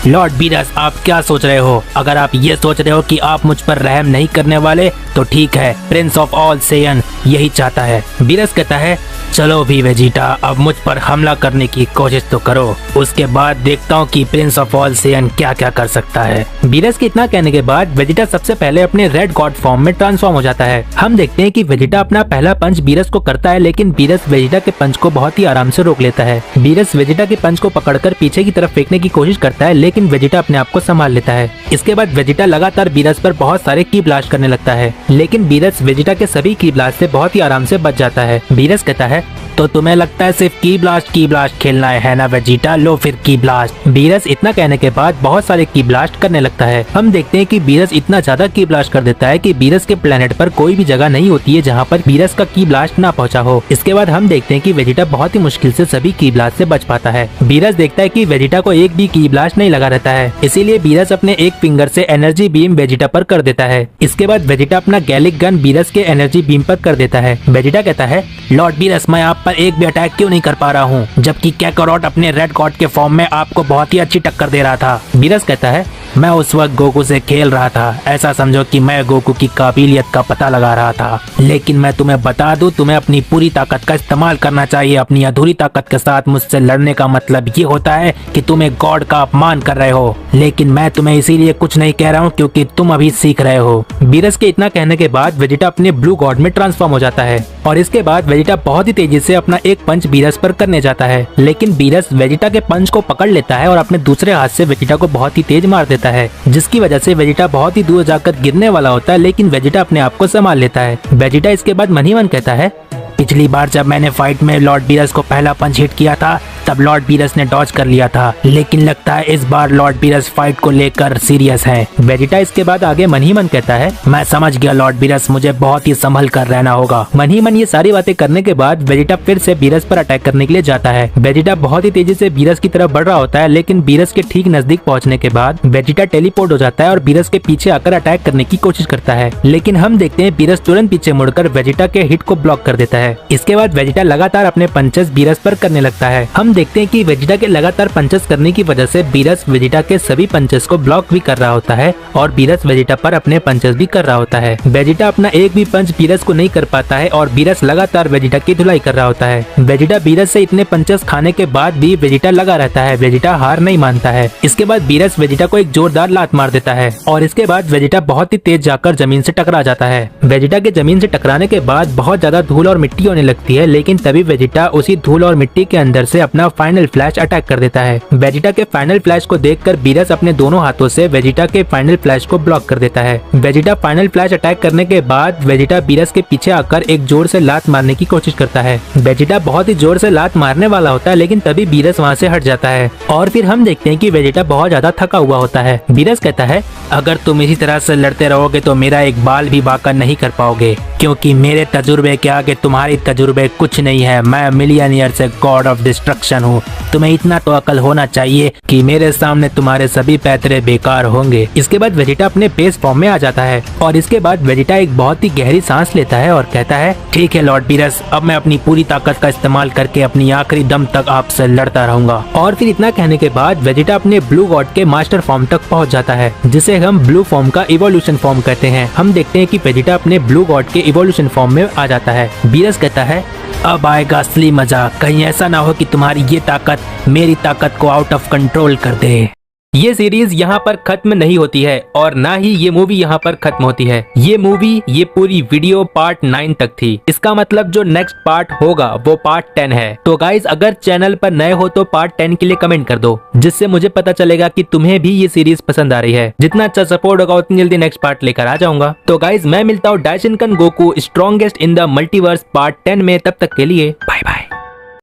लॉर्ड बीरस आप क्या सोच रहे हो? अगर आप ये सोच रहे हो कि आप मुझ पर रहम नहीं करने वाले तो ठीक है, प्रिंस ऑफ ऑल सेयन यही चाहता है। बीरस कहता है, चलो भी वेजिटा अब मुझ पर हमला करने की कोशिश तो करो, उसके बाद देखता हूँ कि प्रिंस ऑफ ऑल सेयन क्या क्या कर सकता है। बीरस के इतना कहने के बाद वेजिटा सबसे पहले अपने रेड गॉड फॉर्म में ट्रांसफॉर्म हो जाता है। हम देखते हैं कि वेजिटा अपना पहला पंच बीरस को करता है, लेकिन बीरस वेजिटा के पंच को बहुत ही आराम से रोक लेता है। बीरस वेजिटा के पंच को पकड़कर पीछे की तरफ फेंकने की कोशिश करता है, लेकिन वेजिटा अपने आप को संभाल लेता है। इसके बाद वेजिटा लगातार बीरस पर बहुत सारे की ब्लास्ट करने लगता है, लेकिन बीरस वेजिटा के सभी की ब्लास्ट से बहुत ही आराम से बच जाता है। बीरस कहता है, तो तुम्हें लगता है सिर्फ की ब्लास्ट खेलना है ना वेजिटा, लो फिर की ब्लास्ट। बीरस इतना कहने के बाद बहुत सारे की ब्लास्ट करने लगता है। हम देखते हैं कि बीरस इतना ज्यादा की ब्लास्ट कर देता है कि बीरस के प्लेनेट पर कोई भी जगह नहीं होती है जहाँ पर बीरस का की ब्लास्ट ना पहुँचा हो। इसके बाद हम देखते हैं कि वेजिटा बहुत ही मुश्किल से सभी की ब्लास्ट से बच पाता है। बीरस देखता है कि वेजिटा को एक भी की ब्लास्ट नहीं लगा रहता है, इसीलिए बीरस अपने एक फिंगर से एनर्जी बीम वेजिटा पर कर देता है। इसके बाद वेजिटा अपना गैलिक गन बीरस के एनर्जी बीम पर कर देता है। वेजिटा कहता है, लॉर्ड बीरस मैं आप पर एक भी अटैक क्यों नहीं कर पा रहा हूँ, जबकि कैकारोट अपने रेड गॉड के फॉर्म में आपको बहुत ही अच्छी टक्कर दे रहा था। बीरस कहता है, मैं उस वक्त गोकू से खेल रहा था, ऐसा समझो कि मैं गोकू की काबिलियत का पता लगा रहा था, लेकिन मैं तुम्हें बता दूं तुम्हें अपनी पूरी ताकत का इस्तेमाल करना चाहिए। अपनी अधूरी ताकत के साथ मुझसे लड़ने का मतलब ये होता है कि तुम एक गॉड का अपमान कर रहे हो, लेकिन मैं तुम्हें इसीलिए कुछ नहीं कह रहा हूँ क्योंकि तुम अभी सीख रहे हो। बीरस के इतना कहने के बाद वेजिटा अपने ब्लू गॉड में ट्रांसफॉर्म हो जाता है और इसके बाद वेजिटा बहुत ही तेजी से अपना एक पंच बीरस पर करने जाता है, लेकिन बीरस वेजिटा के पंच को पकड़ लेता है और अपने दूसरे हाथ से वेजिटा को बहुत ही तेज मार देता है, जिसकी वजह से वेजिटा बहुत ही दूर जाकर गिरने वाला होता है, लेकिन वेजिटा अपने आप को संभाल लेता है। वेजिटा इसके बाद मन ही मन कहता है, पिछली बार जब मैंने फाइट में लॉर्ड बीरस को पहला पंच हिट किया था तब लॉर्ड बीरस ने डॉज कर लिया था, लेकिन लगता है इस बार लॉर्ड बीरस फाइट को लेकर सीरियस है। वेजिटा इसके बाद आगे मन ही मन कहता है, मैं समझ गया लॉर्ड बीरस, मुझे बहुत ही संभल कर रहना होगा। मन ही मन ये सारी बातें करने के बाद वेजिटा फिर से बीरस पर अटैक करने के लिए जाता है। वेजिटा बहुत ही तेजी से बीरस की तरफ बढ़ रहा होता है, लेकिन बीरस के ठीक नजदीक पहुँचने के बाद वेजिटा टेलीपोर्ट हो जाता है और बीरस के पीछे आकर अटैक करने की कोशिश करता है, लेकिन हम देखते हैं बीरस तुरंत पीछे मुड़कर वेजिटा के हिट को ब्लॉक कर देता है। है। इसके बाद वेजिटा लगातार अपने पंचेस बीरस पर करने लगता है। हम देखते हैं कि वेजिटा के लगातार पंचेस करने की वजह से बीरस वेजिटा के सभी पंचेस को ब्लॉक भी कर रहा होता है और बीरस वेजिटा पर अपने पंचेस भी कर रहा होता है। वेजिटा अपना एक भी पंच बीरस को नहीं कर पाता है और बीरस लगातार वेजिटा की धुलाई कर रहा होता है। वेजिटा बीरस से इतने पंचेस खाने के बाद भी वेजिटा लगा रहता है। वेजिटा हार नहीं मानता है। इसके बाद बीरस वेजिटा को एक जोरदार लात मार देता है और इसके बाद वेजिटा बहुत ही तेज जाकर जमीन से टकरा जाता है। वेजिटा के जमीन से टकराने के बाद बहुत ज्यादा धूल और मिट्टी होने लगती है, लेकिन तभी वेजिटा उसी धूल और मिट्टी के अंदर से अपना फाइनल फ्लैश अटैक कर देता है। वेजिटा के फाइनल फ्लैश को देखकर बीरस अपने दोनों हाथों से वेजिटा के फाइनल फ्लैश को ब्लॉक कर देता है। वेजिटा फाइनल फ्लैश अटैक करने के बाद वेजिटा बीरस के पीछे आकर एक जोर से लात मारने की कोशिश करता है। वेजिटा बहुत ही जोर से लात मारने वाला होता है, लेकिन तभी बीरस वहाँ से हट जाता है और फिर हम देखते हैं कि वेजिटा बहुत ज्यादा थका हुआ होता है। बीरस कहता है, अगर तुम इसी तरह से लड़ते रहोगे तो मेरा एक बाल भी बाका नहीं कर पाओगे, क्योंकि मेरे तजुर्बे के आगे तुम्हारी तजुर्बे कुछ नहीं है। मैं मिलियनियर से गॉड ऑफ डिस्ट्रक्शन हूँ। तुम्हें इतना तो अकल होना चाहिए कि मेरे सामने तुम्हारे सभी पैतरे बेकार होंगे। इसके बाद वेजिटा अपने बेस फॉर्म में आ जाता है और इसके बाद वेजिटा एक बहुत ही गहरी सांस लेता है और कहता है, ठीक है लॉर्ड बीरस, अब मैं अपनी पूरी ताकत का इस्तेमाल करके अपनी आखिरी दम तक आपसे लड़ता रहूंगा। और फिर इतना कहने के बाद वेजिटा अपने ब्लू गॉड के मास्टर फॉर्म तक पहुंच जाता है, जिसे हम ब्लू फॉर्म का इवोल्यूशन फॉर्म कहते हैं। हम देखते हैं कि वेजिटा अपने ब्लू गॉड के इवोल्यूशन फॉर्म में आ जाता है। बीरस कहता है, अब आएगा असली मजा। कहीं ऐसा ना हो कि तुम्हारी ये ताकत मेरी ताकत को आउट ऑफ कंट्रोल कर दे। ये सीरीज यहाँ पर खत्म नहीं होती है और ना ही ये मूवी यहाँ पर खत्म होती है। ये मूवी, ये पूरी वीडियो पार्ट 9 तक थी। इसका मतलब जो नेक्स्ट पार्ट होगा वो पार्ट 10 है। तो गाइज, अगर चैनल पर नए हो तो पार्ट 10 के लिए कमेंट कर दो, जिससे मुझे पता चलेगा कि तुम्हें भी ये सीरीज पसंद आ रही है। जितना अच्छा सपोर्ट होगा उतनी जल्दी नेक्स्ट पार्ट लेकर आ जाऊंगा। तो गाइज, मैं मिलता हूँ Daishinkan Goku strongest in the multiverse part 10 में। तब तक के लिए बाय बाय।